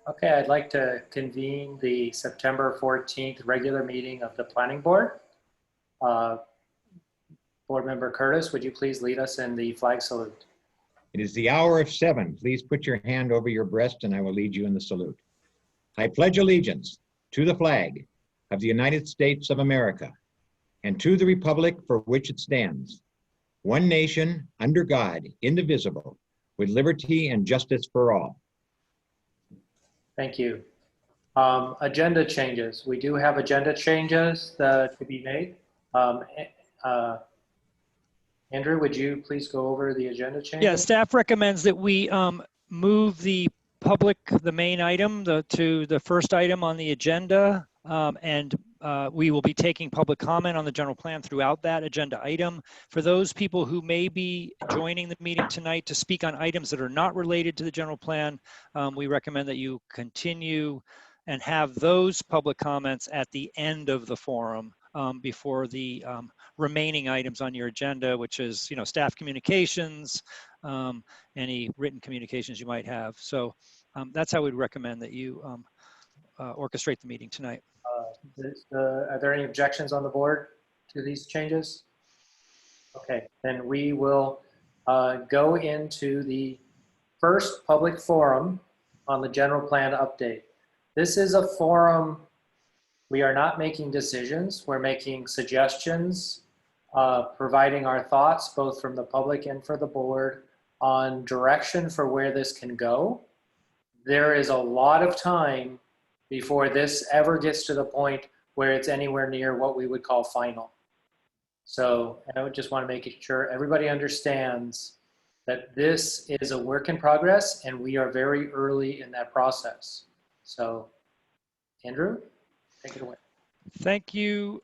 Okay, I'd like to convene the September 14th regular meeting of the Planning Board. Board Member Curtis, would you please lead us in the flag salute? It is the hour of 7. Please put your hand over your breast and I will lead you in the salute. I pledge allegiance to the flag of the United States of America and to the republic for which it stands, one nation under God, indivisible, with liberty and justice for all. Thank you. Agenda changes. We do have agenda changes to be made. Andrew, would you please go over the agenda changes? Yeah, staff recommends that we move the main item to the first item on the agenda, and we will be taking public comment on the general plan throughout that agenda item. For those people who may be joining the meeting tonight to speak on items that are not related to the general plan, we recommend that you continue and have those public comments at the end of the forum before the remaining items on your agenda, which is, staff communications, any written communications you might have. So that's how we'd recommend that you orchestrate the meeting tonight. Are there any objections on the board to these changes? Okay, then we will go into the first public forum on the general plan update. This is a forum. We are not making decisions. We're making suggestions, providing our thoughts both from the public and for the board on direction for where this can go. There is a lot of time before this ever gets to the point where it's anywhere near what we would call final. So I would just want to make sure everybody understands that this is a work in progress and we are very early in that process. So Andrew, take it away. Thank you,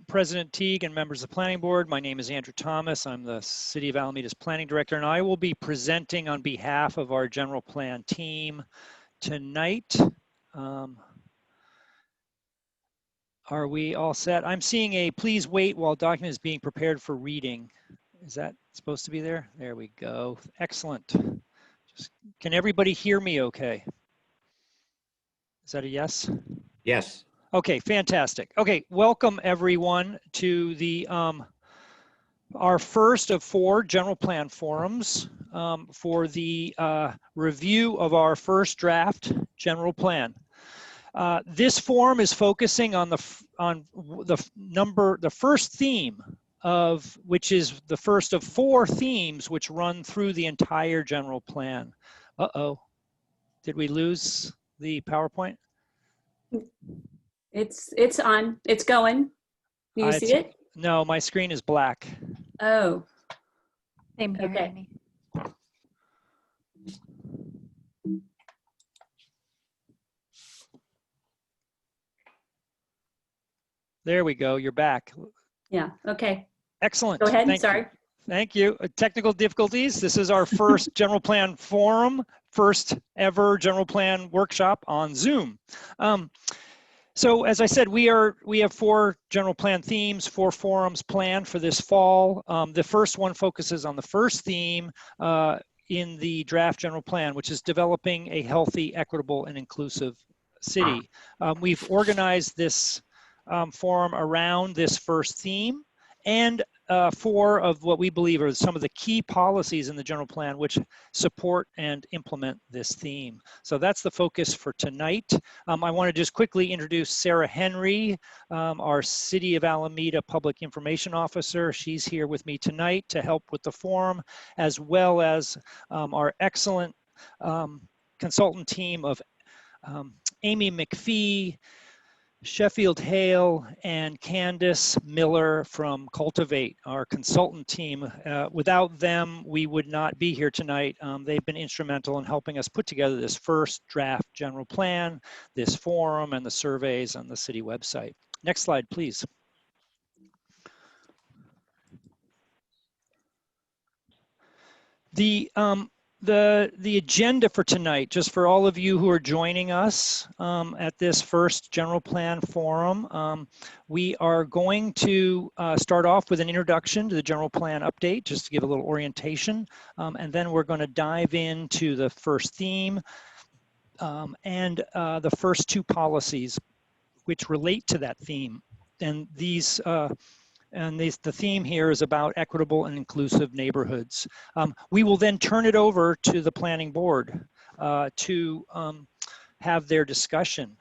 President Teague and members of the Planning Board. My name is Andrew Thomas. I'm the City of Alameda's Planning Director, and I will be presenting on behalf of our general plan team tonight. Are we all set? I'm seeing a please wait while document is being prepared for reading. Is that supposed to be there? There we go. Excellent. Can everybody hear me okay? Is that a yes? Yes. Okay, fantastic. Okay, welcome everyone to the our first of 4 general plan forums for the review of our first draft general plan. This forum is focusing on the first theme of which is the first of 4 themes which run through the entire general plan. Uh-oh, did we lose the PowerPoint? It's on. It's going. Do you see it? No, my screen is black. Oh. Same here, Okay. Amy. There we go. You're back. Yeah. Okay. Excellent. Go ahead. Sorry. Thank you. Technical difficulties. This is our first general plan forum, first ever general plan workshop on Zoom. So as I said, we have 4 general plan themes, 4 forums planned for this fall. The first one focuses on the first theme in the draft general plan, which is developing a healthy, equitable, and inclusive city. We've organized this forum around this first theme and 4 of what we believe are some of the key policies in the general plan which support and implement this theme. So that's the focus for tonight. I want to just quickly introduce Sarah Henry, our City of Alameda Public Information Officer. She's here with me tonight to help with the forum, as well as our excellent consultant team of Amy McPhee, Sheffield Hale, and Candace Miller from Cultivate, our consultant team. Without them, we would not be here tonight. They've been instrumental in helping us put together this first draft general plan, this forum, and the surveys on the city website. Next slide, please. The agenda for tonight, just for all of you who are joining us at this first general plan forum, we are going to start off with an introduction to the general plan update, just to give a little orientation, and then we're going to dive into the first theme, and the first two policies which relate to that theme. And the theme here is about equitable and inclusive neighborhoods. We will then turn it over to the planning board to have their discussion.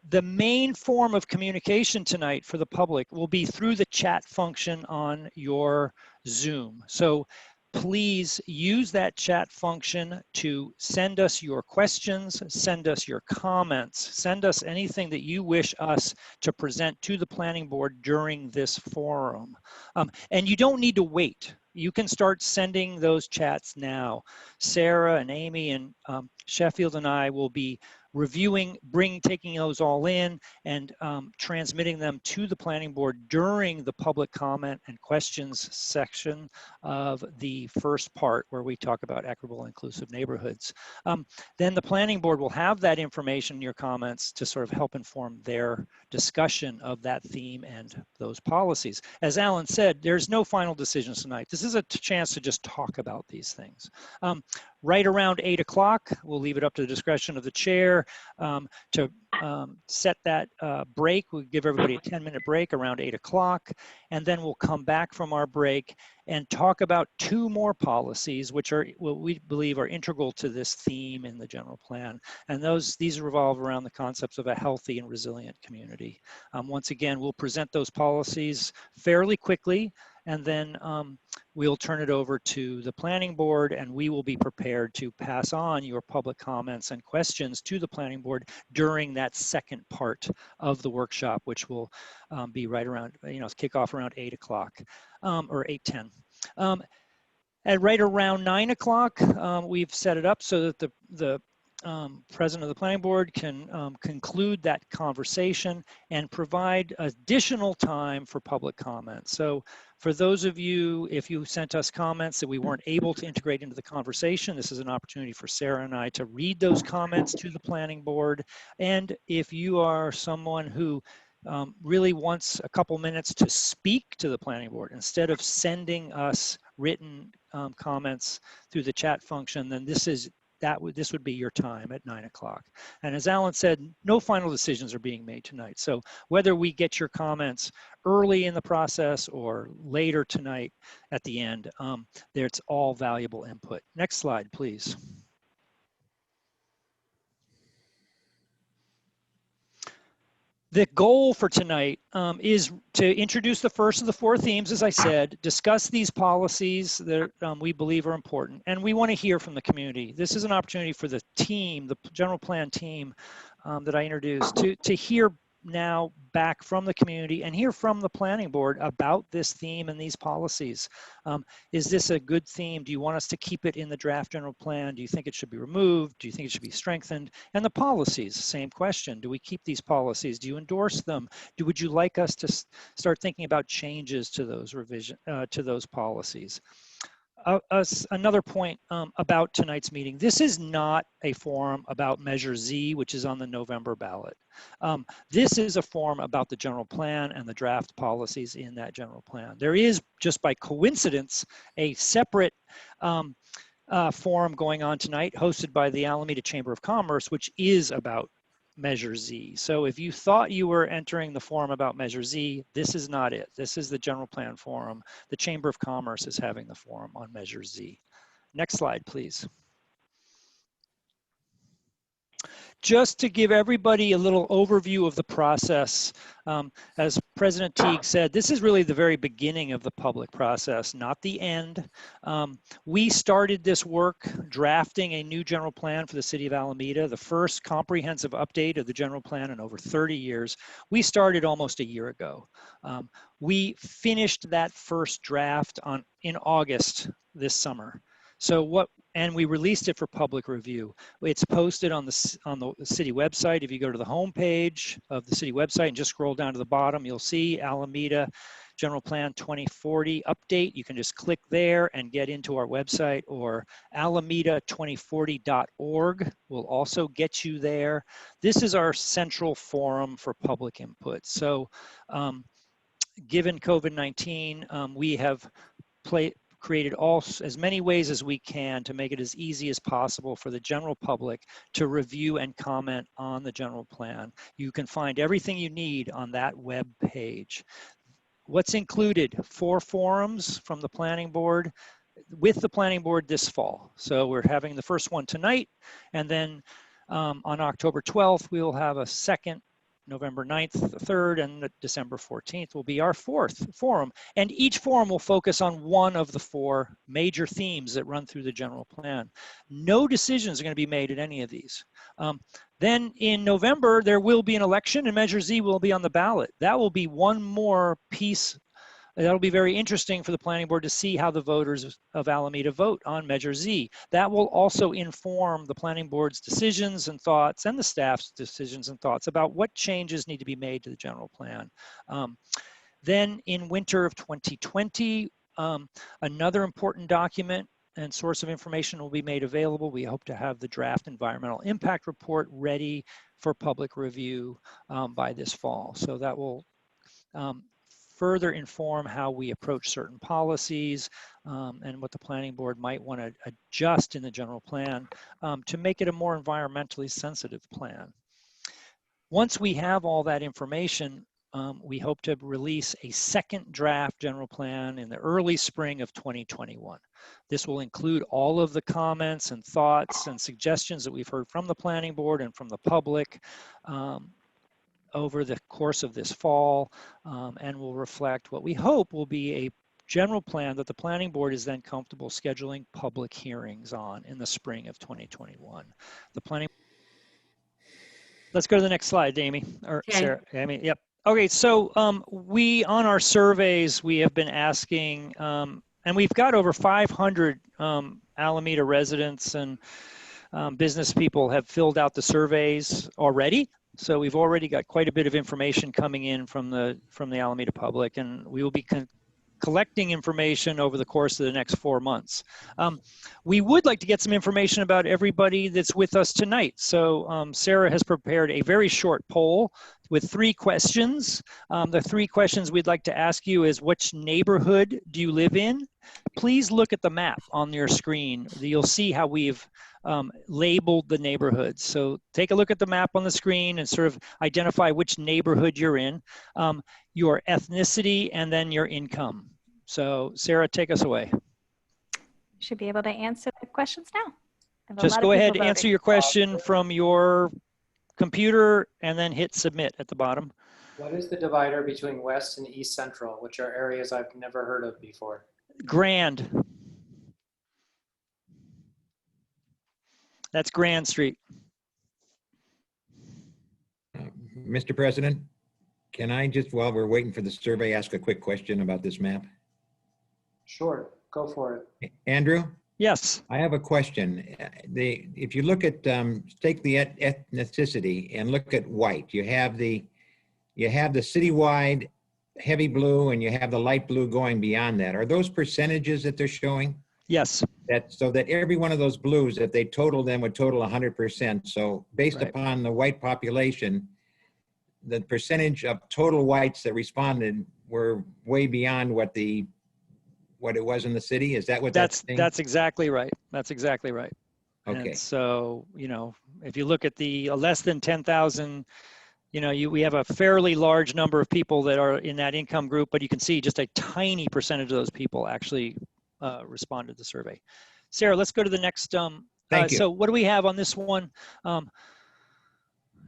The main form of communication tonight for the public will be through the chat function on your Zoom. So please use that chat function to send us your questions, send us your comments, send us anything that you wish us to present to the planning board during this forum. And you don't need to wait. You can start sending those chats now. Sarah and Amy and Sheffield and I will be reviewing, taking those all in and transmitting them to the planning board during the public comment and questions section of the first part where we talk about equitable and inclusive neighborhoods. Then the planning board will have that information in your comments to sort of help inform their discussion of that theme and those policies. As Alan said, there's no final decisions tonight. This is a chance to just talk about these things. Right around 8 o'clock, we'll leave it up to the discretion of the chair to set that break. We'll give everybody a 10-minute break around 8 o'clock, and then we'll come back from our break and talk about two more policies, which are what we believe are integral to this theme in the general plan. And these revolve around the concepts of a healthy and resilient community. Once again, we'll present those policies fairly quickly, and then we'll turn it over to the planning board, and we will be prepared to pass on your public comments and questions to the planning board during that second part of the workshop, which will be right around, kick off around 8 o'clock or 8:10. At right around 9 o'clock, we've set it up so that the president of the planning board can conclude that conversation and provide additional time for public comment. So for those of you, if you sent us comments that we weren't able to integrate into the conversation, this is an opportunity for Sarah and I to read those comments to the planning board. And if you are someone who really wants a couple minutes to speak to the planning board instead of sending us written comments through the chat function, then this would be your time at 9 o'clock. And as Alan said, no final decisions are being made tonight. So whether we get your comments early in the process or later tonight at the end, it's all valuable input. Next slide, please. The goal for tonight is to introduce the first of the four themes, as I said, discuss these policies that we believe are important, and we want to hear from the community. This is an opportunity for the team, the general plan team that I introduced, to hear now back from the community and hear from the planning board about this theme and these policies. Is this a good theme? Do you want us to keep it in the draft general plan? Do you think it should be removed? Do you think it should be strengthened? And the policies, same question. Do we keep these policies? Do you endorse them? Would you like us to start thinking about changes to those to those policies? Another point about tonight's meeting, this is not a forum about Measure Z, which is on the November ballot. This is a forum about the general plan and the draft policies in that general plan. There is, just by coincidence, a separate forum going on tonight hosted by the Alameda Chamber of Commerce, which is about Measure Z. So if you thought you were entering the forum about Measure Z, this is not it. This is the general plan forum. The Chamber of Commerce is having the forum on Measure Z. Next slide, please. Just to give everybody a little overview of the process, as President Teague said, this is really the very beginning of the public process, not the end. We started this work drafting a new general plan for the city of Alameda, the first comprehensive update of the general plan in over 30 years. We started almost a year ago. We finished that first draft in August this summer. And we released it for public review. It's posted on the city website. If you go to the home page of the city website and just scroll down to the bottom, you'll see Alameda General Plan 2040 update. You can just click there and get into our website, or alameda2040.org will also get you there. This is our central forum for public input. So given COVID-19, we have created as many ways as we can to make it as easy as possible for the general public to review and comment on the general plan. You can find everything you need on that web page. What's included? 4 forums from the planning board with the planning board this fall. So we're having the first one tonight, and then on October 12th, we will have a second. November 9th, the 3rd, and December 14th will be our 4th forum. And each forum will focus on one of the 4 major themes that run through the general plan. No decisions are going to be made at any of these. Then in November, there will be an election and Measure Z will be on the ballot. That will be one more piece. That'll be very interesting for the planning board to see how the voters of Alameda vote on Measure Z. That will also inform the planning board's decisions and thoughts and the staff's decisions and thoughts about what changes need to be made to the general plan. Then in winter of 2020, another important document and source of information will be made available. We hope to have the draft environmental impact report ready for public review by this fall. So that will further inform how we approach certain policies and what the planning board might want to adjust in the general plan to make it a more environmentally sensitive plan. Once we have all that information, we hope to release a second draft general plan in the early spring of 2021. This will include all of the comments and thoughts and suggestions that we've heard from the planning board and from the public over the course of this fall, and will reflect what we hope will be a general plan that the planning board is then comfortable scheduling public hearings on in the spring of 2021. The planning. Let's go to the next slide, Amy, or Okay. Sarah. Amy, yep. Okay, so we, on our surveys, we have been asking, and we've got over 500 Alameda residents and business people have filled out the surveys already. So we've already got quite a bit of information coming in from the Alameda public, and we will be collecting information over the course of the next 4 months. We would like to get some information about everybody that's with us tonight. So Sarah has prepared a very short poll with 3 questions. The 3 questions we'd like to ask you is, which neighborhood do you live in? Please look at the map on your screen. You'll see how we've labeled the neighborhoods. So take a look at the map on the screen and sort of identify which neighborhood you're in, your ethnicity, and then your income. So Sarah, take us away. Should be able to answer the questions now. I have a Just lot go of ahead, people answer voting. your question from your computer and then hit submit at the bottom. What is the divider between West and East Central, which are areas I've never heard of before? Grand. That's Grand Street. Mr. President, can I just, while we're waiting for the survey, ask a quick question about this map? Sure, go for it. Andrew, Yes. I have a question. If you look at, take the ethnicity and look at white, you have the citywide heavy blue and you have the light blue going beyond that. Are those percentages that they're showing? Yes. So that every one of those blues, if they total them, would total 100%. So based Right. upon the white population, the percentage of total whites that responded were way beyond what it was in the city. Is that what That's saying? exactly right. That's exactly right. Okay. And so, you know, if you look at the less than 10,000, you know, we have a fairly large number of people that are in that income group, but you can see just a tiny percentage of those people actually responded to the survey. Sarah, let's go to the next. Thank you. So what do we have on this one?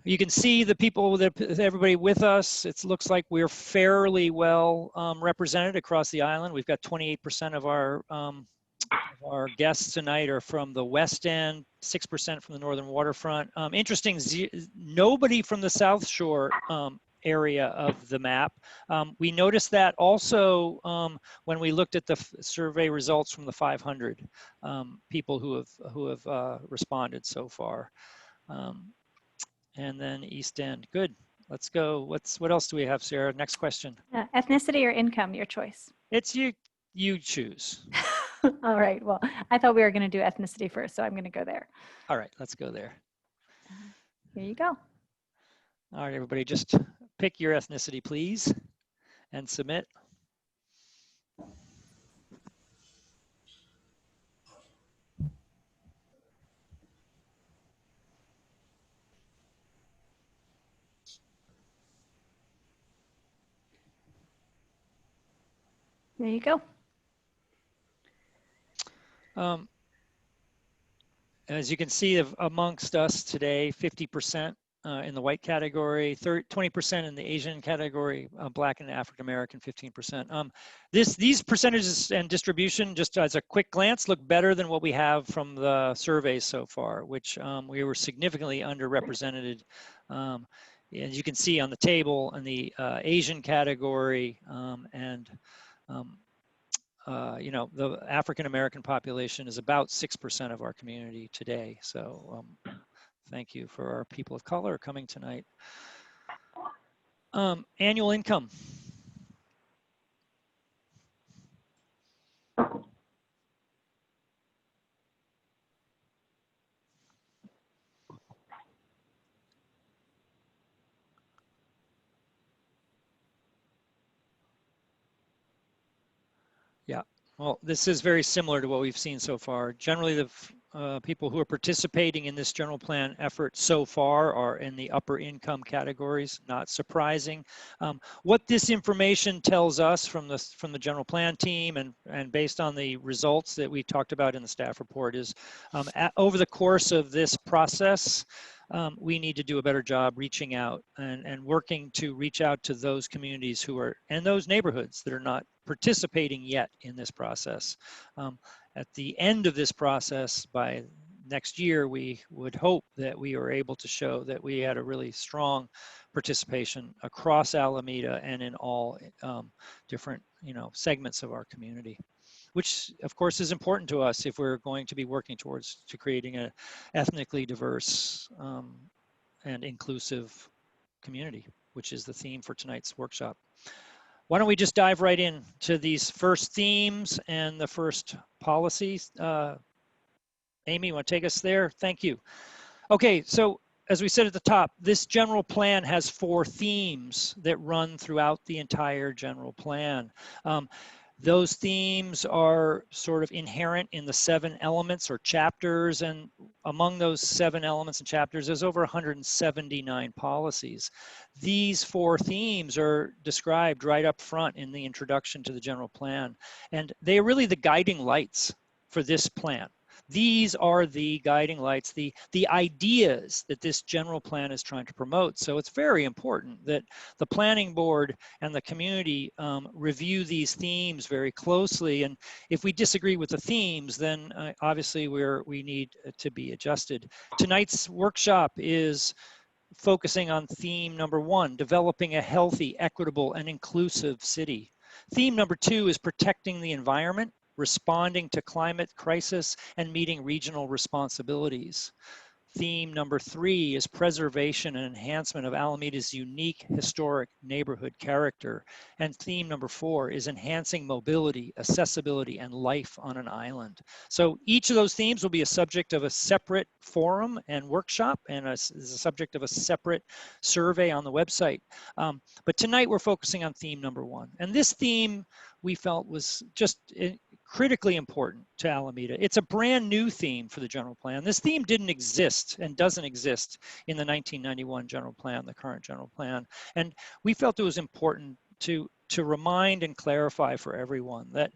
You can see the people, everybody with us. It looks like we're fairly well represented across the island. We've got 28% of our guests tonight are from the West End, 6% from the Northern Waterfront. Interesting, nobody from the South Shore area of the map. We noticed that also when we looked at the survey results from the 500 people who have responded so far. And then East End. Good. Let's go. What else do we have, Sarah? Next question. Ethnicity or income, your choice. It's you. You choose. All right. Well, I thought we were going to do ethnicity first, so I'm going to go there. All right. Let's go there. Here you go. All right, everybody. Just pick your ethnicity, please, and submit. There you go. As you can see, amongst us today, 50% in the white category, 20% in the Asian category, Black and African American, 15%. These percentages and distribution, just as a quick glance, look better than what we have from the surveys so far, which we were significantly underrepresented. As you can see on the table in the Asian category you know, the African American population is about 6% of our community today. So thank you for our people of color coming tonight. Annual income. Yeah, well, this is very similar to what we've seen so far. Generally, the people who are participating in this general plan effort so far are in the upper income categories, not surprising. What this information tells us from the general plan team and based on the results that we talked about in the staff report is over the course of this process, we need to do a better job reaching out and working to reach out to those communities who are, and those neighborhoods that are not participating yet in this process. At the end of this process, by next year, we would hope that we are able to show that we had a really strong participation across Alameda and in all different, you know, segments of our community, which of course is important to us if we're going to be working towards creating an ethnically diverse and inclusive community, which is the theme for tonight's workshop. Why don't we just dive right in to these first themes and the first policies? Amy, you want to take us there? Thank you. Okay, so as we said at the top, this general plan has 4 themes that run throughout the entire general plan. Those themes are sort of inherent in the 7 elements or chapters, and among those 7 elements and chapters, there's over 179 policies. These 4 themes are described right up front in the introduction to the general plan, and they are really the guiding lights for this plan. These are the guiding lights, the ideas that this general plan is trying to promote. So it's very important that the planning board and the community review these themes very closely. And if we disagree with the themes, then obviously we need to be adjusted. Tonight's workshop is focusing on theme number 1, developing a healthy, equitable, and inclusive city. Theme number 2 is protecting the environment, responding to climate crisis, and meeting regional responsibilities. Theme number 3 is preservation and enhancement of Alameda's unique historic neighborhood character. And theme number 4 is enhancing mobility, accessibility, and life on an island. So each of those themes will be a subject of a separate forum and workshop, and is a subject of a separate survey on the website. But tonight we're focusing on theme number 1. And this theme we felt was just critically important to Alameda. It's a brand new theme for the general plan. This theme didn't exist and doesn't exist in the 1991 general plan, the current general plan. And we felt it was important to remind and clarify for everyone that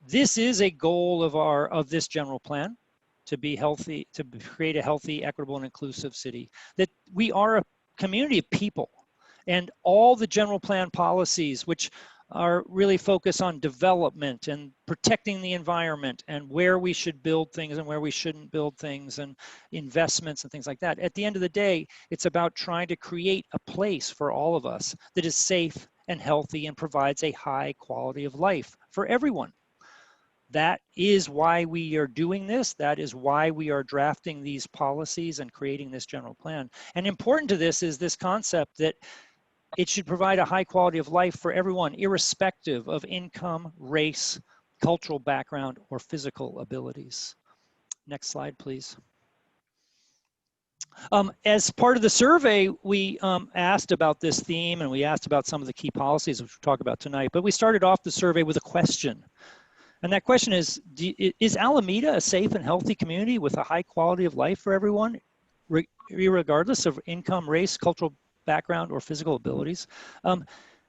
this is a goal of this general plan, to be healthy, to create a healthy, equitable, and inclusive city, that we are a community of people, and all the general plan policies, which are really focused on development and protecting the environment and where we should build things and where we shouldn't build things and investments and things like that. At the end of the day, it's about trying to create a place for all of us that is safe and healthy and provides a high quality of life for everyone. That is why we are doing this. That is why we are drafting these policies and creating this general plan. And important to this is this concept that it should provide a high quality of life for everyone, irrespective of income, race, cultural background, or physical abilities. Next slide, please. As part of the survey, we asked about this theme, and we asked about some of the key policies, which we'll talk about tonight. But we started off the survey with a question. And that question is Alameda a safe and healthy community with a high quality of life for everyone, regardless of income, race, cultural background, or physical abilities?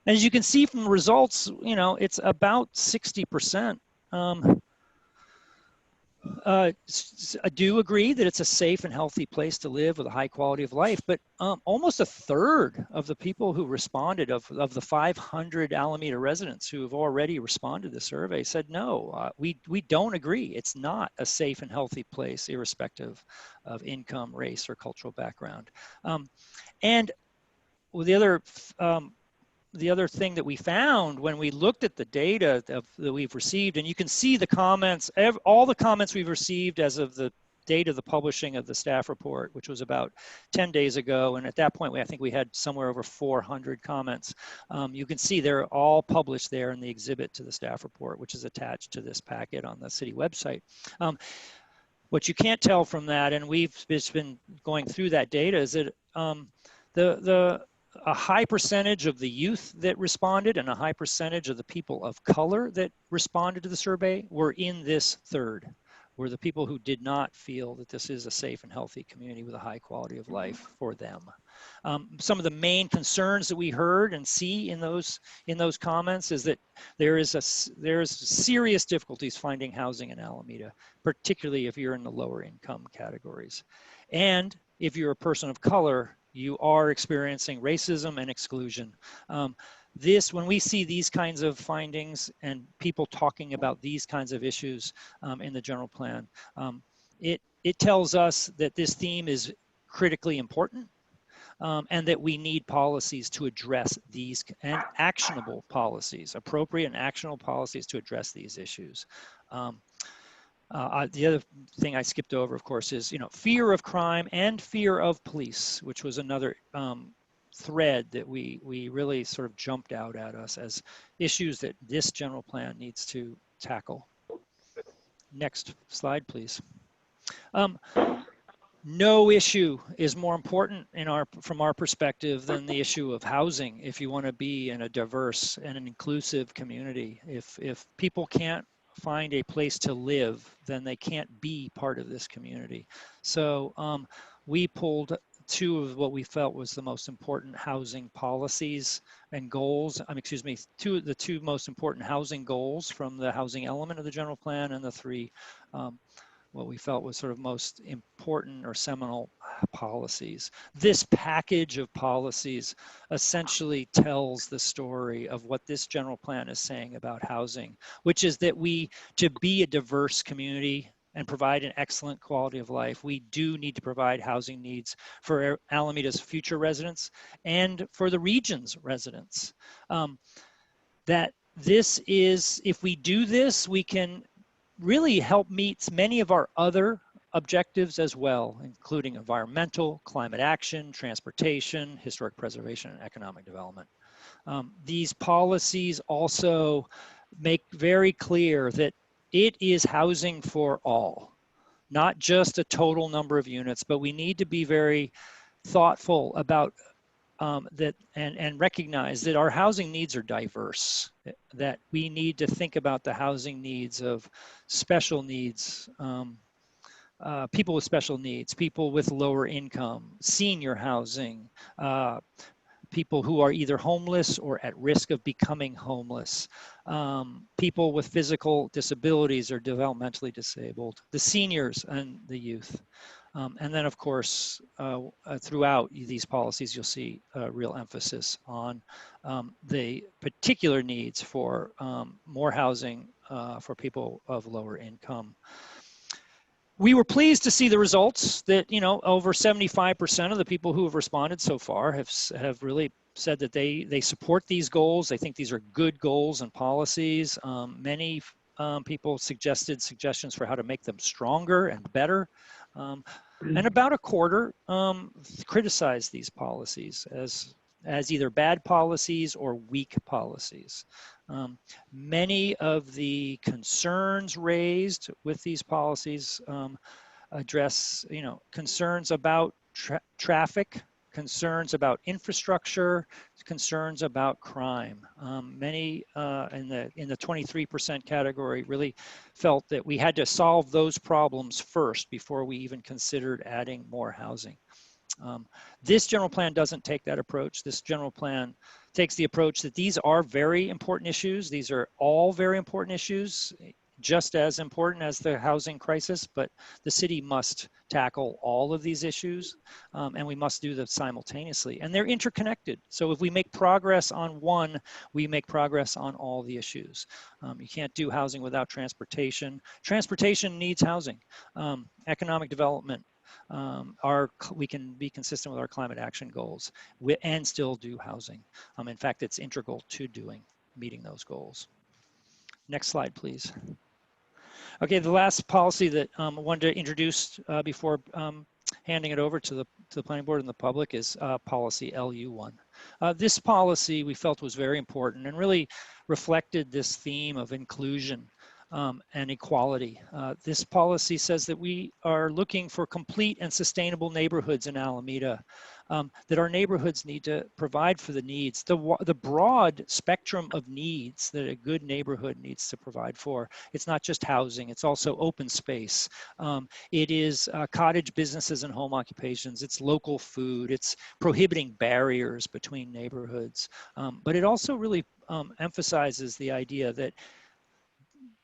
As you can see from the results, you know, it's about 60%. I do agree that it's a safe and healthy place to live with a high quality of life, but almost a third of the people who responded, of the 500 Alameda residents who have already responded to the survey, said no, we don't agree. It's not a safe and healthy place, irrespective of income, race, or cultural background. And the other thing that we found when we looked at the data that we've received, and you can see the comments, all the comments we've received as of the date of the publishing of the staff report, which was about 10 days ago. And at that point, I think we had somewhere over 400 comments. You can see they're all published there in the exhibit to the staff report, which is attached to this packet on the city website. What you can't tell from that, and we've just been going through that data, is that a high percentage of the youth that responded and a high percentage of the people of color that responded to the survey were in this third, were the people who did not feel that this is a safe and healthy community with a high quality of life for them. Some of the main concerns that we heard and see in those comments is that there's serious difficulties finding housing in Alameda, particularly if you're in the lower income categories. And if you're a person of color, you are experiencing racism and exclusion. When we see these kinds of findings and people talking about these kinds of issues in the general plan, it tells us that this theme is critically important, and that we need policies to address these, and actionable policies, appropriate and actionable policies to address these issues. The other thing I skipped over, of course, is, you know, fear of crime and fear of police, which was another thread that we really sort of jumped out at us as issues that this general plan needs to tackle. Next slide, please. No issue is more important from our perspective than the issue of housing. If you want to be in a diverse and an inclusive community, if people can't find a place to live, then they can't be part of this community. So we pulled two of what we felt was the most important housing policies and goals. The two most important housing goals from the housing element of the general plan, and the three what we felt was sort of most important or seminal policies. This package of policies essentially tells the story of what this general plan is saying about housing, which is that to be a diverse community and provide an excellent quality of life, we do need to provide housing needs for Alameda's future residents and for the region's residents. If we do this, we can really help meet many of our other objectives as well, including environmental, climate action, transportation, historic preservation, and economic development. These policies also make very clear that it is housing for all, not just a total number of units, but we need to be very thoughtful about that and recognize that our housing needs are diverse, that we need to think about the housing needs of special needs, people with special needs, people with lower income, senior housing, people who are either homeless or at risk of becoming homeless, people with physical disabilities or developmentally disabled, the seniors and the youth. And then, of course, throughout these policies, you'll see a real emphasis on the particular needs for more housing for people of lower income. We were pleased to see the results that, you know, over 75% of the people who have responded so far have really said that they support these goals. They think these are good goals and policies. Many people suggested suggestions for how to make them stronger and better. And about a quarter criticized these policies as either bad policies or weak policies. Many of the concerns raised with these policies address, you know, concerns about traffic, concerns about infrastructure, concerns about crime. Many in the 23% category really felt that we had to solve those problems first before we even considered adding more housing. This general plan doesn't take that approach. This general plan takes the approach that these are very important issues. These are all very important issues, just as important as the housing crisis, but the city must tackle all of these issues, and we must do them simultaneously. And they're interconnected. So if we make progress on one, we make progress on all the issues. You can't do housing without transportation. Transportation needs housing. Economic development, we can be consistent with our climate action goals and still do housing. In fact, it's integral to meeting those goals. Next slide, please. Okay, the last policy that I wanted to introduce before handing it over to the planning board and the public is policy LU1. This policy we felt was very important and really reflected this theme of inclusion and equality. This policy says that we are looking for complete and sustainable neighborhoods in Alameda, that our neighborhoods need to provide for the needs, the broad spectrum of needs that a good neighborhood needs to provide for. It's not just housing, it's also open space. It is cottage businesses and home occupations, it's local food, it's prohibiting barriers between neighborhoods. But it also really emphasizes the idea that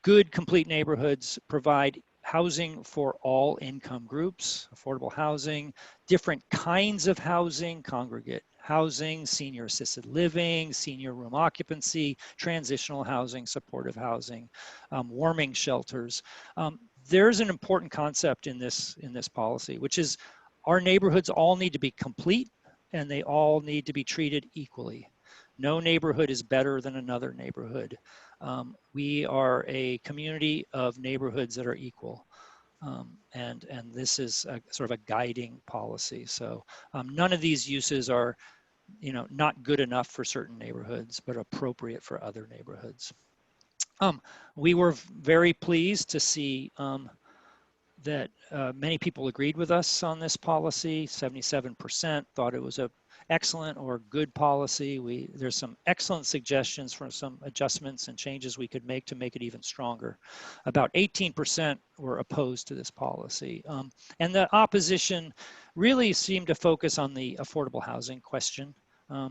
good, complete neighborhoods provide housing for all income groups, affordable housing, different kinds of housing, congregate housing, senior assisted living, senior room occupancy, transitional housing, supportive housing, warming shelters. There's an important concept in this policy, which is our neighborhoods all need to be complete and they all need to be treated equally. No neighborhood is better than another neighborhood. We are a community of neighborhoods that are equal. And this is sort of a guiding policy. So none of these uses are, not good enough for certain neighborhoods, but appropriate for other neighborhoods. We were very pleased to see that many people agreed with us on this policy. 77% thought it was a excellent or good policy. There's some excellent suggestions for some adjustments and changes we could make to make it even stronger. About 18% were opposed to this policy. And the opposition really seemed to focus on the affordable housing question.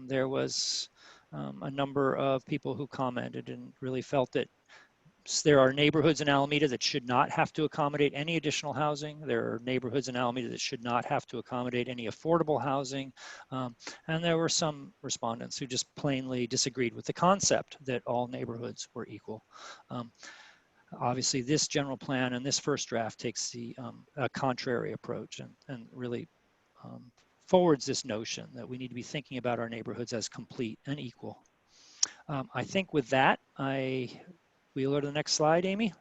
There was a number of people who commented and really felt that there are neighborhoods in Alameda that should not have to accommodate any additional housing. There are neighborhoods in Alameda that should not have to accommodate any affordable housing. And there were some respondents who just plainly disagreed with the concept that all neighborhoods were equal. Obviously, this general plan and this first draft takes the contrary approach and really forwards this notion that we need to be thinking about our neighborhoods as complete and equal. I think with that, we'll go to the next slide, Amy.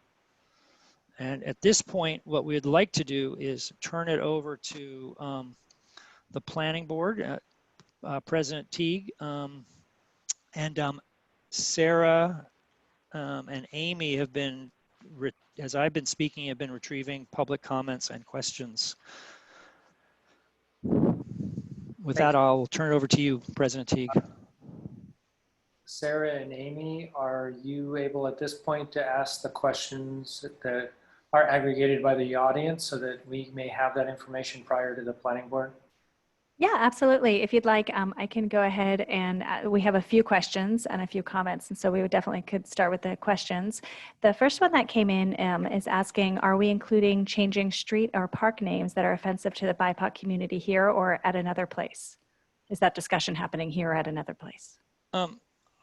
And at this point, what we'd like to do is turn it over to the planning board, President Teague, and Sarah and Amy have been, as I've been speaking, have been retrieving public comments and questions. With that, I'll turn it over to you, President Teague. Sarah and Amy, are you able at this point to ask the questions that are aggregated by the audience so that we may have that information prior to the planning board? Yeah, absolutely. If you'd like, I can go ahead and we have a few questions and a few comments. And so we would definitely could start with the questions. The first one that came in is asking, are we including changing street or park names that are offensive to the BIPOC community here or at another place? Is that discussion happening here or at another place?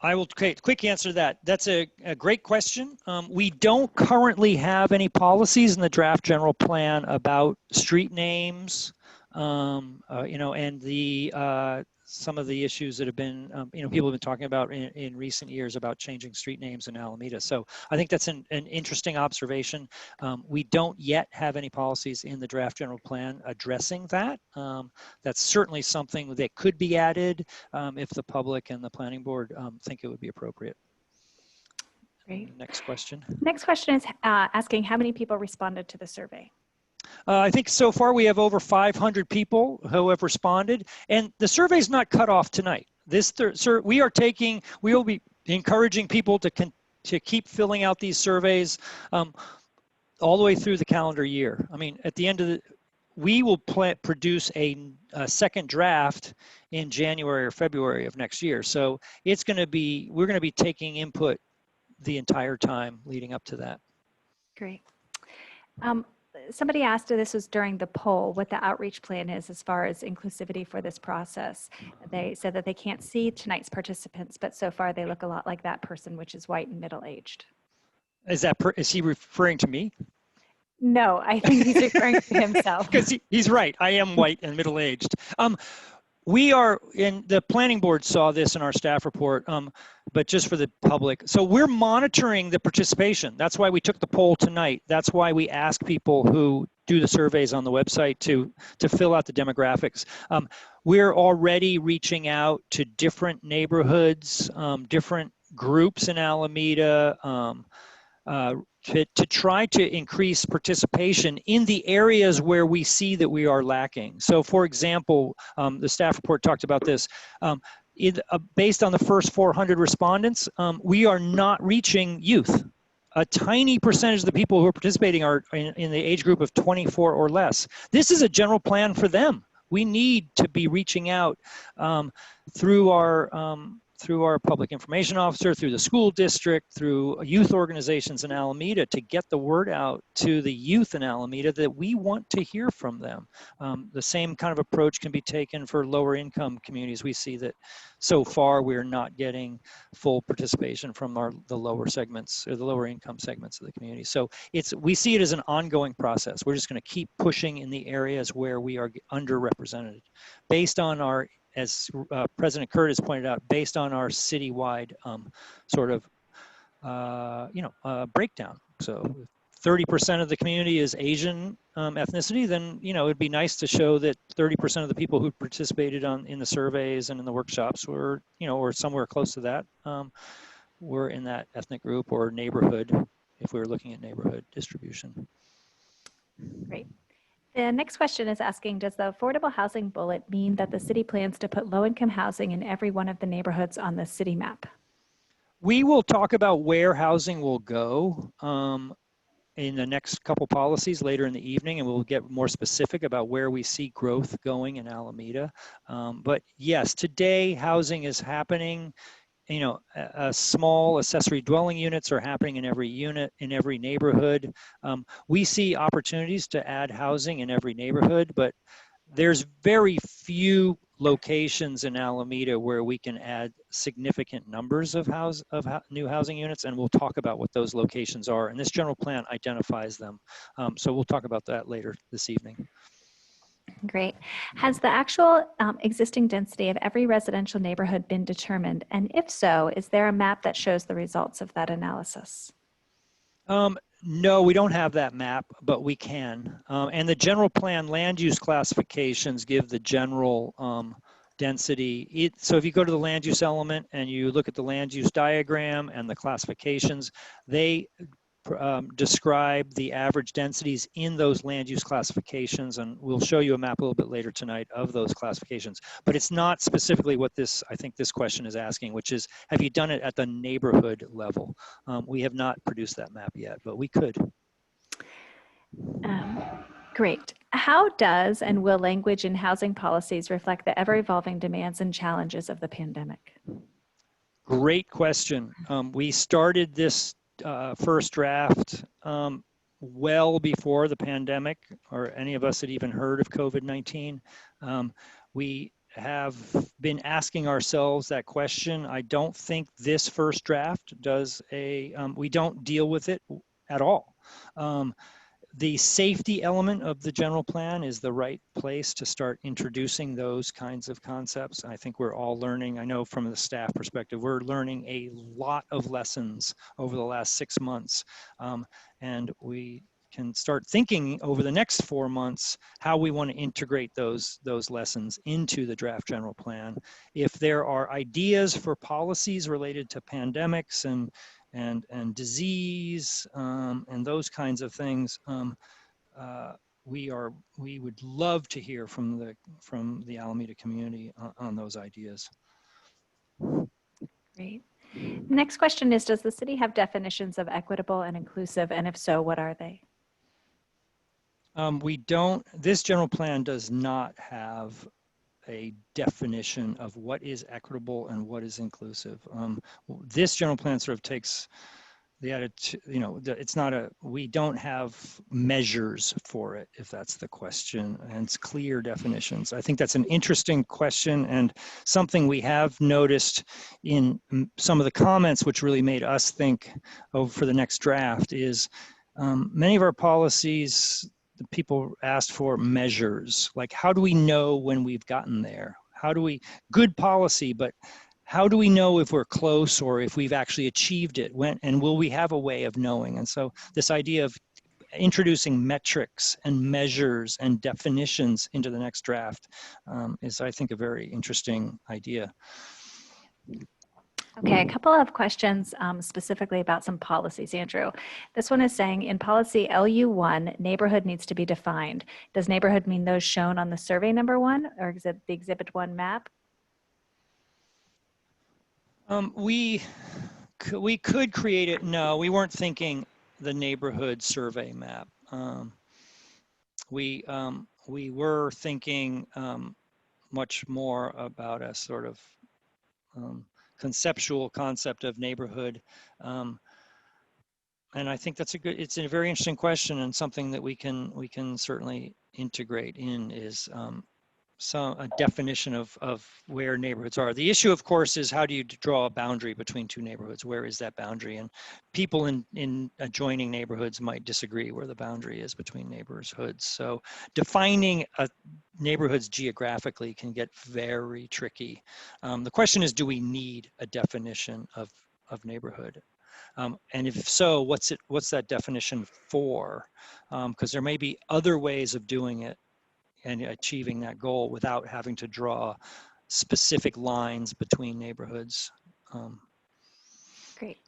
I will quick answer that. That's a great question. We don't currently have any policies in the draft general plan about street names, and some of the issues that have been, people have been talking about in recent years about changing street names in Alameda. So I think that's an interesting observation. We don't yet have any policies in the draft general plan addressing that. That's certainly something that could be added if the public and the planning board think it would be appropriate. Great. Next question. Next question is asking how many people responded to the survey? I think so far we have over 500 people who have responded, and the survey is not cut off tonight. We will be encouraging people to keep filling out these surveys all the way through the calendar year. I mean, at the end of we will produce a second draft in January or February of next year. So it's going to be, we're going to be taking input the entire time leading up to that. Great. Somebody asked, this was during the poll, what the outreach plan is as far as inclusivity for this process. They said that they can't see tonight's participants, but so far they look a lot like that person, which is white and middle-aged. Is he referring to me? No, I think he's referring to himself. Because he's right. I am white and middle-aged. We are in the planning board saw this in our staff report, but just for the public. So we're monitoring the participation. That's why we took the poll tonight. That's why we ask people who do the surveys on the website to fill out the demographics. We're already reaching out to different neighborhoods, different groups in Alameda, to try to increase participation in the areas where we see that we are lacking. So for example, the staff report talked about this. Based on the first 400 respondents, we are not reaching youth. A tiny percentage of the people who are participating are in the age group of 24 or less. This is a general plan for them. We need to be reaching out through our public information officer, through the school district, through youth organizations in Alameda to get the word out to the youth in Alameda that we want to hear from them. The same kind of approach can be taken for lower income communities. We see that so far we're not getting full participation from the lower segments or the lower income segments of the community. So we see it as an ongoing process. We're just going to keep pushing in the areas where we are underrepresented based on our, as President Curtis pointed out, based on our citywide sort of, breakdown. So 30% of the community is Asian ethnicity, then, it'd be nice to show that 30% of the people who participated in the surveys and in the workshops were, or somewhere close to that, were in that ethnic group or neighborhood, if we were looking at neighborhood distribution. Great. The next question is asking, does the affordable housing bullet mean that the city plans to put low-income housing in every one of the neighborhoods on the city map? We will talk about where housing will go in the next couple policies later in the evening, and we'll get more specific about where we see growth going in Alameda. But yes, today housing is happening. Small accessory dwelling units are happening in every unit, in every neighborhood. We see opportunities to add housing in every neighborhood, but there's very few locations in Alameda where we can add significant numbers of new housing units, and we'll talk about what those locations are. And this general plan identifies them. So we'll talk about that later this evening. Great. Has the actual existing density of every residential neighborhood been determined? And if so, is there a map that shows the results of that analysis? No, we don't have that map, but we can. And the general plan land use classifications give the general density. So if you go to the land use element and you look at the land use diagram and the classifications, they describe the average densities in those land use classifications, and we'll show you a map a little bit later tonight of those classifications. But it's not specifically what I think this question is asking, which is, have you done it at the neighborhood level? We have not produced that map yet, but we could. Great. How does and will language in housing policies reflect the ever-evolving demands and challenges of the pandemic? Great question. We started this first draft well before the pandemic or any of us had even heard of COVID-19. We have been asking ourselves that question. I don't think this first draft does we don't deal with it at all. The safety element of the general plan is the right place to start introducing those kinds of concepts. I think we're all learning, I know from the staff perspective, we're learning a lot of lessons over the last 6 months. And we can start thinking over the next 4 months how we want to integrate those lessons into the draft general plan. If there are ideas for policies related to pandemics and disease and those kinds of things, we would love to hear from the Alameda community on those ideas. Great. Next question is, does the city have definitions of equitable and inclusive, and if so, what are they? This general plan does not have a definition of what is equitable and what is inclusive. This general plan sort of takes the attitude, it's not we don't have measures for it, if that's the question, and it's clear definitions. I think that's an interesting question, and something we have noticed in some of the comments, which really made us think for the next draft, is many of our policies, the people asked for measures, like how do we know when we've gotten there? Good policy, but how do we know if we're close or if we've actually achieved it? And will we have a way of knowing? And so this idea of introducing metrics and measures and definitions into the next draft is, I think, a very interesting idea. Okay, a couple of questions specifically about some policies, Andrew. This one is saying in policy LU1, neighborhood needs to be defined. Does neighborhood mean those shown on the survey number 1 or is it the exhibit 1 map? We could create it. No, we weren't thinking the neighborhood survey map. We were thinking much more about a sort of conceptual concept of neighborhood. And I think it's a very interesting question, and something that we can certainly integrate in is a definition of where neighborhoods are. The issue, of course, is how do you draw a boundary between two neighborhoods? Where is that boundary? And people in adjoining neighborhoods might disagree where the boundary is between neighborhoods. So defining neighborhoods geographically can get very tricky. The question is, do we need a definition of neighborhood? And if so, what's that definition for? Because there may be other ways of doing it and achieving that goal without having to draw specific lines between neighborhoods. Great.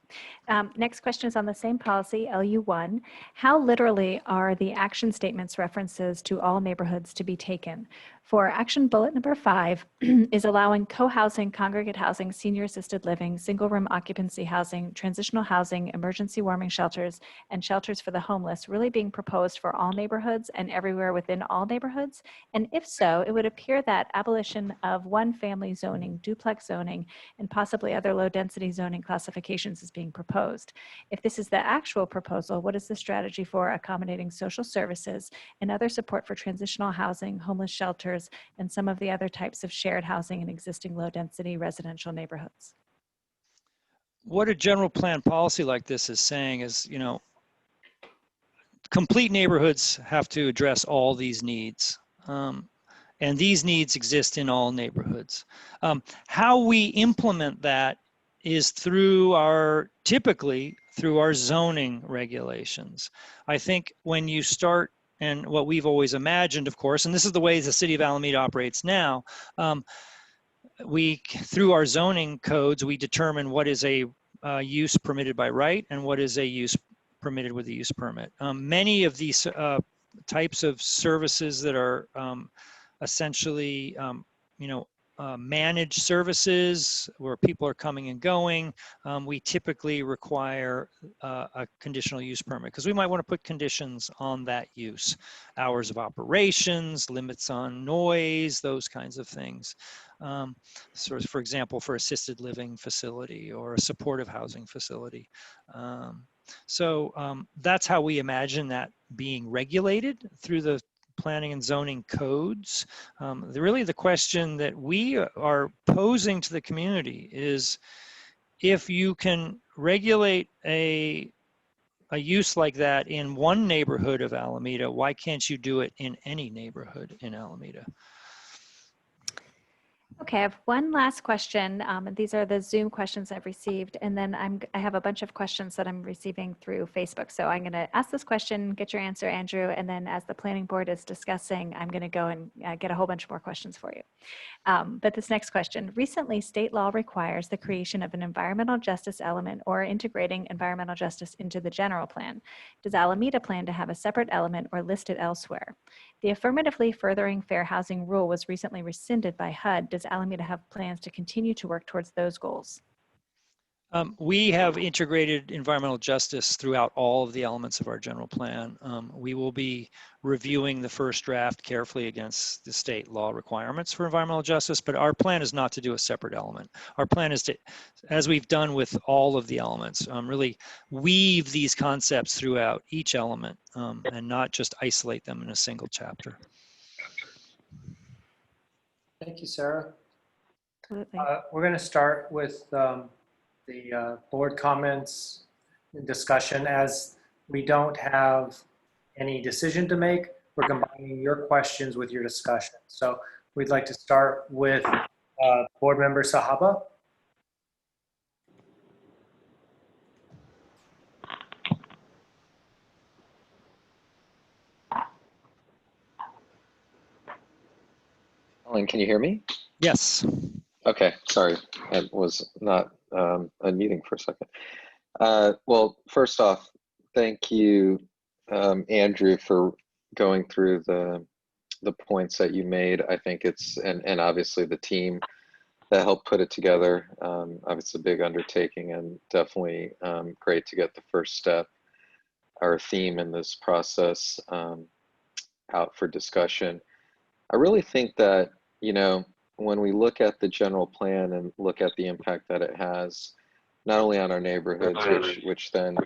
Next question is on the same policy, LU1. How literally are the action statements references to all neighborhoods to be taken? For action bullet number 5 is allowing co-housing, congregate housing, senior assisted living, single room occupancy housing, transitional housing, emergency warming shelters, and shelters for the homeless really being proposed for all neighborhoods and everywhere within all neighborhoods? And if so, it would appear that abolition of one family zoning, duplex zoning, and possibly other low density zoning classifications is being proposed. If this is the actual proposal, what is the strategy for accommodating social services and other support for transitional housing, homeless shelters, and some of the other types of shared housing in existing low density residential neighborhoods? What a general plan policy like this is saying is, complete neighborhoods have to address all these needs. And these needs exist in all neighborhoods. How we implement that is typically through our zoning regulations. I think when you start, and what we've always imagined, of course, and this is the way the city of Alameda operates now, through our zoning codes, we determine what is a use permitted by right and what is a use permitted with a use permit. Many of these types of services that are essentially, managed services where people are coming and going, we typically require a conditional use permit because we might want to put conditions on that use, hours of operations, limits on noise, those kinds of things. So for example, for assisted living facility or a supportive housing facility. So that's how we imagine that being regulated through the planning and zoning codes. Really the question that we are posing to the community is, if you can regulate a use like that in one neighborhood of Alameda, why can't you do it in any neighborhood in Alameda? Okay, I have one last question. These are the Zoom questions I've received, and then I have a bunch of questions that I'm receiving through Facebook. So I'm going to ask this question, get your answer, Andrew, and then as the planning board is discussing, I'm going to go and get a whole bunch more questions for you. But this next question, recently state law requires the creation of an environmental justice element or integrating environmental justice into the general plan. Does Alameda plan to have a separate element or list it elsewhere? The affirmatively furthering fair housing rule was recently rescinded by HUD. Does Alameda have plans to continue to work towards those goals? We have integrated environmental justice throughout all of the elements of our general plan. We will be reviewing the first draft carefully against the state law requirements for environmental justice, but our plan is not to do a separate element. Our plan is to, as we've done with all of the elements, really weave these concepts throughout each element and not just isolate them in a single chapter. Thank you, Sarah. Absolutely. We're going to start with the board comments and discussion. As we don't have any decision to make, we're combining your questions with your discussion. So we'd like to start with board member Sahaba. Ellen, can you hear me? Yes. Okay, sorry, I was not unmuting for a second. Well, first off, thank you, Andrew, for going through the points that you made. I think it's, and obviously the team that helped put it together. Obviously a big undertaking, and definitely great to get the first step, our theme in this process out for discussion. I really think that, you know, when we look at the general plan and look at the impact that it has, not only on our neighborhoods, which then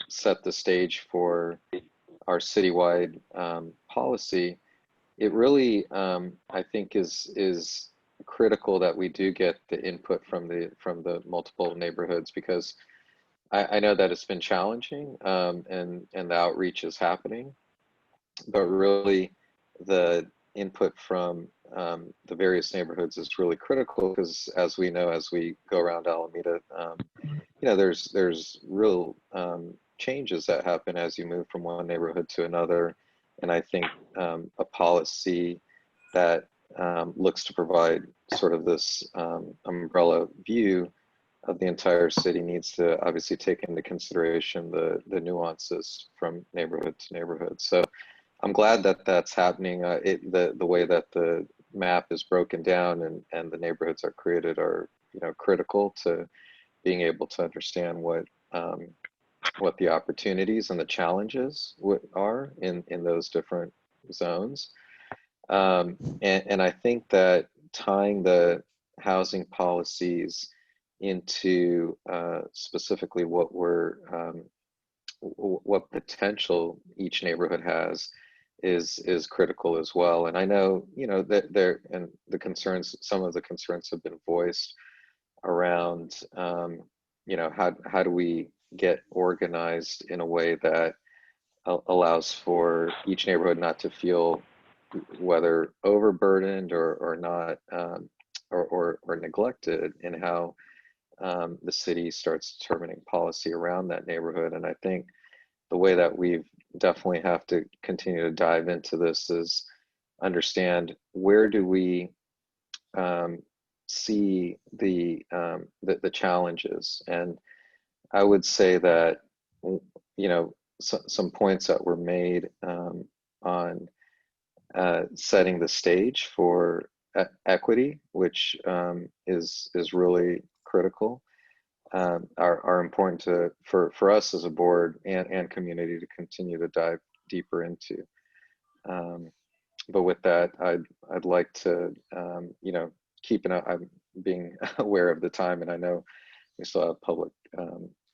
set the stage for our citywide policy, it really, I think, is critical that we do get the input from the multiple neighborhoods, because I know that it's been challenging and the outreach is happening, but really the input from the various neighborhoods is really critical, because as we know, as we go around Alameda, you know, there's real changes that happen as you move from one neighborhood to another. And I think a policy that looks to provide sort of this umbrella view of the entire city needs to obviously take into consideration the nuances from neighborhood to neighborhood. So I'm glad that that's happening. The way that the map is broken down and the neighborhoods are created are, you know, critical to being able to understand what the opportunities and the challenges are in those different zones. And I think that tying the housing policies into specifically what potential each neighborhood has is critical as well. And I know, you know, that some of the concerns have been voiced around, you know, how do we get organized in a way that allows for each neighborhood not to feel whether overburdened or not, or neglected in how the city starts determining policy around that neighborhood. And I think the way that we've definitely have to continue to dive into this is understand, where do we see the challenges. And I would say that, you know, some points that were made on setting the stage for equity, which is really critical, are important for us as a board and community to continue to dive deeper into. But with that, I'd like to, you know, I'm being aware of the time, and I know we still have public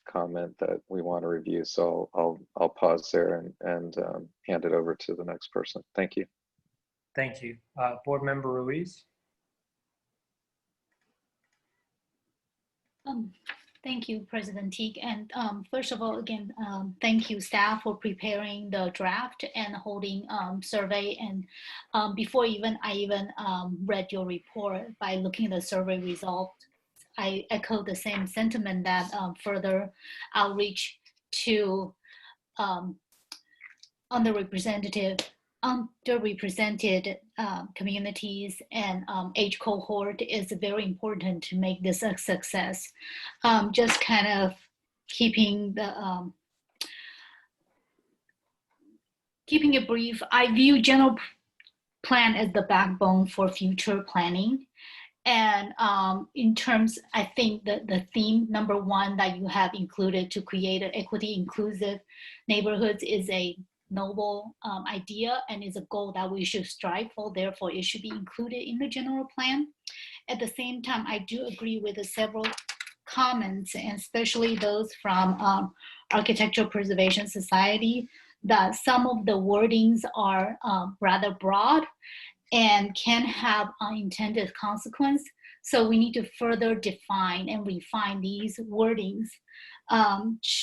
comment that we want to review, so I'll pause there and hand it over to the next person. Thank you. Thank you. Board member Ruiz. Thank you, President Teague. And first of all, again, thank you, staff, for preparing the draft and holding survey. And before I read your report, by looking at the survey results, I echo the same sentiment that further outreach to underrepresented communities and age cohort is very important to make this a success. Just kind of keeping it brief, I view general plan as the backbone for future planning. And in terms, I think that the theme number one that you have included to create an equity inclusive neighborhoods is a noble idea and is a goal that we should strive for. Therefore, it should be included in the general plan. At the same time, I do agree with the several comments, and especially those from Architectural Preservation Society, that some of the wordings are rather broad and can have unintended consequence. So we need to further define and refine these wordings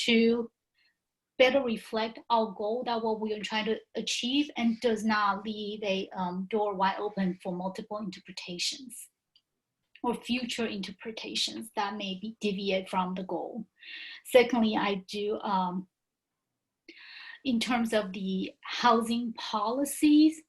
to better reflect our goal, that what we are trying to achieve, and does not leave a door wide open for multiple interpretations or future interpretations that may be deviate from the goal. Secondly, I do, in terms of the housing policies,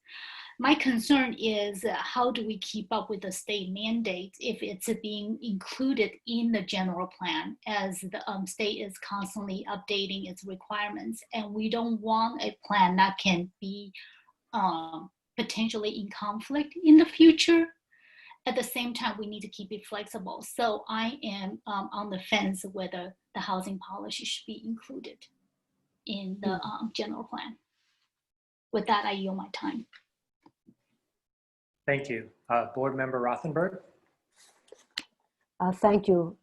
my concern is how do we keep up with the state mandates if it's being included in the general plan, as the state is constantly updating its requirements, and we don't want a plan that can be potentially in conflict in the future. At the same time, we need to keep it flexible. So I am on the fence whether the housing policy should be included in the general plan. With that, I yield my time. Thank you. Board Member Rothenberg. Thank you,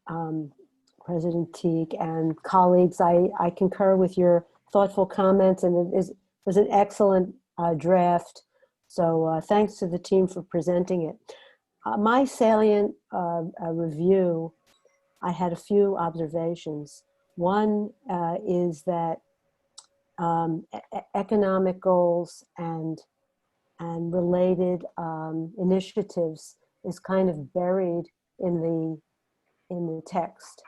President Teague and colleagues. I concur with your thoughtful comments, and it was an excellent draft. So thanks to the team for presenting it. My salient review, I had a few observations. One is that economic goals and related initiatives is kind of buried in the text.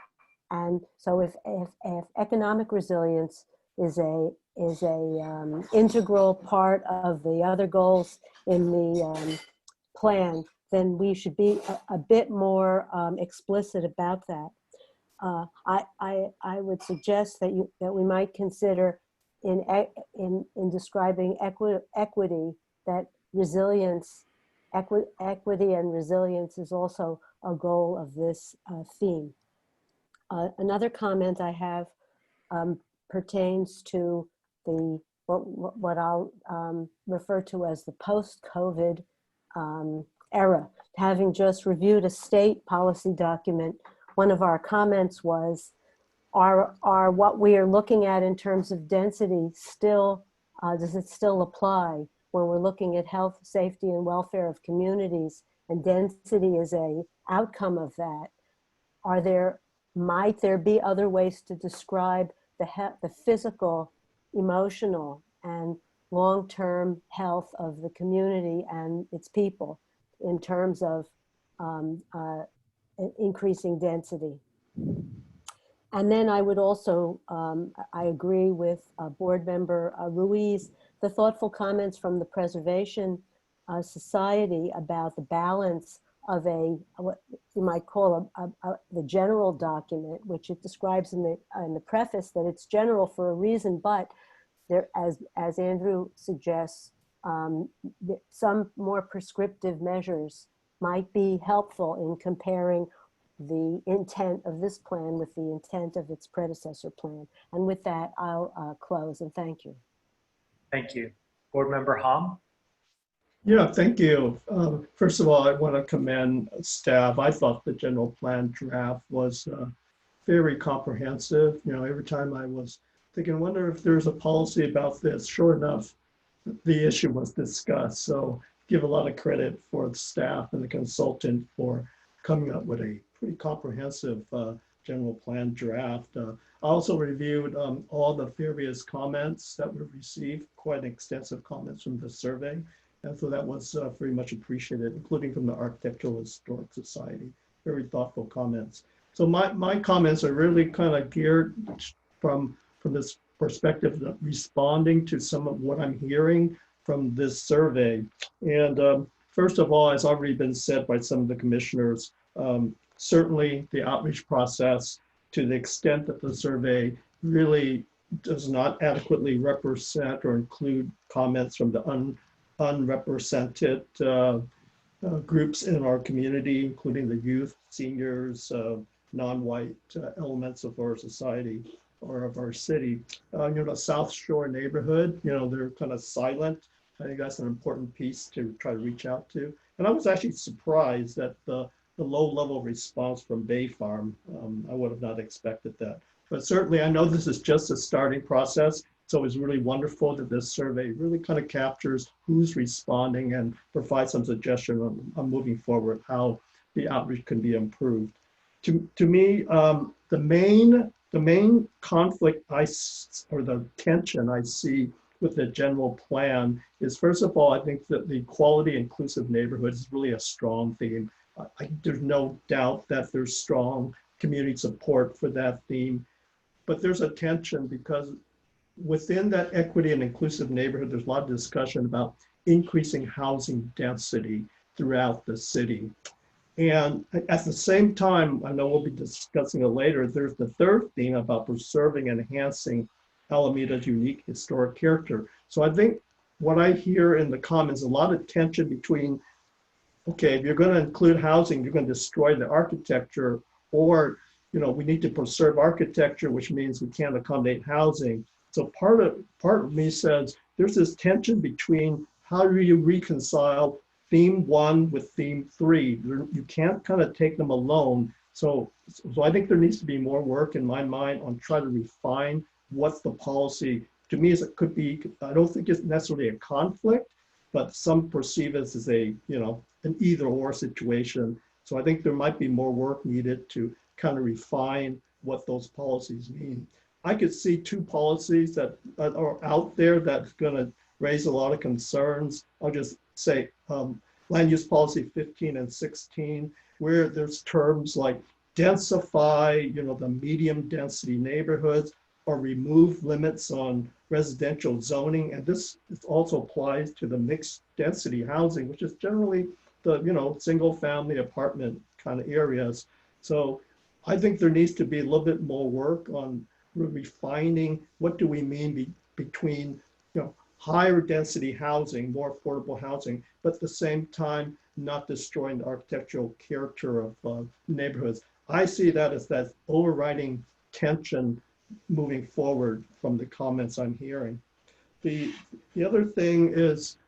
And so if economic resilience is a integral part of the other goals in the plan, then we should be a bit more explicit about that. I would suggest that we might consider in describing equity, that resilience, equity and resilience is also a goal of this theme. Another comment I have pertains to what I'll refer to as the post-COVID era. Having just reviewed a state policy document, one of our comments was, are what we are looking at in terms of density still, does it still apply when we're looking at health, safety, and welfare of communities, and density is a outcome of that? Might there be other ways to describe the physical, emotional, and long-term health of the community and its people in terms of increasing density? And then I would also, I agree with Board Member Ruiz, the thoughtful comments from the Preservation Society about the balance of what you might call the general document, which it describes in the preface that it's general for a reason, but there, as Andrew suggests, some more prescriptive measures might be helpful in comparing the intent of this plan with the intent of its predecessor plan. And with that, I'll close and thank you. Thank you. Board Member Hom. Yeah, thank you. First of all, I want to commend staff. I thought the general plan draft was very comprehensive. You know, every time I was thinking, wonder if there's a policy about this. Sure enough, the issue was discussed. So give a lot of credit for the staff and the consultant for coming up with a pretty comprehensive general plan draft. I also reviewed all the various comments that were received, quite extensive comments from the survey. And so that was very much appreciated, including from the Architectural Historic Society. Very thoughtful comments. So my comments are really kind of geared from this perspective of responding to some of what I'm hearing from this survey. And first of all, as already been said by some of the commissioners, certainly the outreach process, to the extent that the survey really does not adequately represent or include comments from the unrepresented groups in our community, including the youth, seniors, non-white elements of our society or of our city. South Shore neighborhood, they're kind of silent. I think that's an important piece to try to reach out to. And I was actually surprised at the low level response from Bay Farm. I would have not expected that. But certainly I know this is just a starting process. So it's really wonderful that this survey really kind of captures who's responding and provides some suggestion on moving forward, how the outreach can be improved. To me, the main conflict or the tension I see with the general plan is, first of all, I think that the quality inclusive neighborhood is really a strong theme. There's no doubt that there's strong community support for that theme, but there's a tension because within that equity and inclusive neighborhood, there's a lot of discussion about increasing housing density throughout the city. And at the same time, I know we'll be discussing it later, there's the third theme about preserving and enhancing Alameda's unique historic character. So I think what I hear in the comments, a lot of tension between, okay, if you're going to include housing, you're going to destroy the architecture, or we need to preserve architecture, which means we can't accommodate housing. So part of me says there's this tension between how do you reconcile theme 1 with theme 3. You can't kind of take them alone. So I think there needs to be more work in my mind on trying to refine what the policy, to me, is it could be. I don't think it's necessarily a conflict, but some perceive it as a, an either or situation. So I think there might be more work needed to kind of refine what those policies mean. I could see 2 policies that are out there that's going to raise a lot of concerns. I'll just say land use policy 15 and 16, where there's terms like densify, the medium density neighborhoods, or remove limits on residential zoning. And this also applies to the mixed density housing, which is generally the, single family apartment kind of areas. So I think there needs to be a little bit more work on refining what do we mean between higher density housing, more affordable housing, but at the same time not destroying the architectural character of neighborhoods. I see that as that overriding tension moving forward from the comments I'm hearing. The other thing is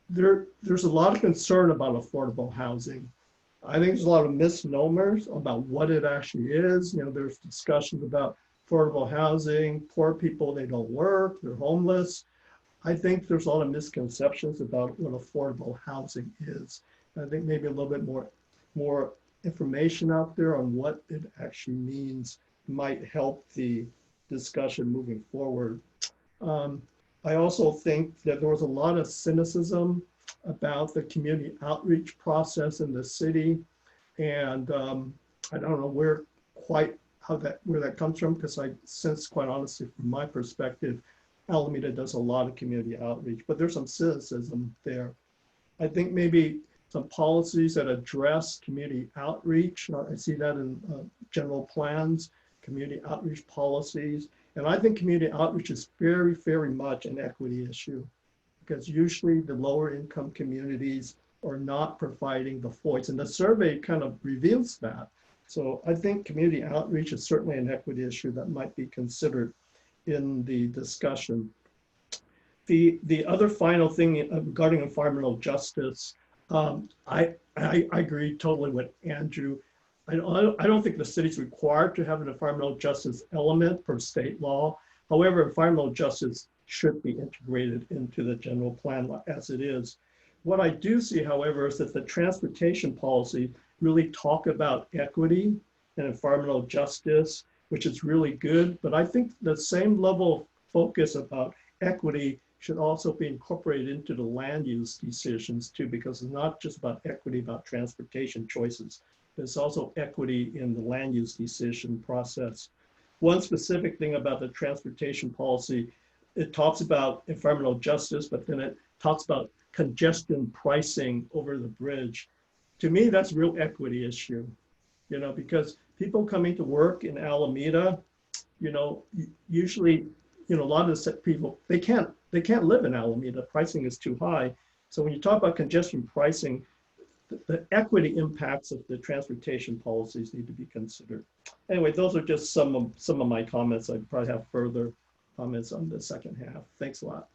there's a lot of concern about affordable housing. I think there's a lot of misnomers about what it actually is. There's discussions about affordable housing, poor people, they don't work, they're homeless. I think there's a lot of misconceptions about what affordable housing is. I think maybe a little bit more information out there on what it actually means might help the discussion moving forward. I also think that there was a lot of cynicism about the community outreach process in the city. And I don't know where that comes from, because I sense, quite honestly, from my perspective, Alameda does a lot of community outreach, but there's some cynicism there. I think maybe some policies that address community outreach, I see that in general plans, community outreach policies. And I think community outreach is very, very much an equity issue, because usually the lower income communities are not providing the voice. And the survey kind of reveals that. So I think community outreach is certainly an equity issue that might be considered in the discussion. The other final thing regarding environmental justice, I agree totally with Andrew. I don't think the city's required to have an environmental justice element per state law. However, environmental justice should be integrated into the general plan as it is. What I do see, however, is that the transportation policy really talk about equity and environmental justice, which is really good. But I think the same level of focus about equity should also be incorporated into the land use decisions too, because it's not just about equity about transportation choices. There's also equity in the land use decision process. One specific thing about the transportation policy, it talks about environmental justice, but then it talks about congestion pricing over the bridge. To me, that's a real equity issue, because people coming to work in Alameda, usually, a lot of the people, they can't live in Alameda. Pricing is too high. So when you talk about congestion pricing, the equity impacts of the transportation policies need to be considered. Anyway, those are just some of my comments. I probably have further comments on the second half. Thanks a lot.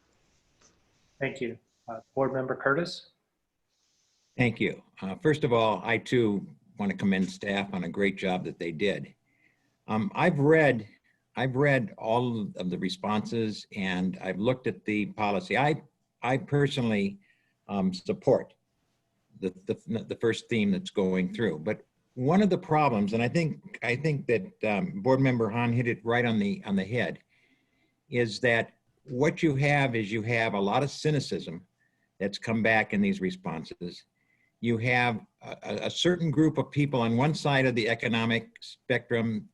Thank you. Board Member Curtis? Thank you. First of all, I too want to commend staff on a great job that they did. I've read all of the responses and I've looked at the policy. I personally support the first theme that's going through. But one of the problems, and I think that Board Member Hahn hit it right on the head, is that what you have is you have a lot of cynicism that's come back in these responses. You have a certain group of people on one side of the economic spectrum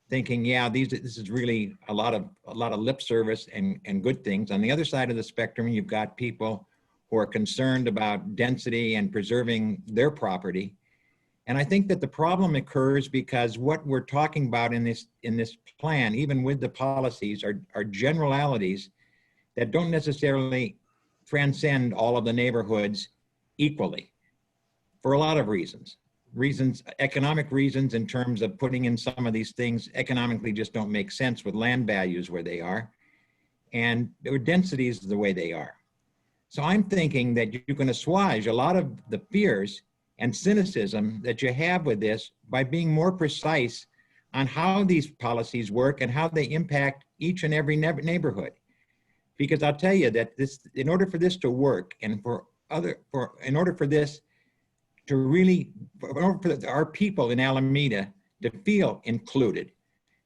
thinking, yeah, this is really a lot of lip service and good things. On the other side of the spectrum, you've got people who are concerned about density and preserving their property. And I think that the problem occurs because what we're talking about in this plan, even with the policies, are generalities that don't necessarily transcend all of the neighborhoods equally for a lot of reasons. Economic reasons in terms of putting in some of these things economically just don't make sense with land values where they are, and their densities the way they are. So I'm thinking that you're going to assuage a lot of the fears and cynicism that you have with this by being more precise on how these policies work and how they impact each and every neighborhood. Because I'll tell you that in order for this to work, and in order for our people in Alameda to feel included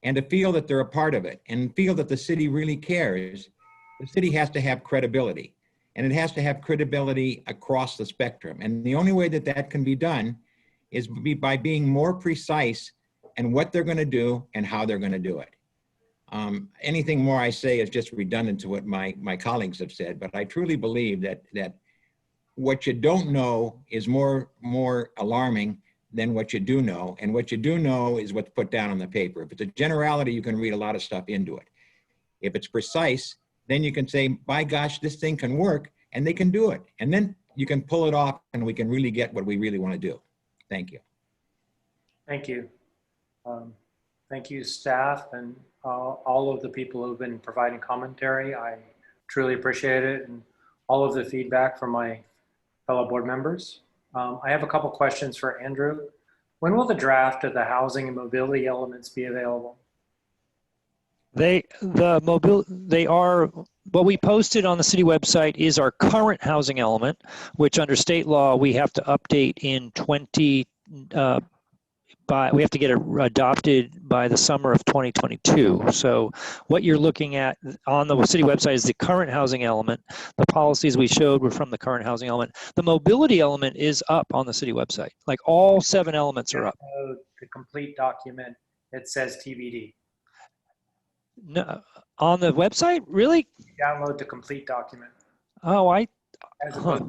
and to feel that they're a part of it and feel that the city really cares, the city has to have credibility. And it has to have credibility across the spectrum. And the only way that that can be done is by being more precise in what they're going to do and how they're going to do it. Anything more I say is just redundant to what my colleagues have said, but I truly believe that what you don't know is more alarming than what you do know. And what you do know is what's put down on the paper. If it's a generality, you can read a lot of stuff into it. If it's precise, then you can say, by gosh, this thing can work, and they can do it. And then you can pull it off and we can really get what we really want to do. Thank you. Thank you. Thank you, staff, and all of the people who've been providing commentary. I truly appreciate it, and all of the feedback from my fellow board members. I have a couple questions for Andrew. When will the draft of the housing and mobility elements be available? What we posted on the city website is our current housing element, which under state law, we have to update in we have to get it adopted by the summer of 2022. So what you're looking at on the city website is the current housing element. The policies we showed were from the current housing element. The mobility element is up on the city website. Like all 7 elements are up. The complete document, it says TBD. No, on the website, really? Download the complete document. Oh, well,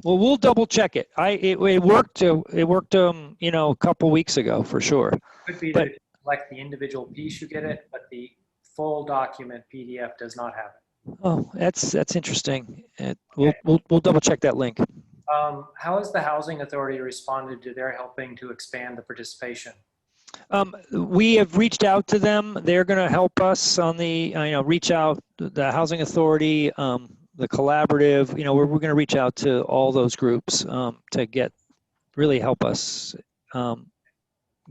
we'll double check it. It worked. It worked. A couple weeks ago for sure. Could be that like the individual piece you get it, but the full document PDF does not have it. Oh, that's interesting. We'll double check that link. How has the housing authority responded to their helping to expand the participation? We have reached out to them. They're going to help us on the, reach out the housing authority, the collaborative, we're going to reach out to all those groups to really help us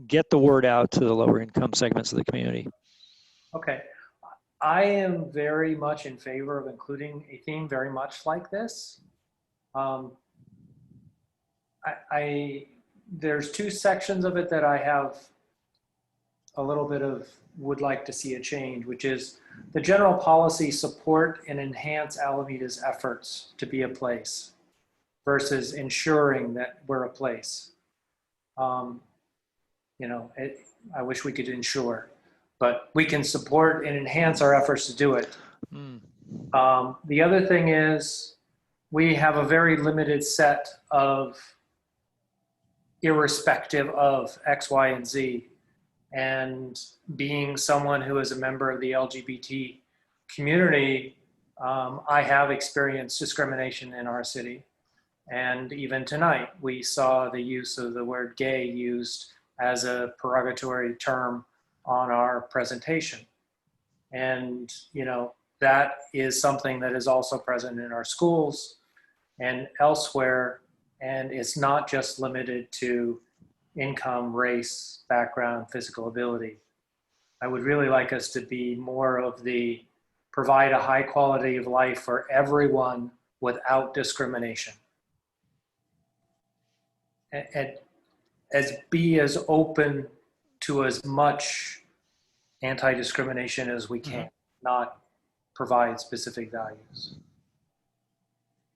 get the word out to the lower income segments of the community. Okay. I am very much in favor of including a theme very much like this. There's 2 sections of it that I have a little bit of would like to see a change, which is the general policy support and enhance Alameda's efforts to be a place versus ensuring that we're a place. I wish we could ensure, but we can support and enhance our efforts to do it. The other thing is we have a very limited set of irrespective of X, Y, and Z. And being someone who is a member of the LGBT community, I have experienced discrimination in our city. And even tonight, we saw the use of the word gay used as a derogatory term on our presentation. And, you know, that is something that is also present in our schools and elsewhere. And it's not just limited to income, race, background, physical ability. I would really like us to be more of the provide a high quality of life for everyone without discrimination. And be as open to as much anti-discrimination as we can, not provide specific values.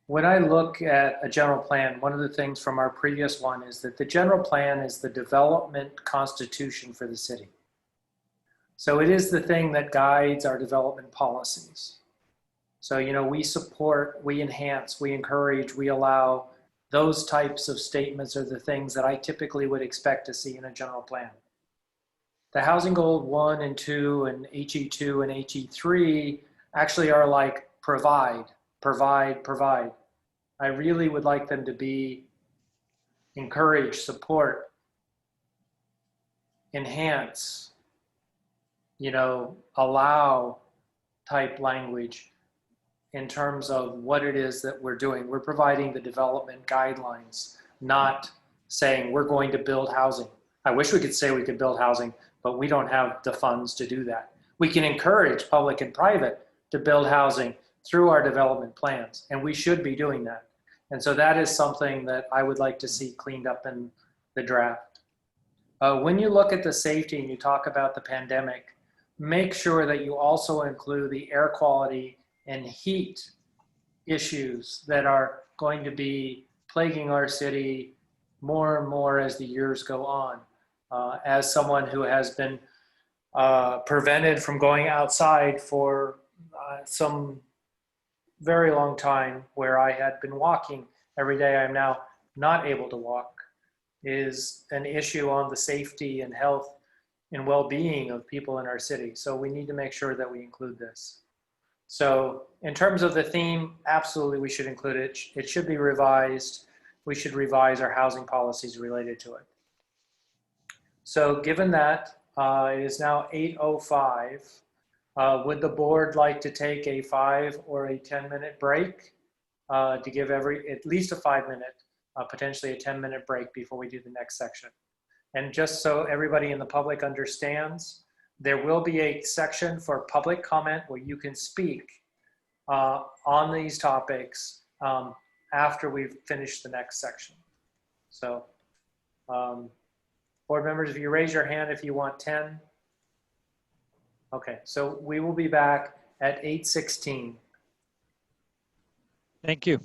When I look at a general plan, one of the things from our previous one is that the general plan is the development constitution for the city. So it is the thing that guides our development policies. So, you know, we support, we enhance, we encourage, we allow. Those types of statements are the things that I typically would expect to see in a general plan. The housing goal 1 and 2 and HE2 and HE3 actually are like provide, provide, provide. I really would like them to be encourage, support, enhance, you know, allow type language in terms of what it is that we're doing. We're providing the development guidelines, not saying we're going to build housing. I wish we could say we could build housing, but we don't have the funds to do that. We can encourage public and private to build housing through our development plans, and we should be doing that. And so that is something that I would like to see cleaned up in the draft. When you look at the safety and you talk about the pandemic, make sure that you also include the air quality and heat issues that are going to be plaguing our city more and more as the years go on. As someone who has been prevented from going outside for some very long time, where I had been walking every day, I'm now not able to walk, is an issue on the safety and health and well-being of people in our city. So we need to make sure that we include this. So in terms of the theme, absolutely we should include it. It should be revised. We should revise our housing policies related to it. So given that, it is now 8:05. Would the board like to take a 5 or a 10-minute break to give at least a 5-minute, potentially a 10-minute break before we do the next section? And just so everybody in the public understands, there will be a section for public comment where you can speak on these topics after we've finished the next section. So board members, if you raise your hand if you want 10. Okay, so we will be back at 8:16. Thank you.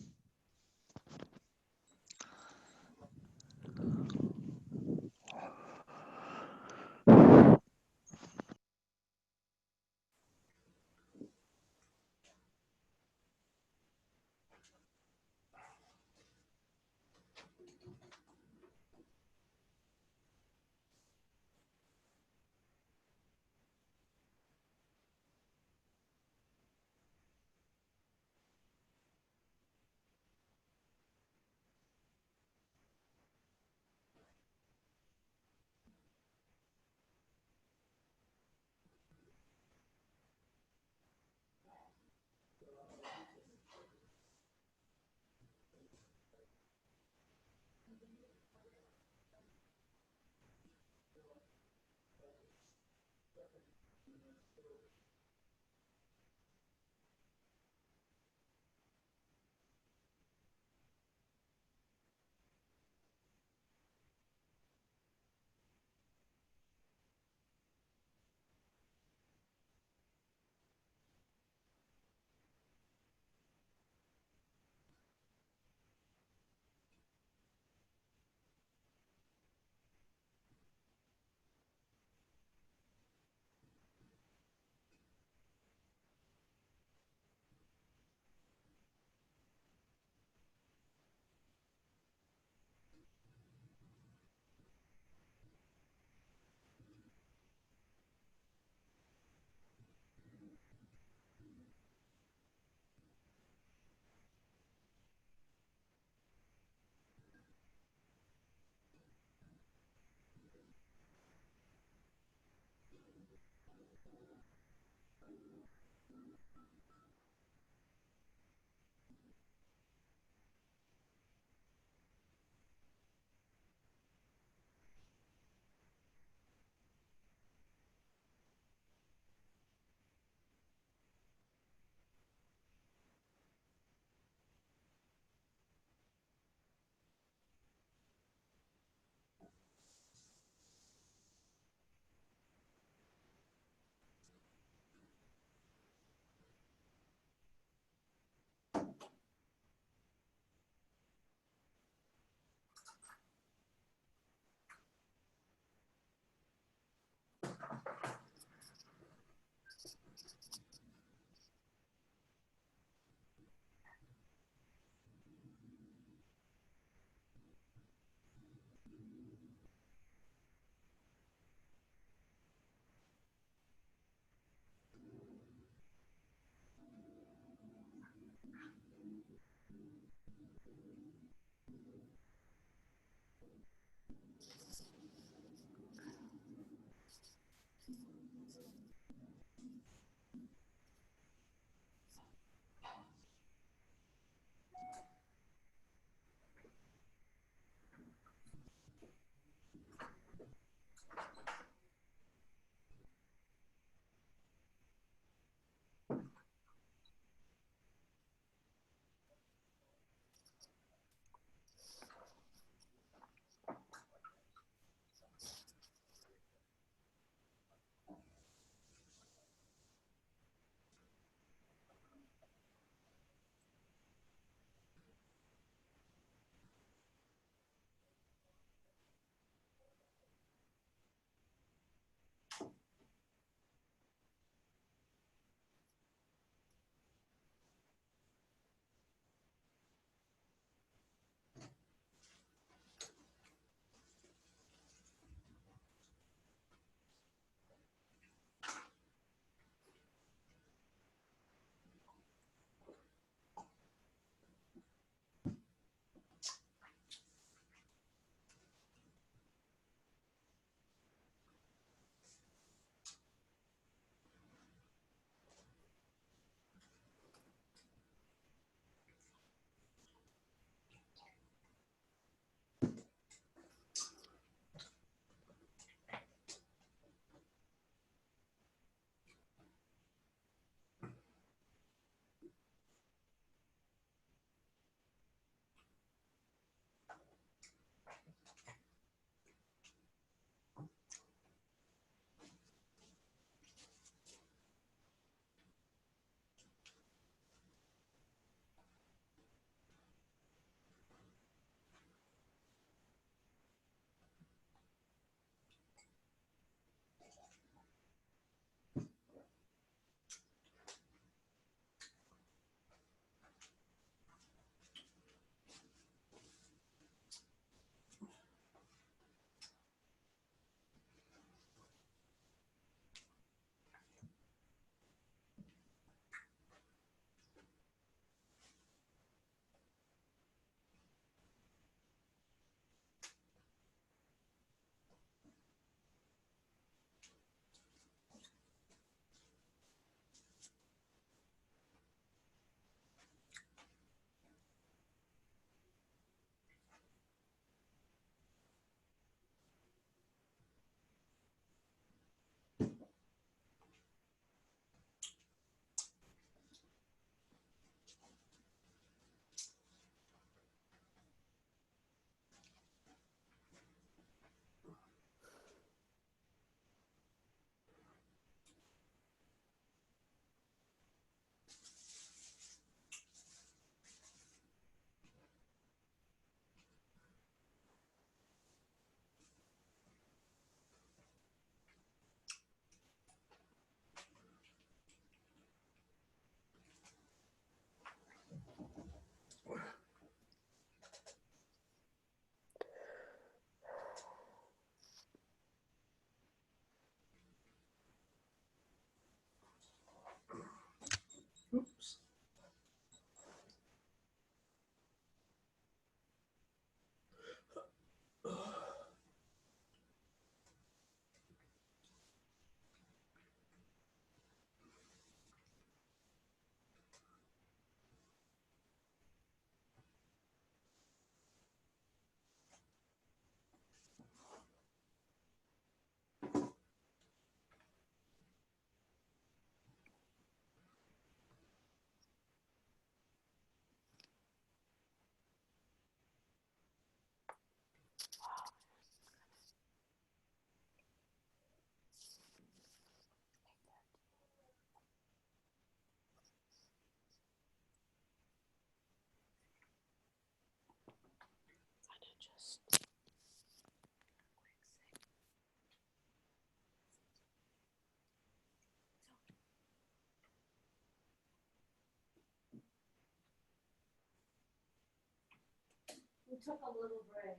We took a little break.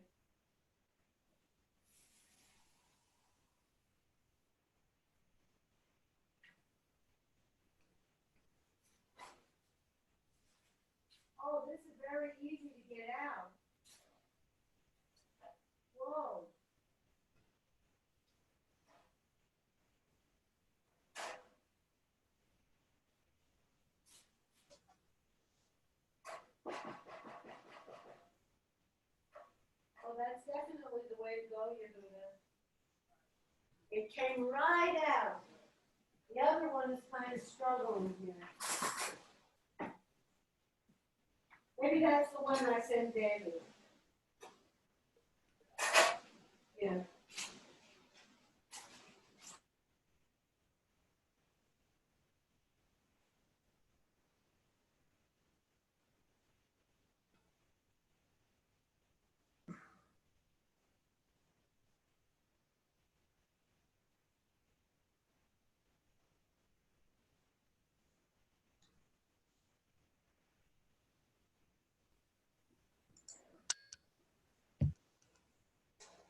Oh, this is very easy to get out. Whoa. Oh, that's definitely the way to go, Yehuda. It came right out. The other one is kind of struggling here. Maybe that's the one I sent David. Yeah.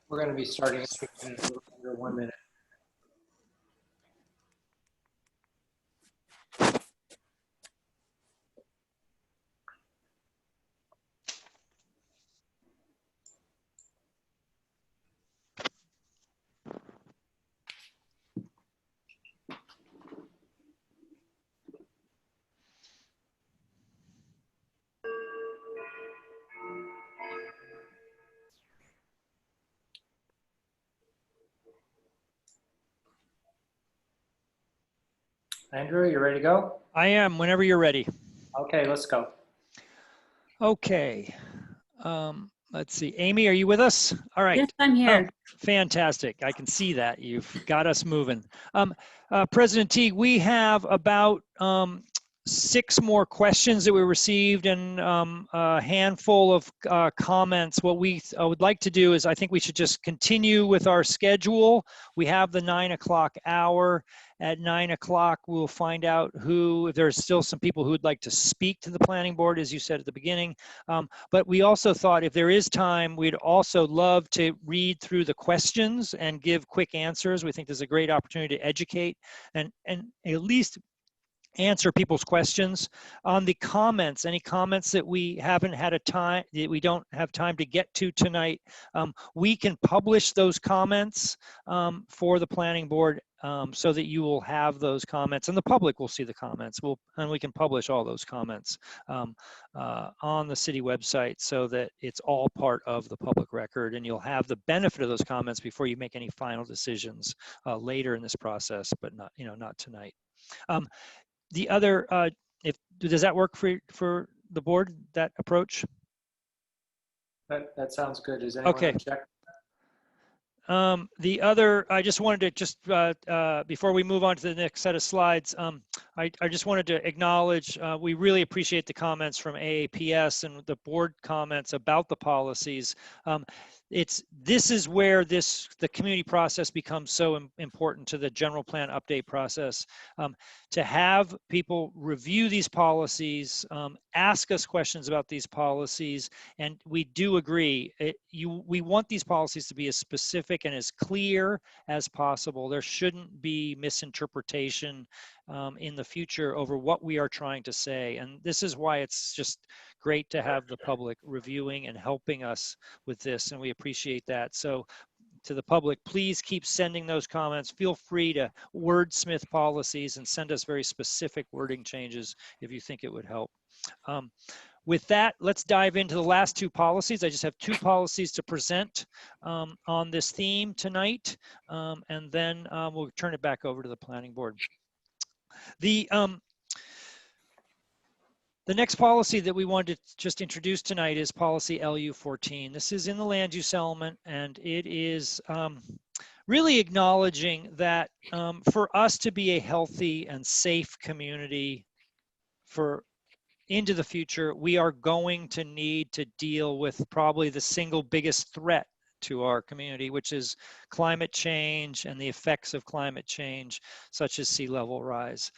We're going to be starting in a little under 1 minute. Andrew, you ready to go? I am, whenever you're ready. Okay, let's go. Okay. Let's see. Amy, are you with us? All right. Yes, I'm here. Fantastic. I can see that. You've got us moving. President Teague, we have about 6 more questions that we received and a handful of comments. What we would like to do is I think we should just continue with our schedule. We have the 9 o'clock hour. At 9 o'clock, we'll find out if there's still some people who would like to speak to the planning board, as you said at the beginning. But we also thought if there is time, we'd also love to read through the questions and give quick answers. We think there's a great opportunity to educate and at least answer people's questions. On the comments, any comments that we haven't had that we don't have time to get to tonight, we can publish those comments for the planning board so that you will have those comments and the public will see the comments. And we can publish all those comments on the city website so that it's all part of the public record, and you'll have the benefit of those comments before you make any final decisions later in this process, but not tonight. The other, does that work for the board, that approach? That sounds good. Does anyone Okay. object? The other, I just wanted to before we move on to the next set of slides, I just wanted to acknowledge, we really appreciate the comments from AAPS and the board comments about the policies. This is where the community process becomes so important to the general plan update process. To have people review these policies, ask us questions about these policies, and we do agree, we want these policies to be as specific and as clear as possible. There shouldn't be misinterpretation in the future over what we are trying to say. And this is why it's just great to have the public reviewing and helping us with this, and we appreciate that. So to the public, please keep sending those comments. Feel free to wordsmith policies and send us very specific wording changes if you think it would help. With that, let's dive into the last 2 policies. I just have 2 policies to present on this theme tonight, and then we'll turn it back over to the planning board. The next policy that we wanted to just introduce tonight is policy LU14. This is in the land use element, and it is really acknowledging that for us to be a healthy and safe community into the future, we are going to need to deal with probably the single biggest threat to our community, which is climate change and the effects of climate change, such as sea level rise.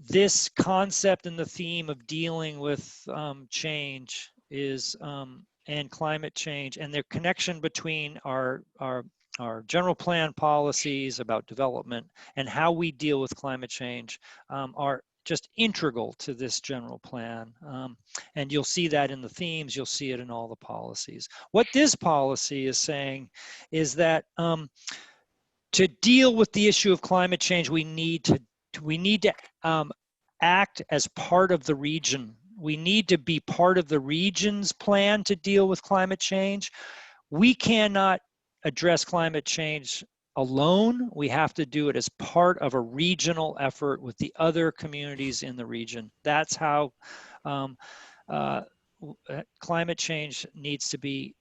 This concept and the theme of dealing with change is and climate change and their connection between our general plan policies about development and how we deal with climate change are just integral to this general plan. And you'll see that in the themes, you'll see it in all the policies. What this policy is saying is that to deal with the issue of climate change, we need to act as part of the region. We need to be part of the region's plan to deal with climate change. We cannot address climate change alone. We have to do it as part of a regional effort with the other communities in the region. That's how climate change needs to be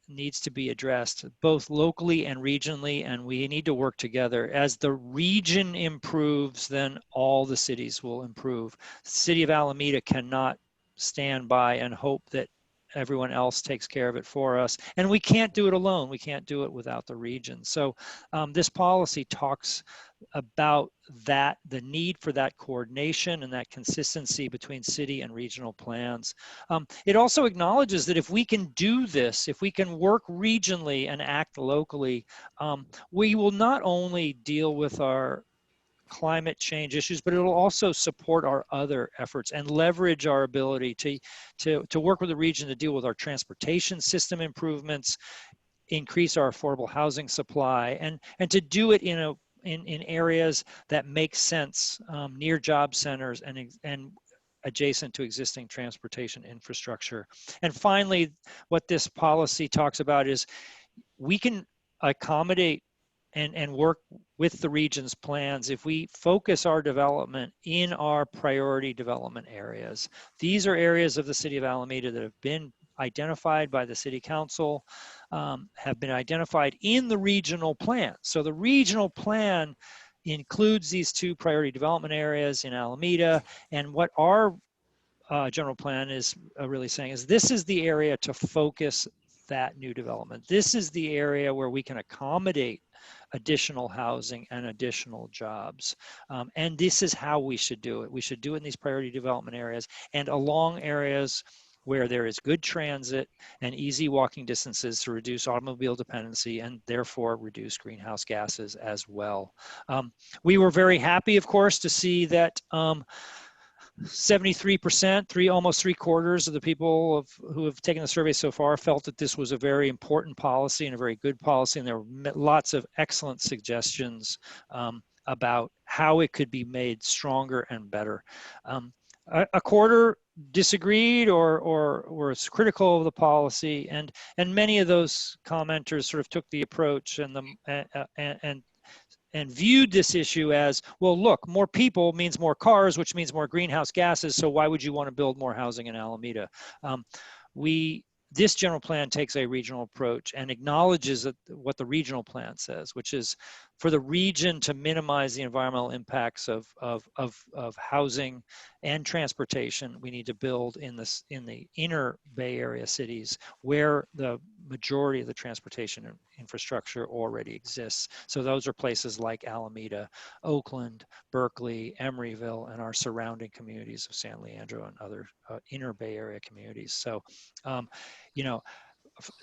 addressed both locally and regionally, and we need to work together. As the region improves, then all the cities will improve. The city of Alameda cannot stand by and hope that everyone else takes care of it for us, and we can't do it alone. We can't do it without the region. So this policy talks about that, the need for that coordination and that consistency between city and regional plans. It also acknowledges that if we can do this, if we can work regionally and act locally, we will not only deal with our climate change issues, but it will also support our other efforts and leverage our ability to work with the region to deal with our transportation system improvements, increase our affordable housing supply, and to do it in areas that make sense near job centers and adjacent to existing transportation infrastructure. And finally, what this policy talks about is we can accommodate and work with the region's plans if we focus our development in our priority development areas. These are areas of the city of Alameda that have been identified by the city council, have been identified in the regional plan. So the regional plan includes these 2 priority development areas in Alameda, and what our general plan is really saying is this is the area to focus that new development. This is the area where we can accommodate additional housing and additional jobs. And this is how we should do it. We should do it in these priority development areas and along areas where there is good transit and easy walking distances to reduce automobile dependency and therefore reduce greenhouse gases as well. We were very happy, of course, to see that 73%, almost 3/4 of the people who have taken the survey so far felt that this was a very important policy and a very good policy, and there were lots of excellent suggestions about how it could be made stronger and better. A quarter disagreed or was critical of the policy, and many of those commenters sort of took the approach and viewed this issue as, well, look, more people means more cars, which means more greenhouse gases, so why would you want to build more housing in Alameda? This general plan takes a regional approach and acknowledges that what the regional plan says, which is for the region to minimize the environmental impacts of housing and transportation, we need to build in the inner Bay Area cities where the majority of the transportation infrastructure already exists. So those are places like Alameda, Oakland, Berkeley, Emeryville, and our surrounding communities of San Leandro and other inner Bay Area communities. So,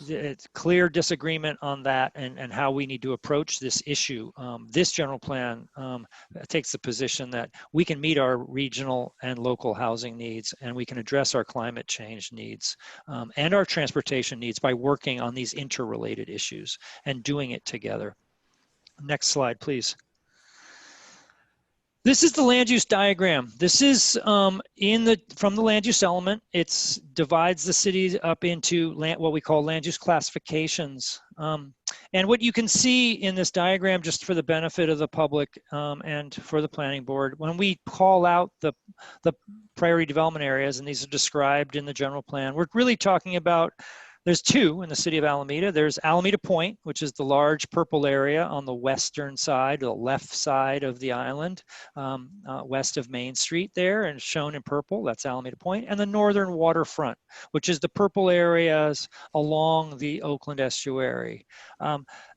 it's clear disagreement on that and how we need to approach this issue. This general plan takes the position that we can meet our regional and local housing needs, and we can address our climate change needs and our transportation needs by working on these interrelated issues and doing it together. Next slide, please. This is the land use diagram. This is from the land use element. It divides the city up into what we call land use classifications. And what you can see in this diagram, just for the benefit of the public and for the planning board, when we call out the priority development areas, and these are described in the general plan, we're really talking about There's two in the city of Alameda. There's Alameda Point, which is the large purple area on the western side, the left side of the island, west of Main Street there, and shown in purple, that's Alameda Point. And the northern waterfront, which is the purple areas along the Oakland estuary.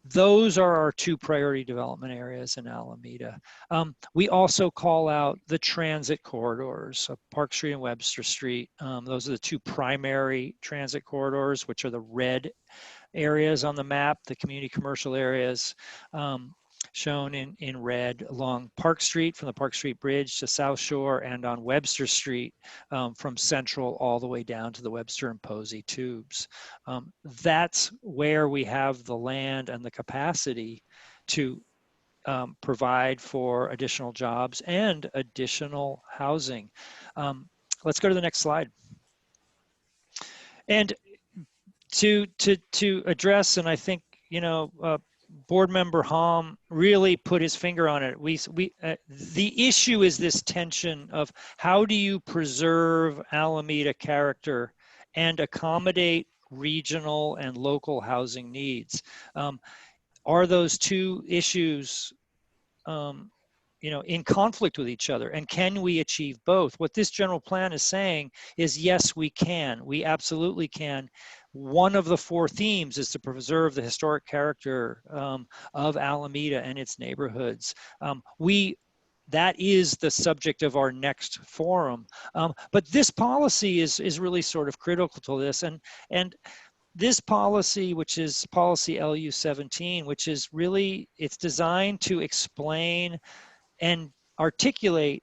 Those are our two priority development areas in Alameda. We also call out the transit corridors, Park Street and Webster Street. Those are the two primary transit corridors, which are the red areas on the map, the community commercial areas shown in red along Park Street, from the Park Street Bridge to South Shore, and on Webster Street from Central all the way down to the Webster and Posey tubes. That's where we have the land and the capacity to provide for additional jobs and additional housing. Let's go to the next slide. And to address, and I think, you know, Board Member Hom really put his finger on it. The issue is this tension of how do you preserve Alameda character and accommodate regional and local housing needs? Are those two issues you know, in conflict with each other, and can we achieve both? What this general plan is saying is, yes, we can. We absolutely can. One of the four themes is to preserve the historic character of Alameda and its neighborhoods. That is the subject of our next forum. But this policy is really sort of critical to this. And this policy, which is policy LU17, which is really, it's designed to explain and articulate,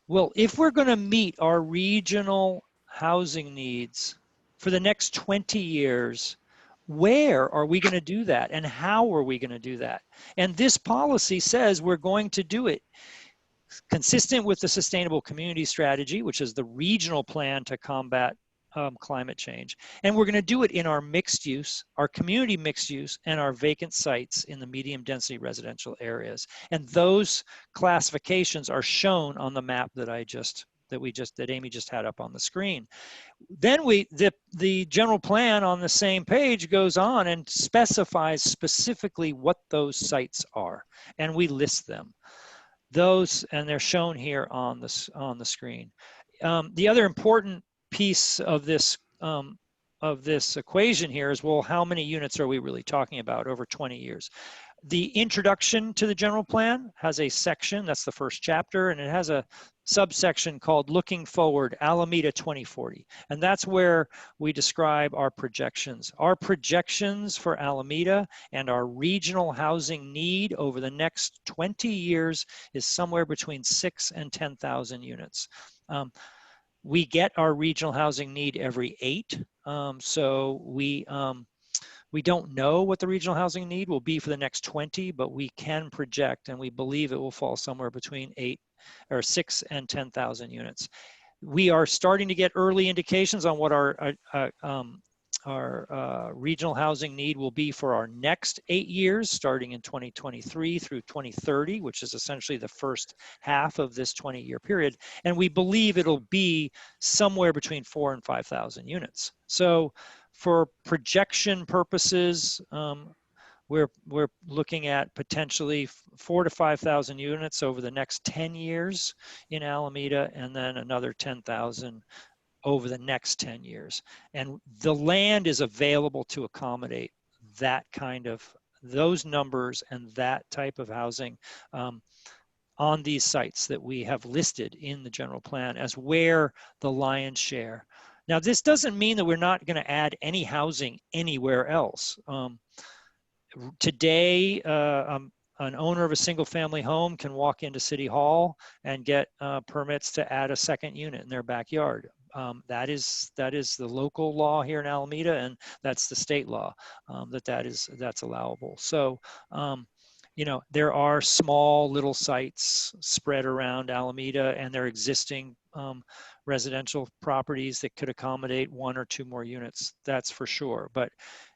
well, if we're going to meet our regional housing needs for the next 20 years, where are we going to do that? And how are we going to do that? And this policy says we're going to do it consistent with the Sustainable Community Strategy, which is the regional plan to combat climate change. And we're going to do it in our mixed use, our community mixed use, and our vacant sites in the medium density residential areas. And those classifications are shown on the map that Amy just had up on the screen. Then the general plan on the same page goes on and specifies specifically what those sites are, and we list them. Those, and they're shown here on the screen. The other important piece of this equation here is, well, how many units are we really talking about over 20 years? The introduction to the general plan has a section, that's the first chapter, and it has a subsection called Looking Forward, Alameda 2040. And that's where we describe our projections. Our projections for Alameda and our regional housing need over the next 20 years is somewhere between 6,000 and 10,000 units. We get our regional housing need every 8. So we don't know what the regional housing need will be for the next 20, but we can project, and we believe it will fall somewhere between 6,000 and 10,000 units. We are starting to get early indications on what our regional housing need will be for our next 8 years, starting in 2023 through 2030, which is essentially the first half of this 20-year period. And we believe it'll be somewhere between 4,000 and 5,000 units. So for projection purposes, we're looking at potentially 4,000 to 5,000 units over the next 10 years in Alameda, and then another 10,000 over the next 10 years. And the land is available to accommodate that kind of, those numbers and that type of housing on these sites that we have listed in the general plan as where the lion's share. Now, this doesn't mean that we're not going to add any housing anywhere else. Today, an owner of a single family home can walk into City Hall and get permits to add a second unit in their backyard. That is the local law here in Alameda, and that's the state law that's allowable. So, you know, there are small little sites spread around Alameda, and there are existing residential properties that could accommodate 1 or 2 more units. That's for sure. But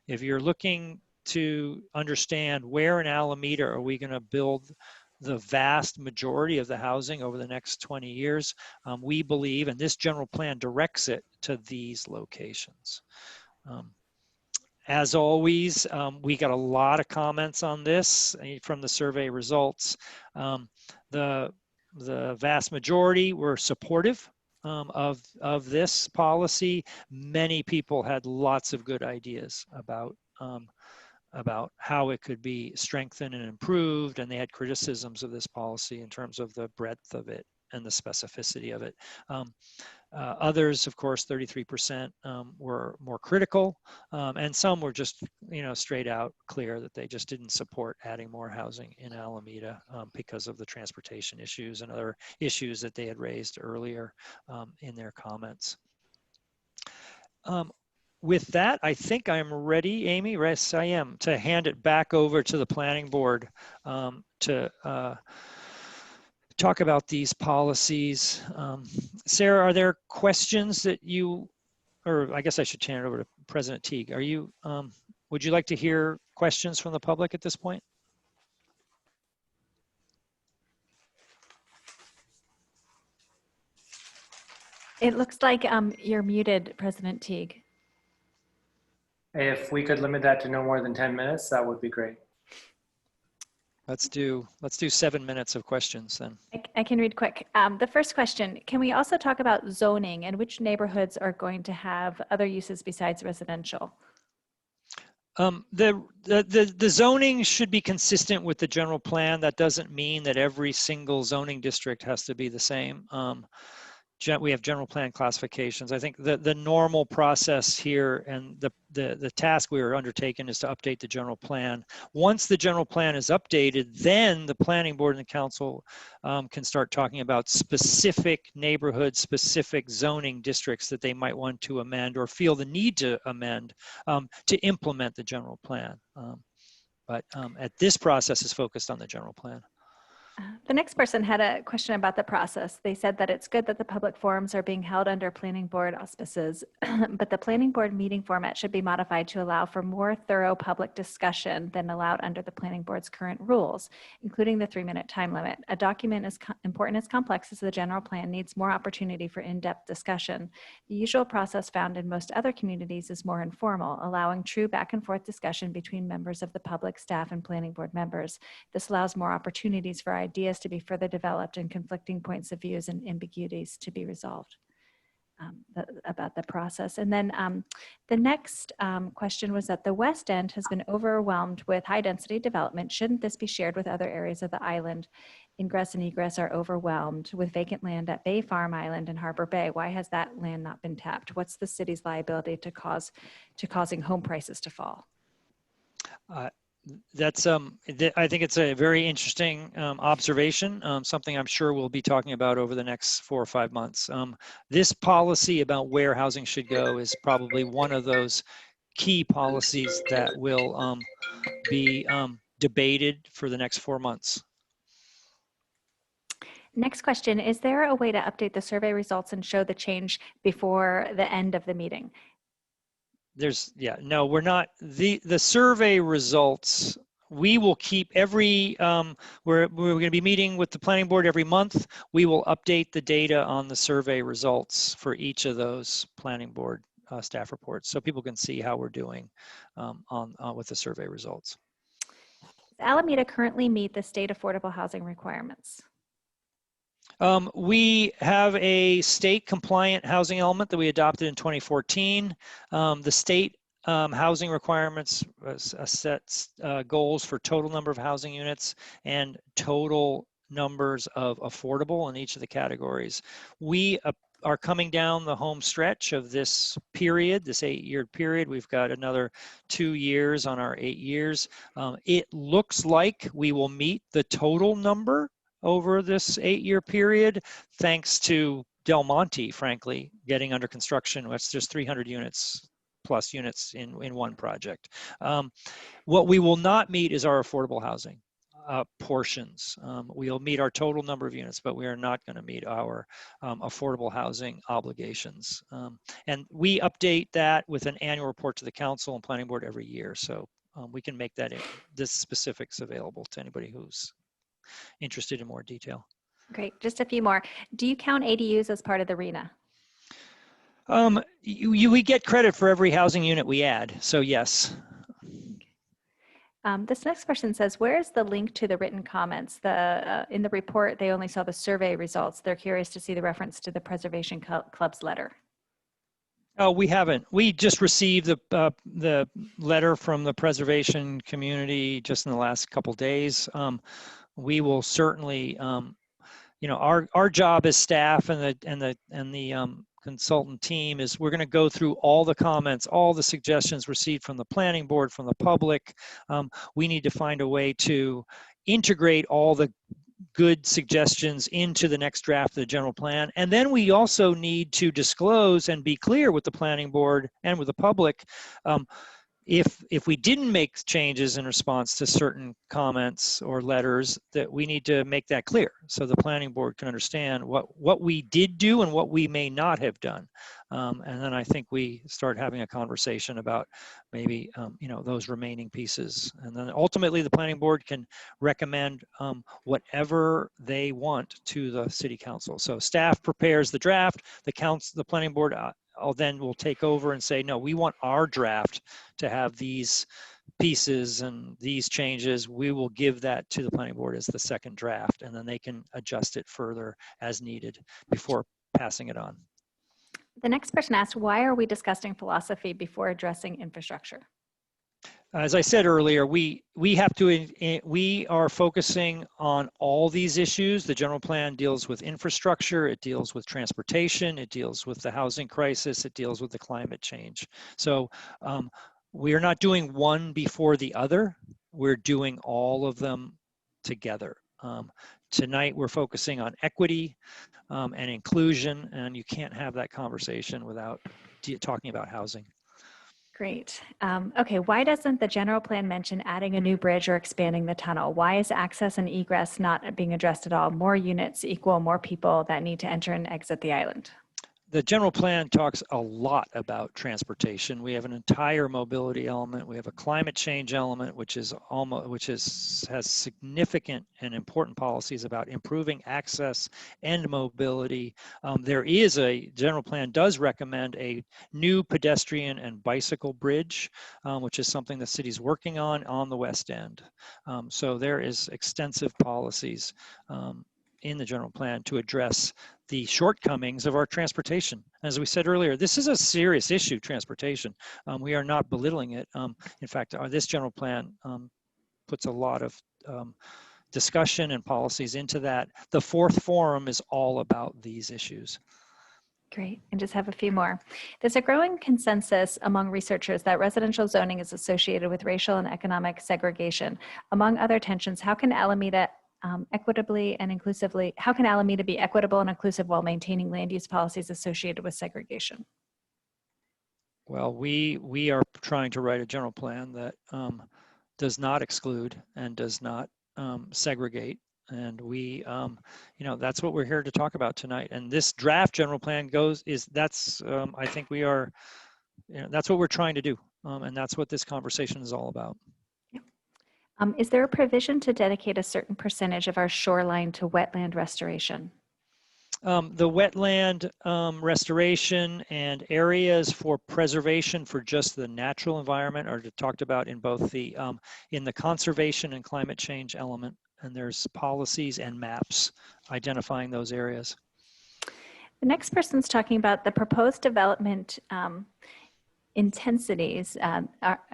if you're looking to understand where in Alameda are we going to build the vast majority of the housing over the next 20 years, we believe, and this general plan directs it to these locations. As always, we got a lot of comments on this from the survey results. The vast majority were supportive of this policy. Many people had lots of good ideas about how it could be strengthened and improved, and they had criticisms of this policy in terms of the breadth of it and the specificity of it. Others, of course, 33% were more critical, and some were just, straight out clear that they just didn't support adding more housing in Alameda because of the transportation issues and other issues that they had raised earlier in their comments. With that, I think I'm ready, Amy. Yes, I am, to hand it back over to the planning board to talk about these policies. Sarah, are there questions that you, or I guess I should turn it over to President Teague. Are you, would you like to hear questions from the public at this point? It looks like you're muted, President Teague. If we could limit that to no more than 10 minutes, that would be great. Let's do 7 minutes of questions then. I can read quick. The first question, can we also talk about zoning and which neighborhoods are going to have other uses besides residential? The zoning should be consistent with the general plan. That doesn't mean that every single zoning district has to be the same. We have general plan classifications. I think the normal process here and the task we are undertaking is to update the general plan. Once the general plan is updated, then the planning board and the council can start talking about specific neighborhoods, specific zoning districts that they might want to amend or feel the need to amend to implement the general plan. But at this process is focused on the general plan. The next person had a question about the process. They said that it's good that the public forums are being held under planning board auspices, but the planning board meeting format should be modified to allow for more thorough public discussion than allowed under the planning board's current rules, including the 3-minute time limit. A document as important as complex as the general plan needs more opportunity for in-depth discussion. The usual process found in most other communities is more informal, allowing true back and forth discussion between members of the public, staff, and planning board members. This allows more opportunities for ideas to be further developed and conflicting points of views and ambiguities to be resolved about the process. And then the next question was that the West End has been overwhelmed with high density development. Shouldn't this be shared with other areas of the island? Ingress and egress are overwhelmed with vacant land at Bay Farm Island and Harbor Bay. Why has that land not been tapped? What's the city's liability to causing home prices to fall? That's I think it's a very interesting observation, something I'm sure we'll be talking about over the next 4 or 5 months. This policy about where housing should go is probably one of those key policies that will be debated for the next 4 months. Next question, is there a way to update the survey results and show the change before the end of the meeting? No, we're not. The survey results, we will keep every, we're going to be meeting with the planning board every month. We will update the data on the survey results for each of those planning board staff reports so people can see how we're doing with the survey results. Does Alameda currently meet the state affordable housing requirements? We have a state compliant housing element that we adopted in 2014. The state housing requirements sets goals for total number of housing units and total numbers of affordable in each of the categories. We are coming down the home stretch of this period, this 8-year period. We've got another 2 years on our 8 years. It looks like we will meet the total number over this 8-year period, thanks to Del Monte, frankly, getting under construction. That's just 300 units plus units in one project. What we will not meet is our affordable housing portions. We'll meet our total number of units, but we are not going to meet our affordable housing obligations. And we update that with an annual report to the council and planning board every year. So we can make that this specifics available to anybody who's interested in more detail. Great, just a few more. Do you count ADUs as part of the RHNA? We get credit for every housing unit we add, so yes. This next question says, where is the link to the written comments? In the report, they only saw the survey results. They're curious to see the reference to the Preservation Club's letter. Oh, we haven't. We just received the letter from the preservation community just in the last couple days. We will certainly, you know, our job as staff and the consultant team is we're going to go through all the comments, all the suggestions received from the planning board, from the public. We need to find a way to integrate all the good suggestions into the next draft of the general plan. And then we also need to disclose and be clear with the planning board and with the public if we didn't make changes in response to certain comments or letters, that we need to make that clear so the planning board can understand what we did do and what we may not have done. And then I think we start having a conversation about maybe you know, those remaining pieces. And then ultimately the planning board can recommend whatever they want to the city council. So staff prepares the draft, the planning board then will take over and say, no, we want our draft to have these pieces and these changes. We will give that to the planning board as the second draft, and then they can adjust it further as needed before passing it on. The next person asked, why are we discussing philosophy before addressing infrastructure? As I said earlier, we are focusing on all these issues. The general plan deals with infrastructure, it deals with transportation, it deals with the housing crisis, it deals with the climate change. So we are not doing one before the other. We're doing all of them together. Tonight we're focusing on equity and inclusion, and you can't have that conversation without talking about housing. Great. Okay, why doesn't the general plan mention adding a new bridge or expanding the tunnel? Why is access and egress not being addressed at all? More units equal more people that need to enter and exit the island. The general plan talks a lot about transportation. We have an entire mobility element. We have a climate change element, which has significant and important policies about improving access and mobility. General plan does recommend a new pedestrian and bicycle bridge, which is something the city's working on the West End. So there is extensive policies in the general plan to address the shortcomings of our transportation. As we said earlier, this is a serious issue, transportation. We are not belittling it. In fact, this general plan puts a lot of discussion and policies into that. The fourth forum is all about these issues. Great, and just have a few more. There's a growing consensus among researchers that residential zoning is associated with racial and economic segregation. Among other tensions, how can Alameda equitably and inclusively, how can Alameda be equitable and inclusive while maintaining land use policies associated with segregation? Well, we are trying to write a general plan that does not exclude and does not segregate. And we, you know, that's what we're here to talk about tonight. And this draft general plan I think we are, you know, that's what we're trying to do. And that's what this conversation is all about. Is there a provision to dedicate a certain percentage of our shoreline to wetland restoration? The wetland restoration and areas for preservation for just the natural environment are talked about in both the in the conservation and climate change element, and there's policies and maps identifying those areas. The next person's talking about the proposed development intensities,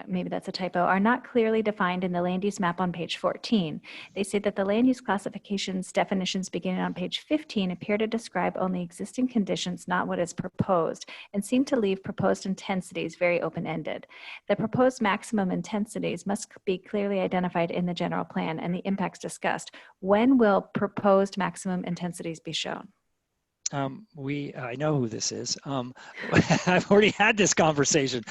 maybe that's a typo, are not clearly defined in the land use map on page 14. They say that the land use classifications definitions beginning on page 15 appear to describe only existing conditions, not what is proposed, and seem to leave proposed intensities very open-ended. The proposed maximum intensities must be clearly identified in the general plan and the impacts discussed. When will proposed maximum intensities be shown? I know who this is. I've already had this conversation.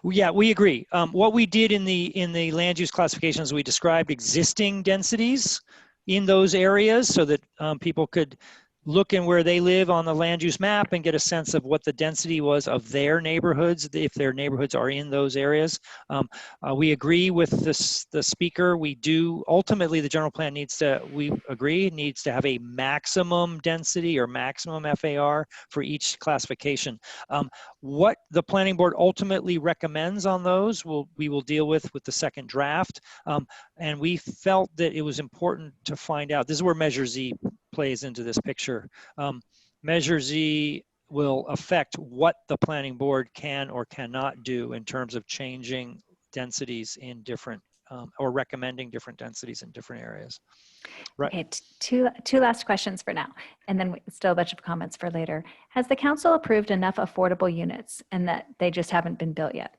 Yeah, we agree. What we did in the land use classifications, we described existing densities in those areas so that people could look in where they live on the land use map and get a sense of what the density was of their neighborhoods, if their neighborhoods are in those areas. We agree with the speaker. We do, ultimately, the general plan needs to, we agree, needs to have a maximum density or maximum FAR for each classification. What the planning board ultimately recommends on those, we will deal with the second draft. And we felt that it was important to find out, this is where Measure Z plays into this picture. Measure Z will affect what the planning board can or cannot do in terms of changing densities in different, or recommending different densities in different areas. Right. Okay, two last questions for now, and then still a bunch of comments for later. Has the council approved enough affordable units and that they just haven't been built yet?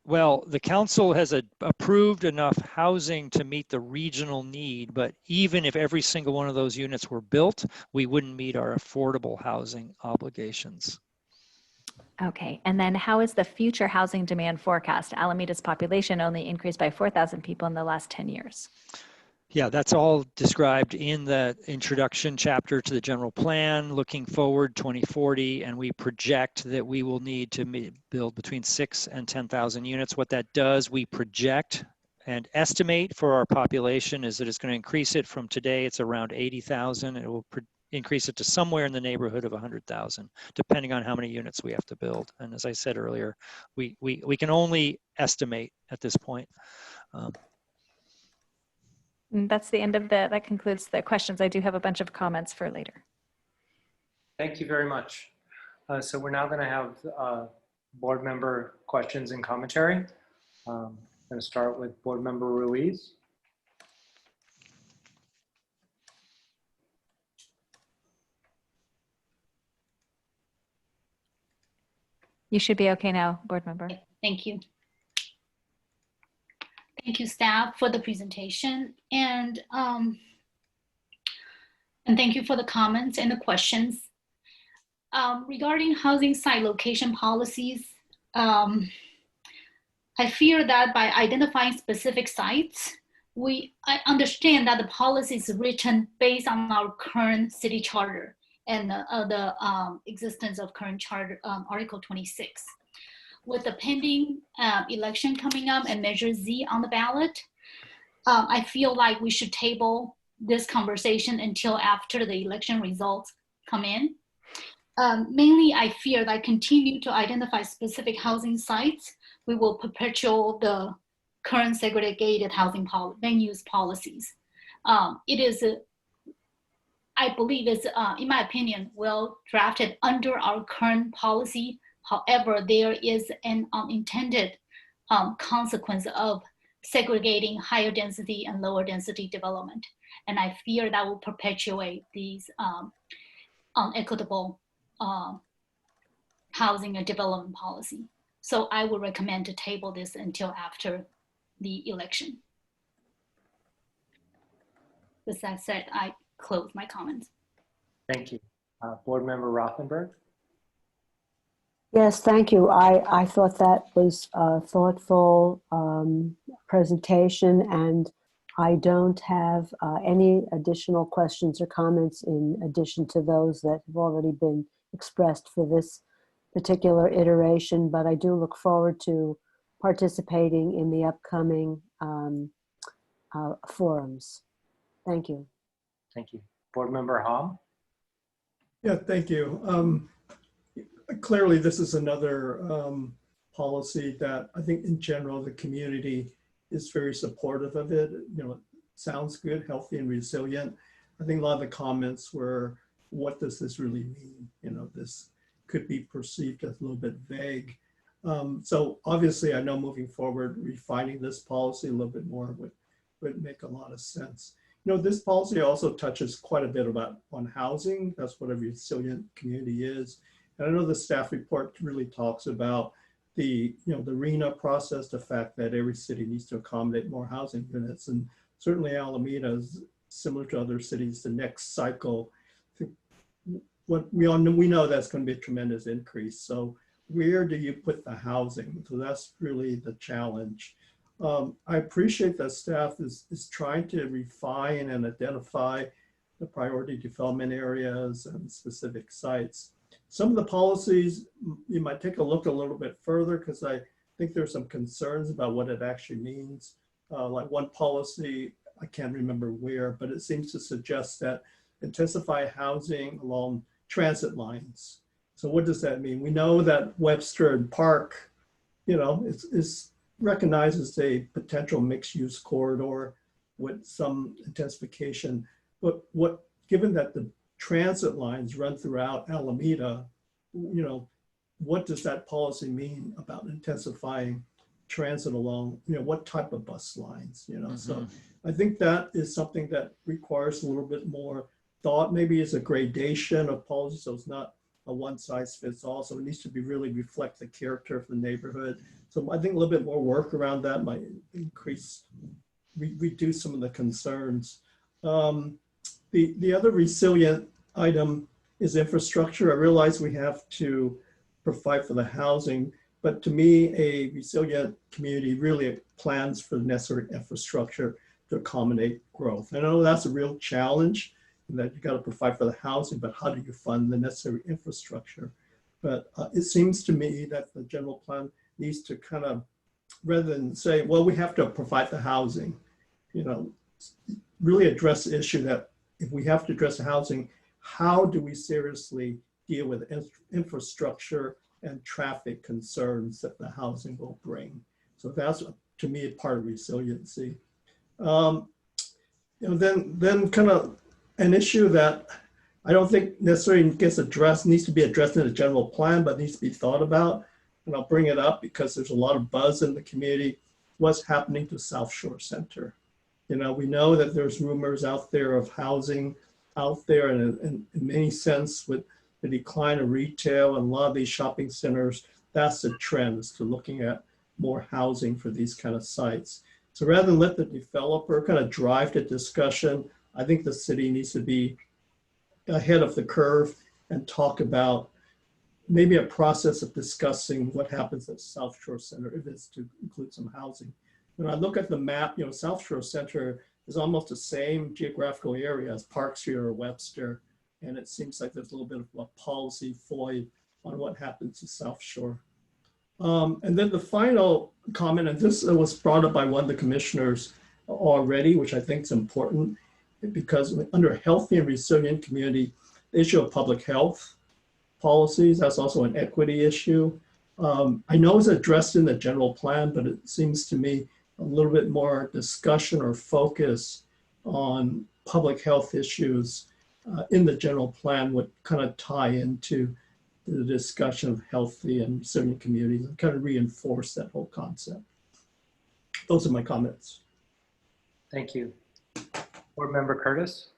Well, the council has approved enough housing to meet the regional need, but even if every single one of those units were built, we wouldn't meet our affordable housing obligations. Okay, and then how is the future housing demand forecast? Alameda's population only increased by 4,000 people in the last 10 years. Yeah, that's all described in the introduction chapter to the general plan, looking forward 2040, and we project that we will need to build between 6,000 and 10,000 units. What that does, we project and estimate for our population is that it's going to increase it from today, it's around 80,000. It will increase it to somewhere in the neighborhood of 100,000, depending on how many units we have to build. And as I said earlier, we can only estimate at this point. And that's the end of that concludes the questions. I do have a bunch of comments for later. Thank you very much. So we're now going to have board member questions and commentary. I'm going to start with board member Ruiz. You should be okay now, board member. Thank you. Thank you, staff, for the presentation, and thank you for the comments and the questions. Regarding housing site location policies, I fear that by identifying specific sites, I understand that the policy is written based on our current city charter and the existence of current charter, Article 26. With the pending election coming up and Measure Z on the ballot, I feel like we should table this conversation until after the election results come in. Mainly, I fear that continue to identify specific housing sites, we will perpetuate the current segregated housing land use policies. It is, I believe it's, in my opinion, well drafted under our current policy. However, there is an unintended consequence of segregating higher density and lower density development. And I fear that will perpetuate these unequitable housing and development policy. So I would recommend to table this until after the election. With that said, I close my comments. Thank you. Board member Rothenberg. Yes, thank you. I thought that was a thoughtful presentation, and I don't have any additional questions or comments in addition to those that have already been expressed for this particular iteration, but I do look forward to participating in the upcoming forums. Thank you. Thank you. Board member Hom. Yeah, thank you. Clearly, this is another policy that I think in general, the community is very supportive of it. You know, it sounds good, healthy and resilient. I think a lot of the comments were, what does this really mean? You know, this could be perceived as a little bit vague. So obviously, I know moving forward, refining this policy a little bit more would make a lot of sense. You know, this policy also touches quite a bit on housing. That's what a resilient community is. And I know the staff report really talks about the RENA process, the fact that every city needs to accommodate more housing units. And certainly Alameda is similar to other cities. The next cycle, we know that's going to be a tremendous increase. So where do you put the housing? So that's really the challenge. I appreciate that staff is trying to refine and identify the priority development areas and specific sites. Some of the policies, you might take a look a little bit further because I think there's some concerns about what it actually means. Like one policy, I can't remember where, but it seems to suggest that intensify housing along transit lines. So what does that mean? We know that Webster and Park, you know, is recognized as a potential mixed-use corridor with some intensification. But given that the transit lines run throughout Alameda, you know, what does that policy mean about intensifying transit along, you know, what type of bus lines, you know? Mm-hmm. So I think that is something that requires a little bit more thought. Maybe it's a gradation of policy, so it's not a one size fits all. So it needs to be really reflect the character of the neighborhood. So I think a little bit more work around that might reduce some of the concerns. The other resilient item is infrastructure. I realize we have to provide for the housing, but to me, a resilient community really plans for the necessary infrastructure to accommodate growth. I know that's a real challenge, that you got to provide for the housing, but how do you fund the necessary infrastructure? But it seems to me that the general plan needs to kind of, rather than say, well, we have to provide the housing, you know, really address the issue that if we have to address the housing, how do we seriously deal with infrastructure and traffic concerns that the housing will bring? So that's, to me, a part of resiliency. You know, then kind of an issue that I don't think necessarily needs to be addressed in a general plan, but needs to be thought about. And I'll bring it up because there's a lot of buzz in the community. What's happening to South Shore Center? You know, we know that there's rumors out there of housing out there, and in many sense with the decline of retail and a lot of these shopping centers, that's the trend, is to looking at more housing for these kind of sites. So rather than let the developer kind of drive the discussion, I think the city needs to be ahead of the curve and talk about maybe a process of discussing what happens at South Shore Center if it's to include some housing. When I look at the map, you know, South Shore Center is almost the same geographical area as Park Street or Webster. And it seems like there's a little bit of a policy void on what happens to South Shore. And then the final comment, and this was brought up by one of the commissioners already, which I think is important, because under a healthy and resilient community, the issue of public health policies, that's also an equity issue. I know it's addressed in the general plan, but it seems to me a little bit more discussion or focus on public health issues in the general plan would kind of tie into the discussion of healthy and resilient communities and kind of reinforce that whole concept. Those are my comments. Thank you. Board Member Curtis?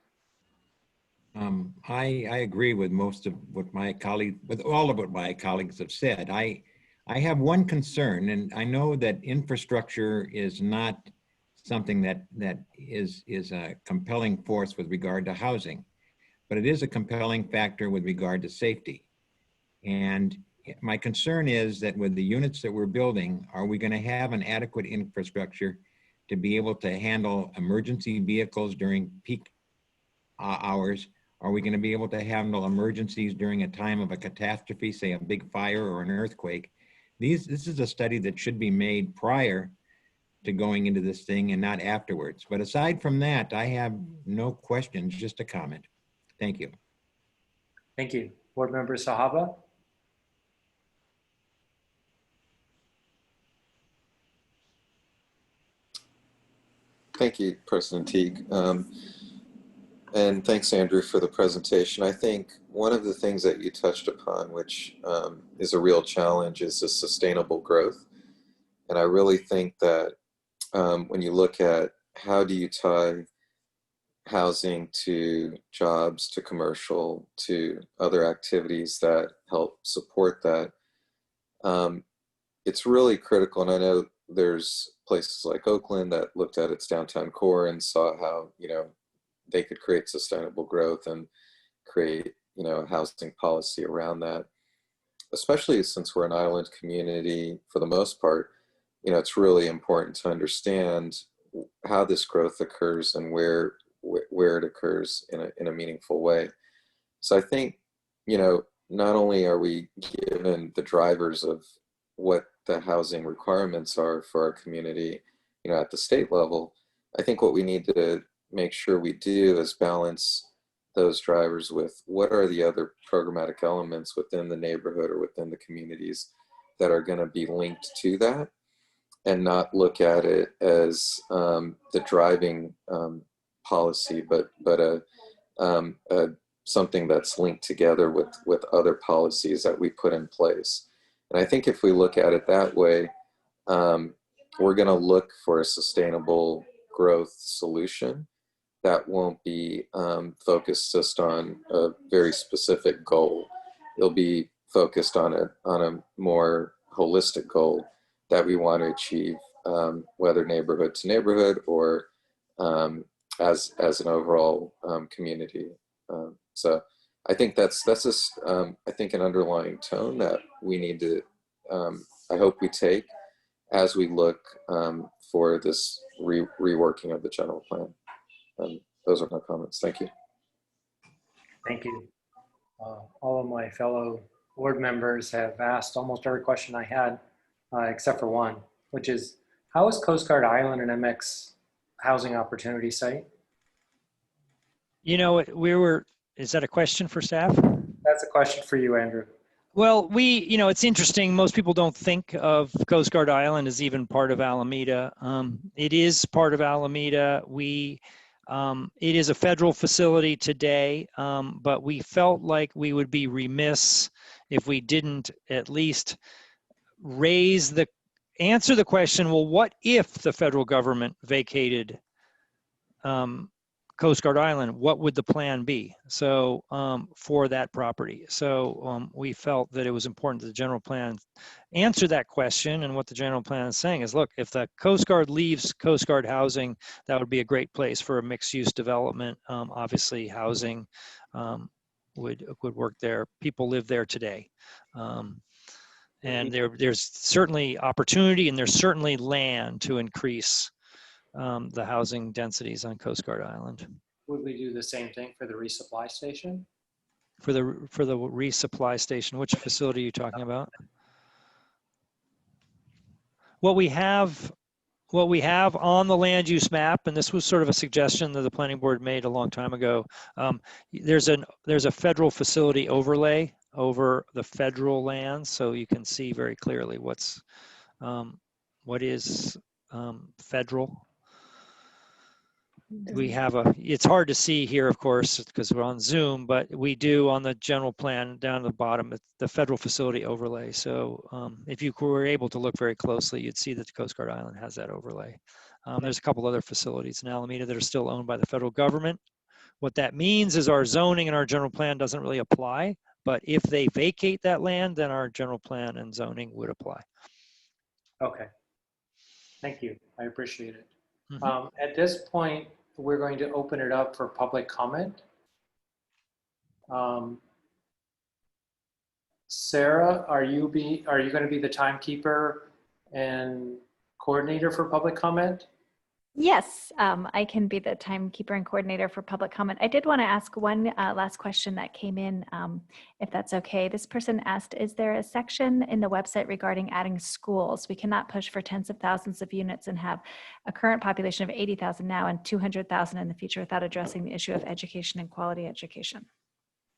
I agree with most of what my colleagues, with all of what my colleagues have said. I have one concern, and I know that infrastructure is not something that is a compelling force with regard to housing, but it is a compelling factor with regard to safety. And my concern is that with the units that we're building, are we going to have an adequate infrastructure to be able to handle emergency vehicles during peak hours? Are we going to be able to handle emergencies during a time of a catastrophe, say a big fire or an earthquake? This is a study that should be made prior to going into this thing and not afterwards. But aside from that, I have no questions, just a comment. Thank you. Thank you. Board Member Sahaba? Thank you, President Teague. And thanks, Andrew, for the presentation. I think one of the things that you touched upon, which is a real challenge, is the sustainable growth. And I really think that when you look at how do you tie housing to jobs, to commercial, to other activities that help support that, it's really critical. And I know there's places like Oakland that looked at its downtown core and saw how, you know, they could create sustainable growth and create, you know, a housing policy around that. Especially since we're an island community, for the most part, you know, it's really important to understand how this growth occurs and where where it occurs in a meaningful way. So I think, you know, not only are we given the drivers of what the housing requirements are for our community, you know, at the state level, I think what we need to make sure we do is balance those drivers with what are the other programmatic elements within the neighborhood or within the communities that are going to be linked to that, and not look at it as the driving policy, but something that's linked together with other policies that we put in place. And I think if we look at it that way, we're going to look for a sustainable growth solution that won't be focused just on a very specific goal. It'll be focused on a more holistic goal that we want to achieve, whether neighborhood to neighborhood or as an overall community. So I think that's just I think an underlying tone that we need to I hope we take as we look for this reworking of the general plan. Those are my comments. Thank you. Thank you. All of my fellow board members have asked almost every question I had, except for one, which is, how is Coast Guard Island an MX housing opportunity site? You know, is that a question for staff? That's a question for you, Andrew. Well, you know, it's interesting. Most people don't think of Coast Guard Island as even part of Alameda. It is part of Alameda. It is a federal facility today, but we felt like we would be remiss if we didn't at least answer the question, well, what if the federal government vacated Coast Guard Island? What would the plan be? So for that property. So we felt that it was important that the general plan answer that question. And what the general plan is saying is, look, if the Coast Guard leaves Coast Guard housing, that would be a great place for a mixed use development. Obviously housing would work there. People live there today. And there's certainly opportunity, and there's certainly land to increase the housing densities on Coast Guard Island. Would we do the same thing for the resupply station? For the resupply station, which facility are you talking about? What we have on the land use map, and this was sort of a suggestion that the planning board made a long time ago. There's a federal facility overlay over the federal lands, so you can see very clearly what is federal. We have it's hard to see here, of course, because we're on Zoom, but we do on the general plan down at the bottom, it's the federal facility overlay. So if you were able to look very closely, you'd see that the Coast Guard Island has that overlay. There's a couple other facilities in Alameda that are still owned by the federal government. What that means is our zoning and our general plan doesn't really apply, but if they vacate that land, then our general plan and zoning would apply. Okay. Thank you. I appreciate it. Mm-hmm. At this point, we're going to open it up for public comment. Sarah, are you going to be the timekeeper and coordinator for public comment? Yes, I can be the timekeeper and coordinator for public comment. I did want to ask one last question that came in, if that's okay. This person asked, is there a section in the website regarding adding schools? We cannot push for tens of thousands of units and have a current population of 80,000 now and 200,000 in the future without addressing the issue of education and quality education.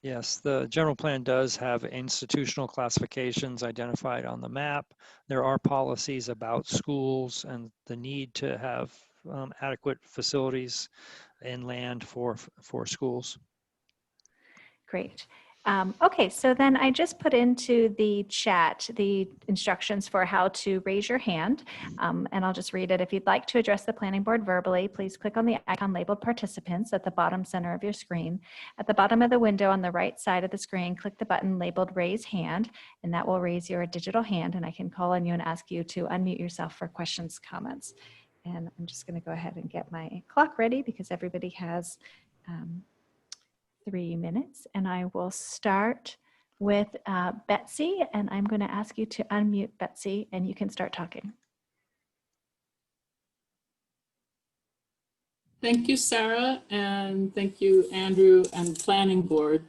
Yes, the general plan does have institutional classifications identified on the map. There are policies about schools and the need to have adequate facilities and land for schools. Great. Okay, so then I just put into the chat the instructions for how to raise your hand, and I'll just read it. If you'd like to address the planning board verbally, please click on the icon labeled participants at the bottom center of your screen. At the bottom of the window on the right side of the screen, click the button labeled raise hand, and that will raise your digital hand, and I can call on you and ask you to unmute yourself for questions, comments. And I'm just going to go ahead and get my clock ready because everybody has 3 minutes, and I will start with Betsy, and I'm going to ask you to unmute Betsy, and you can start talking. Thank you, Sarah, and thank you, Andrew and Planning Board.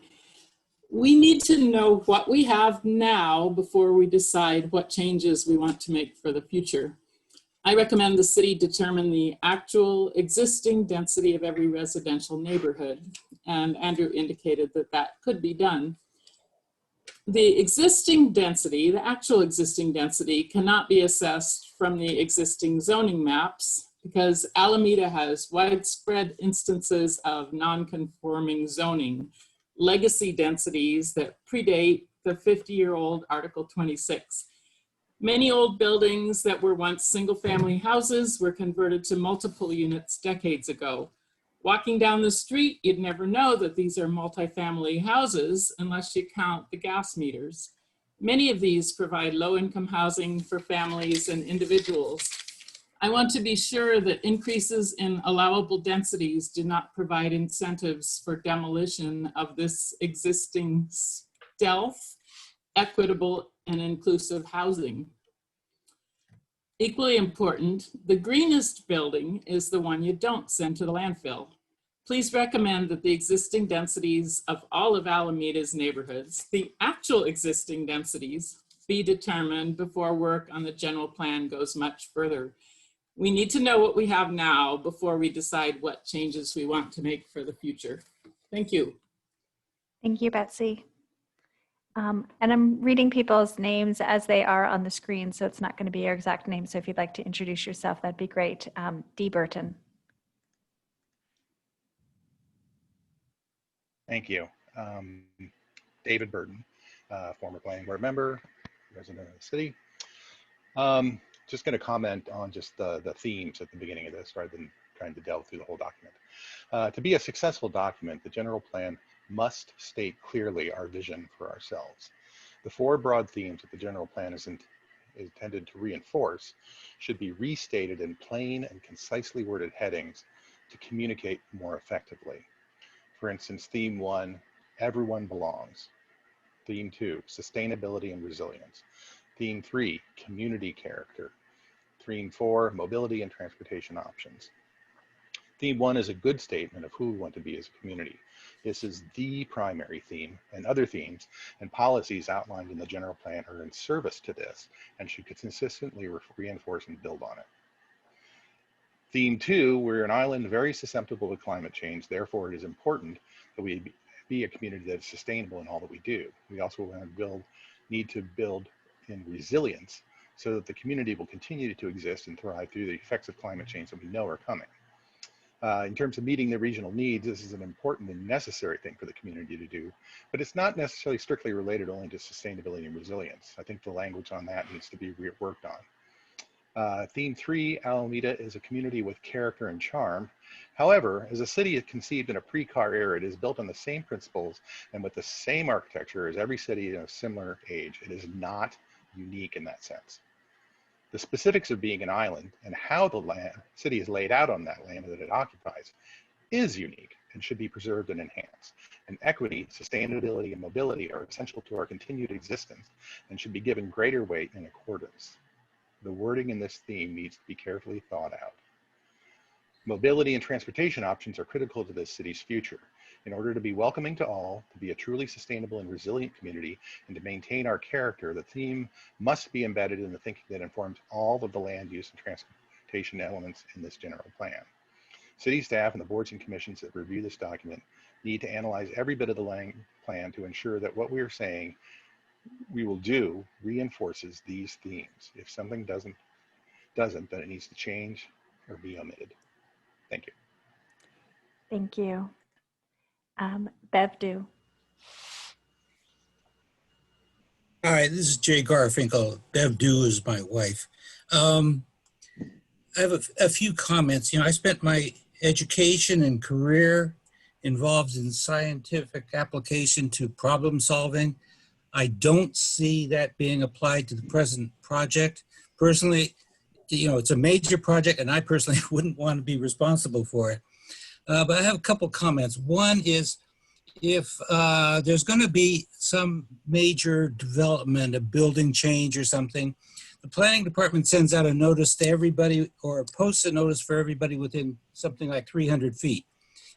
We need to know what we have now before we decide what changes we want to make for the future. I recommend the city determine the actual existing density of every residential neighborhood, and Andrew indicated that that could be done. The existing density, the actual existing density, cannot be assessed from the existing zoning maps because Alameda has widespread instances of non-conforming zoning, legacy densities that predate the 50-year-old Article 26. Many old buildings that were once single-family houses were converted to multiple units decades ago. Walking down the street, you'd never know that these are multifamily houses unless you count the gas meters. Many of these provide low-income housing for families and individuals. I want to be sure that increases in allowable densities do not provide incentives for demolition of this existing stealth, equitable, and inclusive housing. Equally important, the greenest building is the one you don't send to the landfill. Please recommend that the existing densities of all of Alameda's neighborhoods, the actual existing densities, be determined before work on the general plan goes much further. We need to know what we have now before we decide what changes we want to make for the future. Thank you. Thank you, Betsy. And I'm reading people's names as they are on the screen, so it's not going to be your exact name. So if you'd like to introduce yourself, that'd be great. D. Burton. Thank you. David Burton, former planning board member, resident of the city. Just going to comment on just the themes at the beginning of this rather than trying to delve through the whole document. To be a successful document, the general plan must state clearly our vision for ourselves. The four broad themes that the general plan is intended to reinforce should be restated in plain and concisely worded headings to communicate more effectively. For instance, theme 1, everyone belongs. Theme 2, sustainability and resilience. Theme 3, community character. Theme 4, mobility and transportation options. Theme 1 is a good statement of who we want to be as a community. This is the primary theme, and other themes and policies outlined in the general plan are in service to this and should consistently reinforce and build on it. Theme 2, we're an island very susceptible to climate change, therefore it is important that we be a community that is sustainable in all that we do. We also need to build in resilience so that the community will continue to exist and thrive through the effects of climate change that we know are coming. In terms of meeting the regional needs, this is an important and necessary thing for the community to do, but it's not necessarily strictly related only to sustainability and resilience. I think the language on that needs to be worked on. Theme 3, Alameda is a community with character and charm. However, as a city conceived in a pre-car era, it is built on the same principles and with the same architecture as every city in a similar age. It is not unique in that sense. The specifics of being an island and how the city is laid out on that land that it occupies is unique and should be preserved and enhanced. And equity, sustainability, and mobility are essential to our continued existence and should be given greater weight in accordance. The wording in this theme needs to be carefully thought out. Mobility and transportation options are critical to this city's future. In order to be welcoming to all, to be a truly sustainable and resilient community, and to maintain our character, the theme must be embedded in the thinking that informs all of the land use and transportation elements in this general plan. City staff and the boards and commissions that review this document need to analyze every bit of the plan to ensure that what we are saying we will do reinforces these themes. If something doesn't, then it needs to change or be omitted. Thank you. Thank you. Bev Du. All right, this is Jay Garfinkel. Bev Du is my wife. I have a few comments. You know, I spent my education and career involved in scientific application to problem solving. I don't see that being applied to the present project. Personally, you know, it's a major project and I personally wouldn't want to be responsible for it. But I have a couple comments. One is if there's going to be some major development, a building change or something, the planning department sends out a notice to everybody or posts a notice for everybody within something like 300 feet.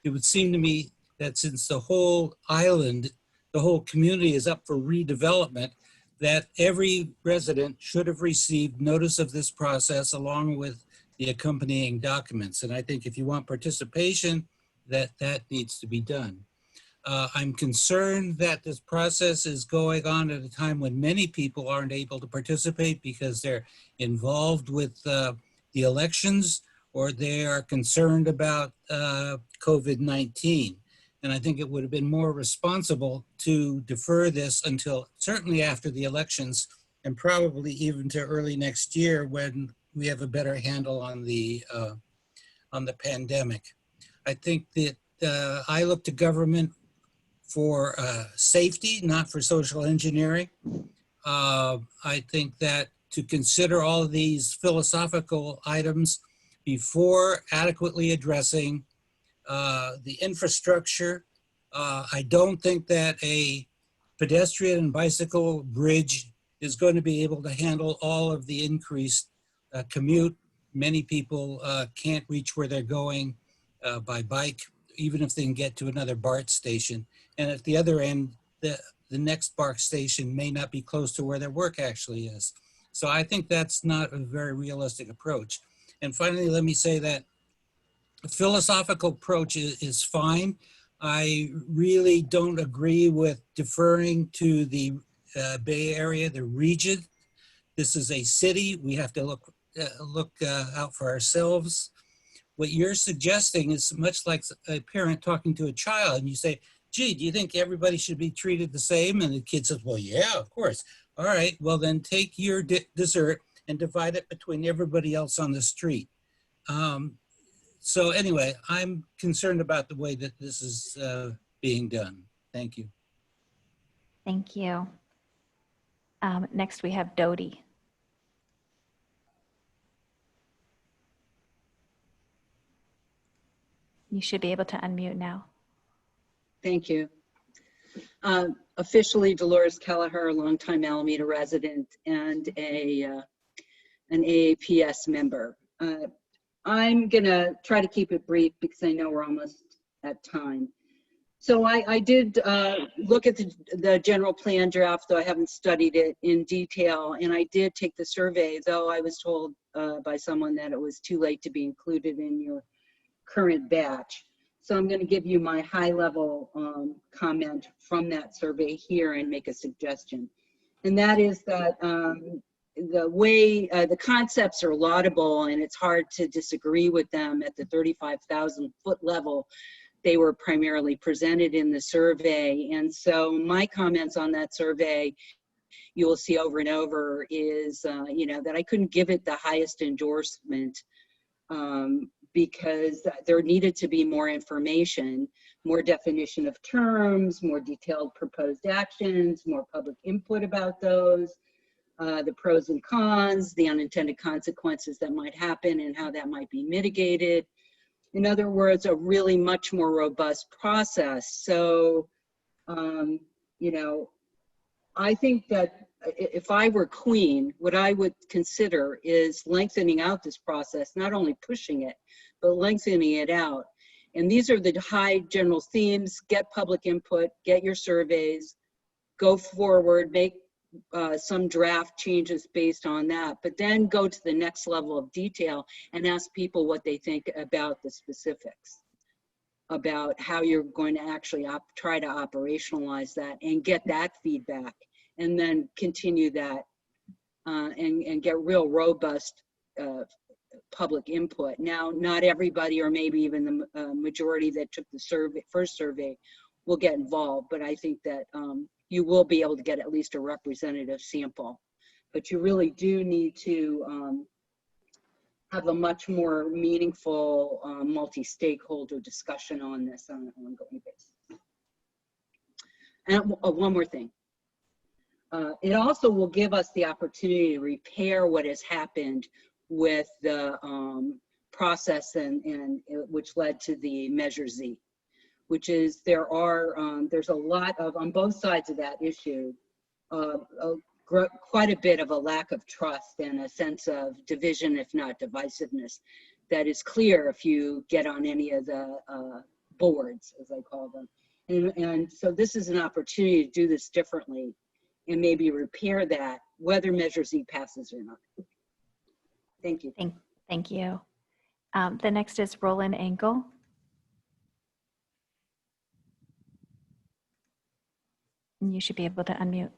It would seem to me that since the whole island, the whole community is up for redevelopment, that every resident should have received notice of this process along with the accompanying documents. And I think if you want participation, that needs to be done. I'm concerned that this process is going on at a time when many people aren't able to participate because they're involved with the elections or they are concerned about COVID-19. And I think it would have been more responsible to defer this until certainly after the elections and probably even to early next year when we have a better handle on the pandemic. I think that I look to government for safety, not for social engineering. I think that to consider all of these philosophical items before adequately addressing the infrastructure. I don't think that a pedestrian and bicycle bridge is going to be able to handle all of the increased commute. Many people can't reach where they're going by bike, even if they can get to another BART station. And at the other end, the next BART station may not be close to where their work actually is. So I think that's not a very realistic approach. And finally, let me say that a philosophical approach is fine. I really don't agree with deferring to the Bay Area, the region. This is a city. We have to look out for ourselves. What you're suggesting is much like a parent talking to a child, and you say, gee, do you think everybody should be treated the same? And the kid says, well, yeah, of course. All right, well then take your dessert and divide it between everybody else on the street. So anyway, I'm concerned about the way that this is being done. Thank you. Thank you. Next we have Dodie. You should be able to unmute now. Thank you. Officially Dolores Kelleher, longtime Alameda resident and an AAPS member. I'm gonna try to keep it brief because I know we're almost at time. So I did look at the general plan draft, though I haven't studied it in detail, and I did take the survey, though I was told by someone that it was too late to be included in your current batch. So I'm going to give you my high-level comment from that survey here and make a suggestion. And that is that the way the concepts are laudable, and it's hard to disagree with them at the 35,000 foot level. They were primarily presented in the survey. And so my comments on that survey, you will see over and over, is that I couldn't give it the highest endorsement because there needed to be more information, more definition of terms, more detailed proposed actions, more public input about those, the pros and cons, the unintended consequences that might happen and how that might be mitigated. In other words, a really much more robust process. So, I think that if I were queen, what I would consider is lengthening out this process, not only pushing it, but lengthening it out. And these are the high general themes: get public input, get your surveys, go forward, make some draft changes based on that, but then go to the next level of detail and ask people what they think about the specifics, about how you're going to actually try to operationalize that and get that feedback, and then continue that and get real robust public input. Now, not everybody, or maybe even the majority that took the first survey will get involved, but I think that you will be able to get at least a representative sample. But you really do need to have a much more meaningful multi-stakeholder discussion on this on an ongoing basis. And one more thing. It also will give us the opportunity to repair what has happened with the process and which led to the Measure Z, which is there's a lot of, on both sides of that issue, quite a bit of a lack of trust and a sense of division, if not divisiveness, that is clear if you get on any of the boards, as I call them. And so this is an opportunity to do this differently and maybe repair that, whether Measure Z passes or not. Thank you. Thank you. The next is Roland Engel. And you should be able to unmute.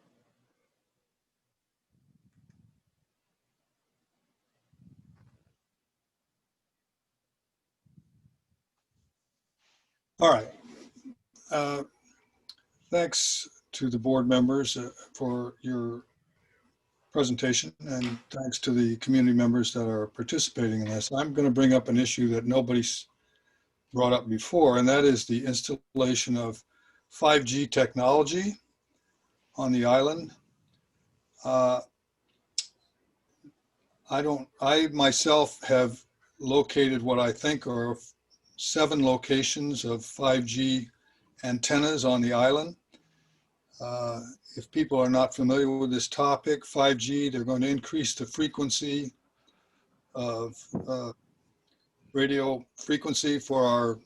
All right. Thanks to the board members for your presentation, and thanks to the community members that are participating in this. I'm going to bring up an issue that nobody's brought up before, and that is the installation of 5G technology on the island. I myself have located what I think are 7 locations of 5G antennas on the island. If people are not familiar with this topic, 5G, they're going to increase the frequency of radio frequency for our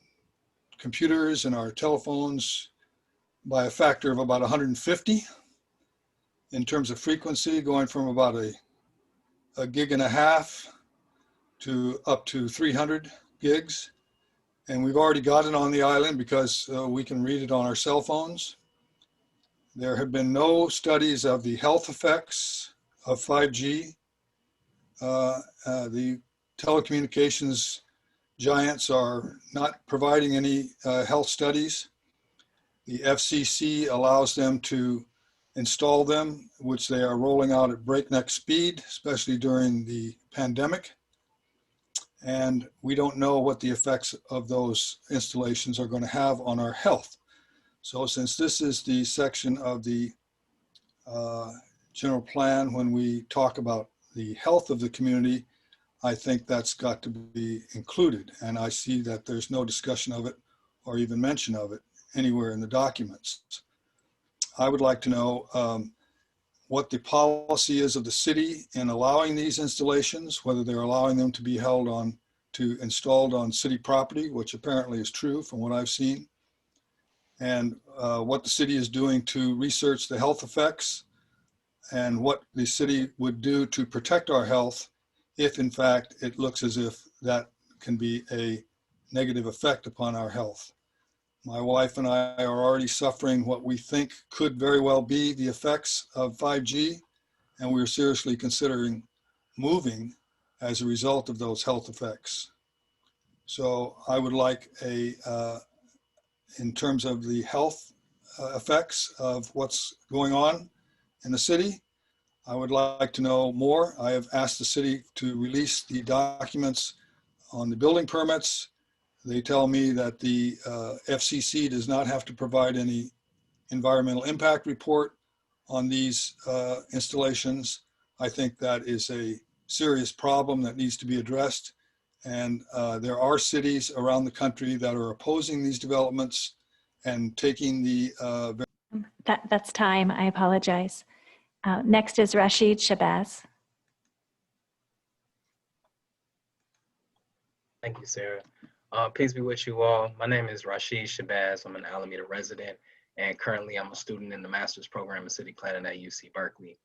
computers and our telephones by a factor of about 150 in terms of frequency, going from about a gig and a half to up to 300 gigs. And we've already got it on the island because we can read it on our cell phones. There have been no studies of the health effects of 5G. The telecommunications giants are not providing any health studies. The FCC allows them to install them, which they are rolling out at breakneck speed, especially during the pandemic. And we don't know what the effects of those installations are going to have on our health. So since this is the section of the general plan when we talk about the health of the community, I think that's got to be included. And I see that there's no discussion of it or even mention of it anywhere in the documents. I would like to know what the policy is of the city in allowing these installations, whether they're allowing them to be installed on city property, which apparently is true from what I've seen, and what the city is doing to research the health effects and what the city would do to protect our health if in fact it looks as if that can be a negative effect upon our health. My wife and I are already suffering what we think could very well be the effects of 5G, and we're seriously considering moving as a result of those health effects. So I would like in terms of the health effects of what's going on in the city, I would like to know more. I have asked the city to release the documents on the building permits. They tell me that the FCC does not have to provide any environmental impact report on these installations. I think that is a serious problem that needs to be addressed. And there are cities around the country that are opposing these developments and taking the... That's time. I apologize. Next is Rashid Shabazz. Thank you, Sarah. Peace be with you all. My name is Rashid Shabazz. I'm an Alameda resident, and currently I'm a student in the master's program in city planning at UC Berkeley.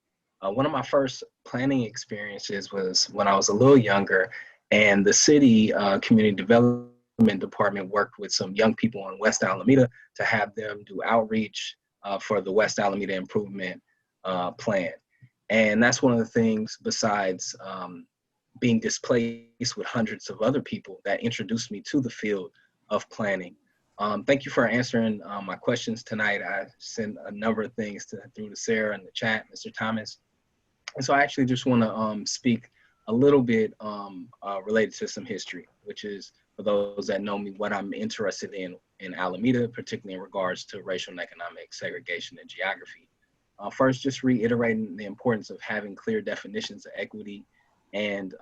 One of my first planning experiences was when I was a little younger, and the city community development department worked with some young people in West Alameda to have them do outreach for the West Alameda improvement plan. And that's one of the things, besides being displaced with hundreds of other people, that introduced me to the field of planning. Thank you for answering my questions tonight. I sent a number of things through to Sarah in the chat, Mr. Thomas. And so I actually just want to speak a little bit related to some history, which is, for those that know me, what I'm interested in Alameda, particularly in regards to racial and economic segregation and geography. First, just reiterating the importance of having clear definitions of equity and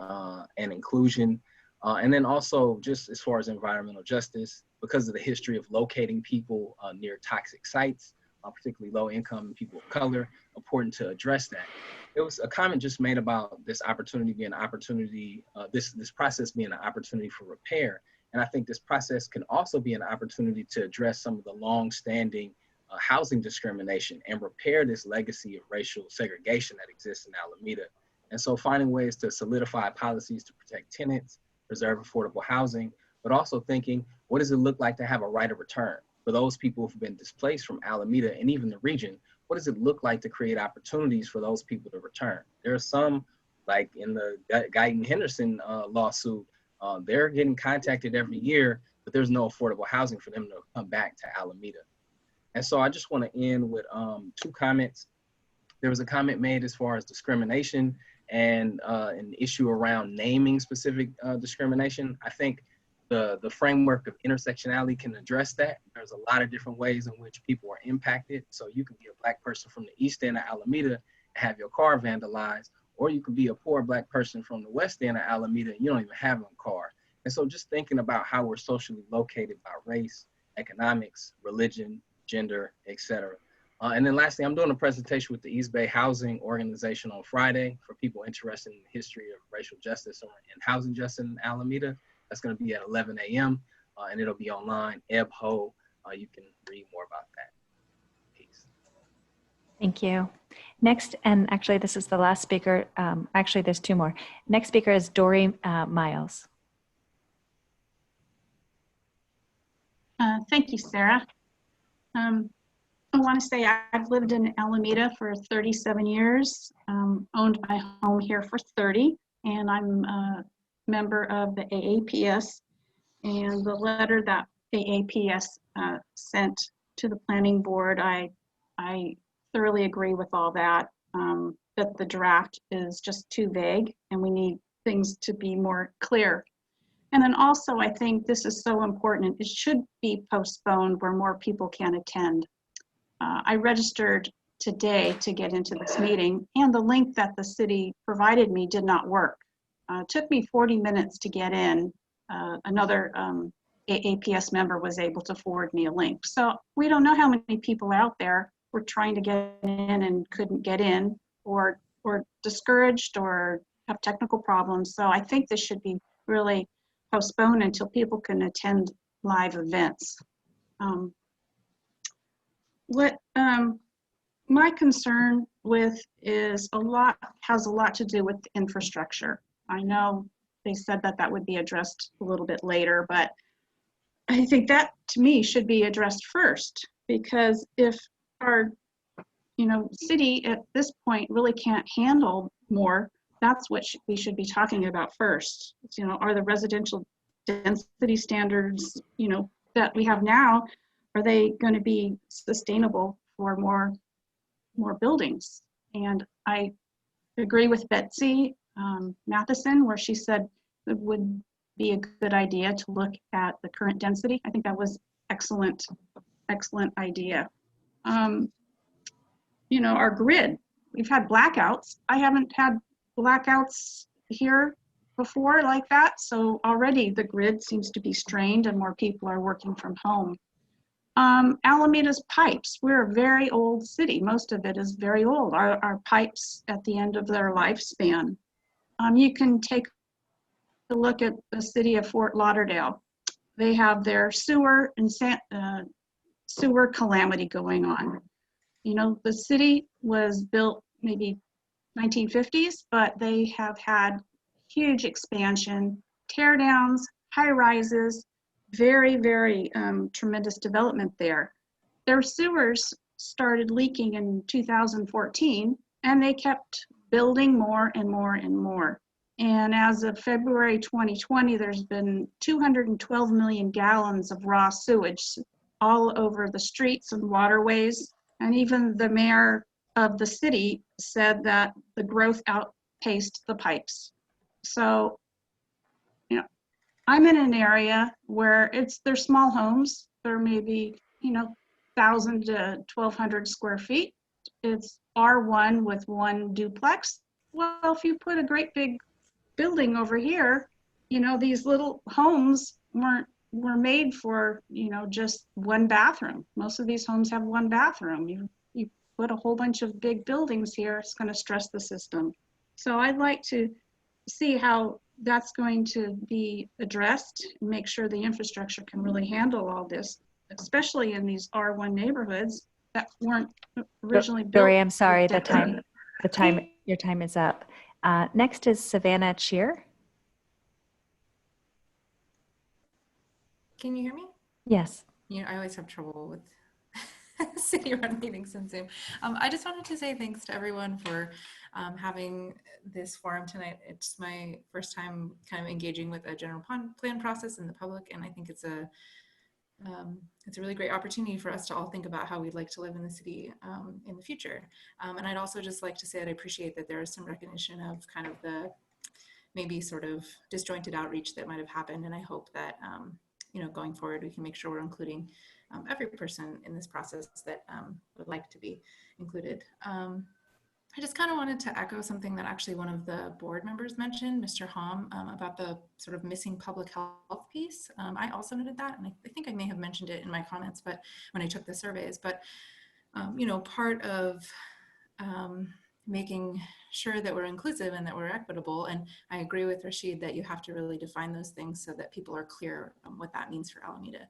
inclusion. And then also, just as far as environmental justice, because of the history of locating people near toxic sites, particularly low income and people of color. Important to address that. There was a comment just made about this opportunity being an opportunity, this process being an opportunity for repair. And I think this process can also be an opportunity to address some of the long-standing housing discrimination and repair this legacy of racial segregation that exists in Alameda. And so finding ways to solidify policies to protect tenants, preserve affordable housing, but also thinking, what does it look like to have a right of return? For those people who've been displaced from Alameda and even the region, what does it look like to create opportunities for those people to return? There are some, like in the Guyton-Henderson lawsuit, they're getting contacted every year, but there's no affordable housing for them to come back to Alameda. And so I just want to end with 2 comments. There was a comment made as far as discrimination and an issue around naming specific discrimination. I think the framework of intersectionality can address that. There's a lot of different ways in which people are impacted. So you can be a Black person from the east end of Alameda and have your car vandalized, or you could be a poor Black person from the west end of Alameda and you don't even have a car. And so just thinking about how we're socially located by race, economics, religion, gender, etc. And then lastly, I'm doing a presentation with the East Bay Housing Organization on Friday for people interested in the history of racial justice and housing justice in Alameda. That's going to be at 11 a.m. And it'll be online, EBHO. You can read more about that. Peace. Thank you. Next, and actually this is the last speaker. Actually, there's 2 more. Next speaker is Dory Miles. Thank you, Sarah. I want to say I've lived in Alameda for 37 years, owned my home here for 30, and I'm a member of the AAPS. And the letter that AAPS sent to the planning board, I thoroughly agree with all that, that the draft is just too vague and we need things to be more clear. And then also, I think this is so important, it should be postponed where more people can attend. I registered today to get into this meeting, and the link that the city provided me did not work. It took me 40 minutes to get in. Another AAPS member was able to forward me a link. So we don't know how many people out there were trying to get in and couldn't get in, or discouraged or have technical problems. So I think this should be really postponed until people can attend live events. What my concern with is has a lot to do with infrastructure. I know they said that that would be addressed a little bit later, but I think that to me should be addressed first, because if our city at this point really can't handle more, that's what we should be talking about first. Are the residential density standards that we have now, are they going to be sustainable for more buildings? And I agree with Betsy Matheson, where she said it would be a good idea to look at the current density. I think that was excellent idea. Our grid, we've had blackouts. I haven't had blackouts here before like that. So already the grid seems to be strained and more people are working from home. Alameda's pipes, we're a very old city. Most of it is very old. Our pipes at the end of their lifespan. You can take a look at the city of Fort Lauderdale. They have their sewer and sewer calamity going on. The city was built maybe 1950s, but they have had huge expansion, tear downs, high rises, very, very tremendous development there. Their sewers started leaking in 2014, and they kept building more and more and more. And as of February 2020, there's been 212 million gallons of raw sewage all over the streets and waterways. And even the mayor of the city said that the growth outpaced the pipes. So, I'm in an area where they're small homes. They're maybe, 1,000 to 1,200 square feet. It's R1 with 1 duplex. Well, if you put a great big building over here, these little homes weren't were made for, just one bathroom. Most of these homes have one bathroom. You put a whole bunch of big buildings here, it's going to stress the system. So I'd like to see how that's going to be addressed and make sure the infrastructure can really handle all this, especially in these R1 neighborhoods that weren't originally built. Dory, I'm sorry, with your time is up. Next is Savannah Cheer. Can you hear me? Yes. I always have trouble with city-run meetings in Zoom. I just wanted to say thanks to everyone for having this forum tonight. It's my first time kind of engaging with a general plan process in the public, and I think it's a really great opportunity for us to all think about how we'd like to live in the city in the future. And I'd also just like to say that I appreciate that there is some recognition of kind of the maybe sort of disjointed outreach that might have happened, and I hope that going forward, we can make sure we're including every person in this process that would like to be included. I just kind of wanted to echo something that actually one of the board members mentioned, Mr. Hom, about the sort of missing public health piece. I also noted that, and I think I may have mentioned it in my comments, but when I took the surveys, but part of making sure that we're inclusive and that we're equitable. And I agree with Rashid that you have to really define those things so that people are clear what that means for Alameda.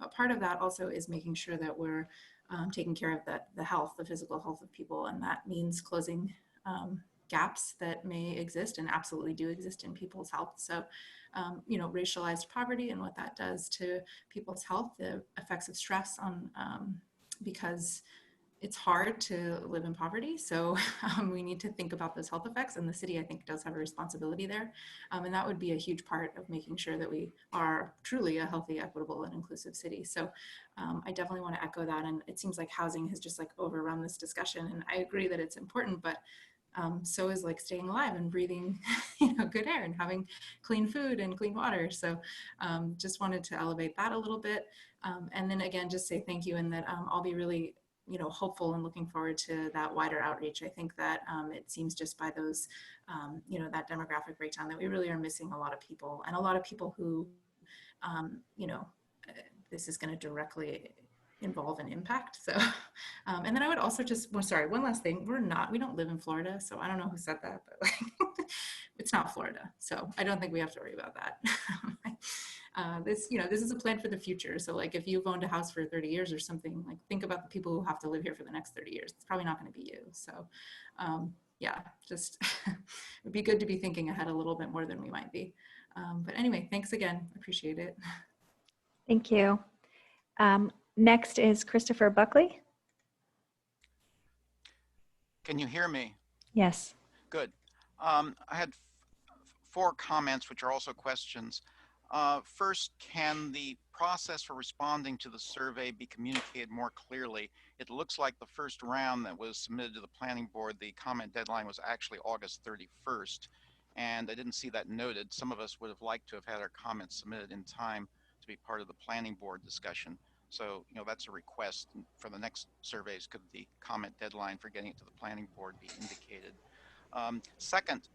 But part of that also is making sure that we're taking care of the physical health of people. And that means closing gaps that may exist and absolutely do exist in people's health. So, racialized poverty and what that does to people's health, the effects of stress on, because it's hard to live in poverty. So we need to think about those health effects, and the city, I think, does have a responsibility there. And that would be a huge part of making sure that we are truly a healthy, equitable, and inclusive city. So I definitely want to echo that. And it seems like housing has just like overrun this discussion. And I agree that it's important, but so is like staying alive and breathing, good air and having clean food and clean water. So just wanted to elevate that a little bit. And then again, just say thank you, and that I'll be really hopeful and looking forward to that wider outreach. I think that it seems just by those, that demographic breakdown that we really are missing a lot of people, and a lot of people who, this is going to directly involve an impact. So, and then I would also just, one last thing. We don't live in Florida, so I don't know who said that, but like, it's not Florida. So I don't think we have to worry about that. This is a plan for the future. So like if you've owned a house for 30 years or something, like think about the people who have to live here for the next 30 years. It's probably not going to be you. So yeah, just it'd be good to be thinking ahead a little bit more than we might be. But anyway, thanks again. Appreciate it. Thank you. Next is Christopher Buckley. Can you hear me? Yes. Good. I had four comments, which are also questions. First, can the process for responding to the survey be communicated more clearly? It looks like the first round that was submitted to the planning board, the comment deadline was actually August 31st, and I didn't see that noted. Some of us would have liked to have had our comments submitted in time to be part of the planning board discussion. So, that's a request for the next surveys. Could the comment deadline for getting it to the planning board be indicated? Second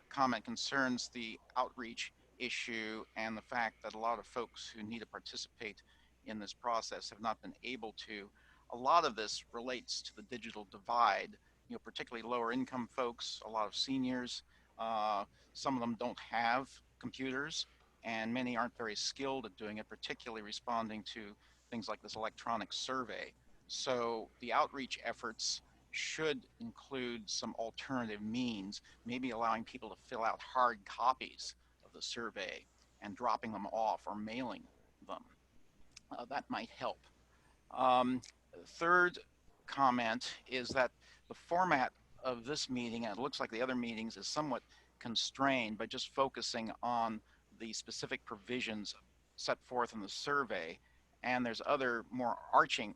comment concerns the outreach issue and the fact that a lot of folks who need to participate in this process have not been able to. A lot of this relates to the digital divide, particularly lower income folks, a lot of seniors. Some of them don't have computers, and many aren't very skilled at doing it, particularly responding to things like this electronic survey. So the outreach efforts should include some alternative means, maybe allowing people to fill out hard copies of the survey and dropping them off or mailing them. That might help. Third comment is that the format of this meeting, and it looks like the other meetings, is somewhat constrained by just focusing on the specific provisions set forth in the survey. And there's other more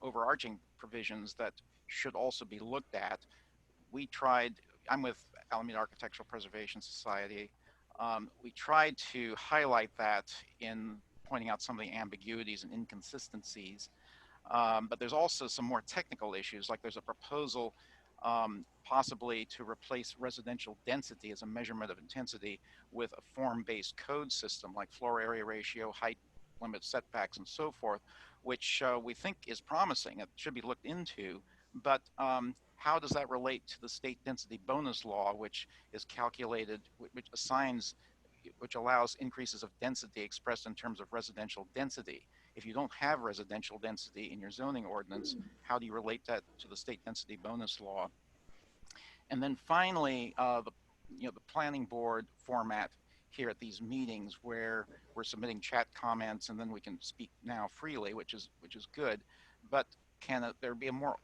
overarching provisions that should also be looked at. I'm with Alameda Architectural Preservation Society. We tried to highlight that in pointing out some of the ambiguities and inconsistencies. But there's also some more technical issues, like there's a proposal possibly to replace residential density as a measurement of intensity with a form-based code system like floor area ratio, height limit setbacks and so forth, which we think is promising. It should be looked into. But how does that relate to the state density bonus law, which is calculated, which allows increases of density expressed in terms of residential density? If you don't have residential density in your zoning ordinance, how do you relate that to the state density bonus law? And then finally, the planning board format here at these meetings, where we're submitting chat comments and then we can speak now freely, which is good. But can there be a more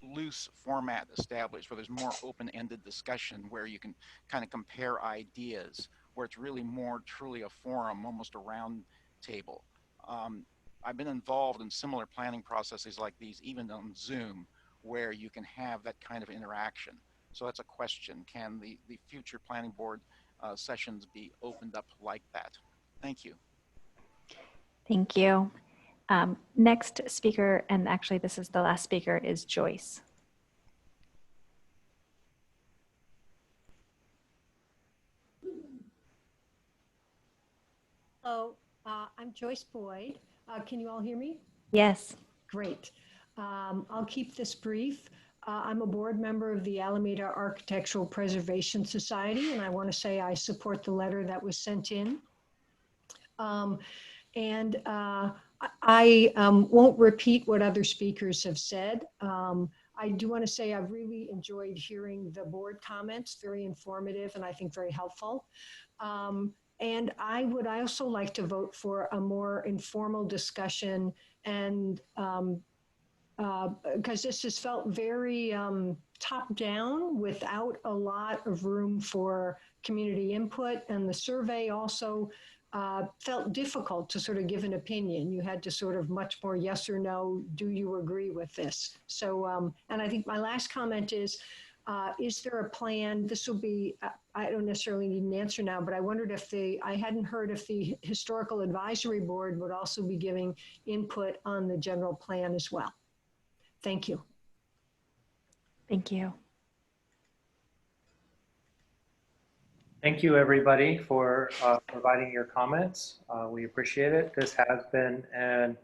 loose format established where there's more open-ended discussion, where you can kind of compare ideas, where it's really more truly a forum, almost a round table? I've been involved in similar planning processes like these, even on Zoom, where you can have that kind of interaction. So that's a question. Can the future planning board sessions be opened up like that? Thank you. Thank you. Next speaker, and actually this is the last speaker, is Joyce. Hello, I'm Joyce Boyd. Can you all hear me? Yes. Great. I'll keep this brief. I'm a board member of the Alameda Architectural Preservation Society, and I want to say I support the letter that was sent in. I won't repeat what other speakers have said. I do want to say I've really enjoyed hearing the board comments, very informative and I think very helpful. And I would also like to vote for a more informal discussion, and because this has felt very top down without a lot of room for community input, and the survey also felt difficult to sort of give an opinion. You had to sort of much more yes or no, do you agree with this? So, and I think my last comment is there a plan? This will be, I don't necessarily need an answer now, but I wondered if I hadn't heard if the Historical Advisory Board would also be giving input on the general plan as well. Thank you. Thank you. Thank you, everybody, for providing your comments. We appreciate it. This has been an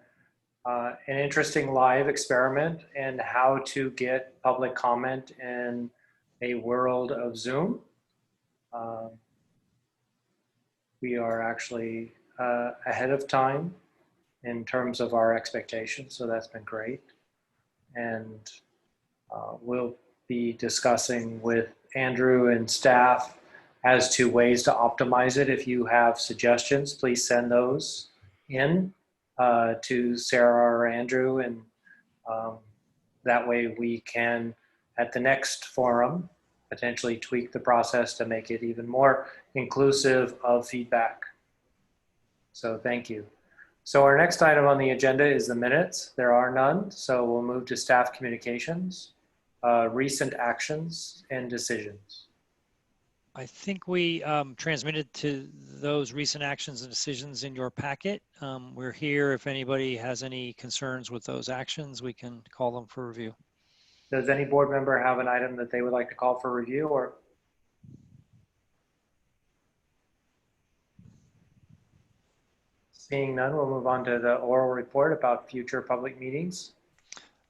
interesting live experiment in how to get public comment in a world of Zoom. We are actually ahead of time in terms of our expectations, so that's been great. And we'll be discussing with Andrew and staff as to ways to optimize it. If you have suggestions, please send those in to Sarah or Andrew, and that way we can, at the next forum, potentially tweak the process to make it even more inclusive of feedback. So thank you. So our next item on the agenda is the minutes. There are none, so we'll move to staff communications, recent actions and decisions. I think we transmitted to those recent actions and decisions in your packet. We're here if anybody has any concerns with those actions, we can call them for review. Does any board member have an item that they would like to call for review? Or seeing none, we'll move on to the oral report about future public meetings.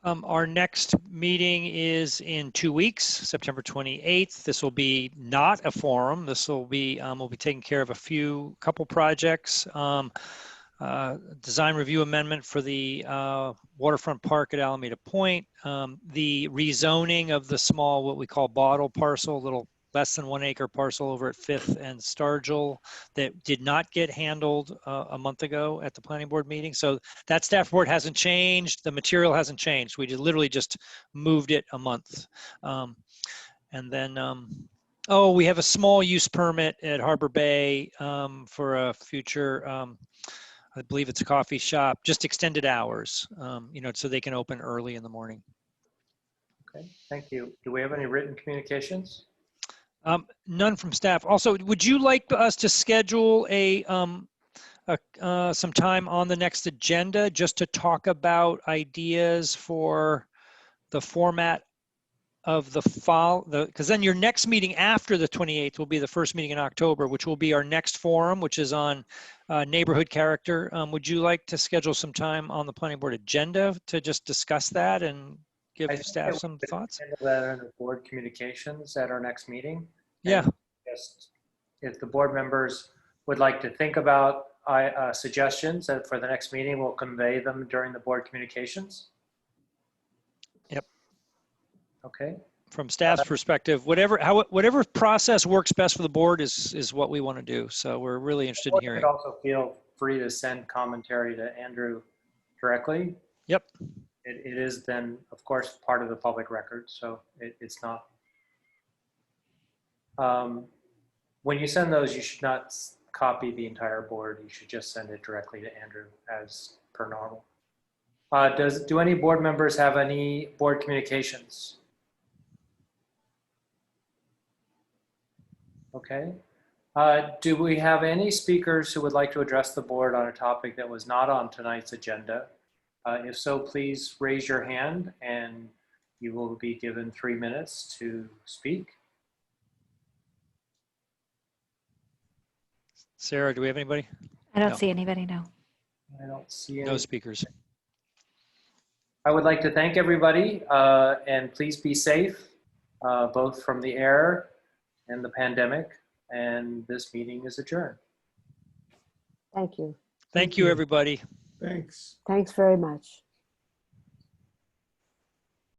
Our next meeting is in 2 weeks, September 28th. This will be not a forum. This will be, we'll be taking care of a couple projects. Design review amendment for the waterfront park at Alameda Point. The rezoning of the small, what we call bottle parcel, little less than 1 acre parcel over at 5th and Stargell that did not get handled a month ago at the planning board meeting. So that staff report hasn't changed. The material hasn't changed. We literally just moved it a month. And then, oh, we have a small use permit at Harbor Bay for a future, I believe it's a coffee shop, just extended hours, so they can open early in the morning. Okay, thank you. Do we have any written communications? None from staff. Also, would you like us to schedule some time on the next agenda just to talk about ideas for the format of the fall, because then your next meeting after the 28th will be the first meeting in October, which will be our next forum, which is on neighborhood character. Would you like to schedule some time on the planning board agenda to just discuss that and give I think staff that we some could thoughts? handle that under board communications at our next meeting. Yeah. And just if the board members would like to think about suggestions that for the next meeting, we'll convey them during the board communications. Yep. Okay. From staff's perspective, whatever process works best for the board is what we want to do. So we're really interested in You hearing. could also feel free to send commentary to Andrew directly. Yep. It is then, of course, part of the public record, so it's not. When you send those, you should not copy the entire board. You should just send it directly to Andrew as per normal. Do any board members have any board communications? Okay. Do we have any speakers who would like to address the board on a topic that was not on tonight's agenda? If so, please raise your hand and you will be given 3 minutes to speak. Sarah, do we have anybody? I don't No. see anybody, no. I don't see any. No speakers. I would like to thank everybody and please be safe, both from the air and the pandemic. And this meeting is adjourned. Thank you. Thank you, everybody. Thanks. Thanks very much.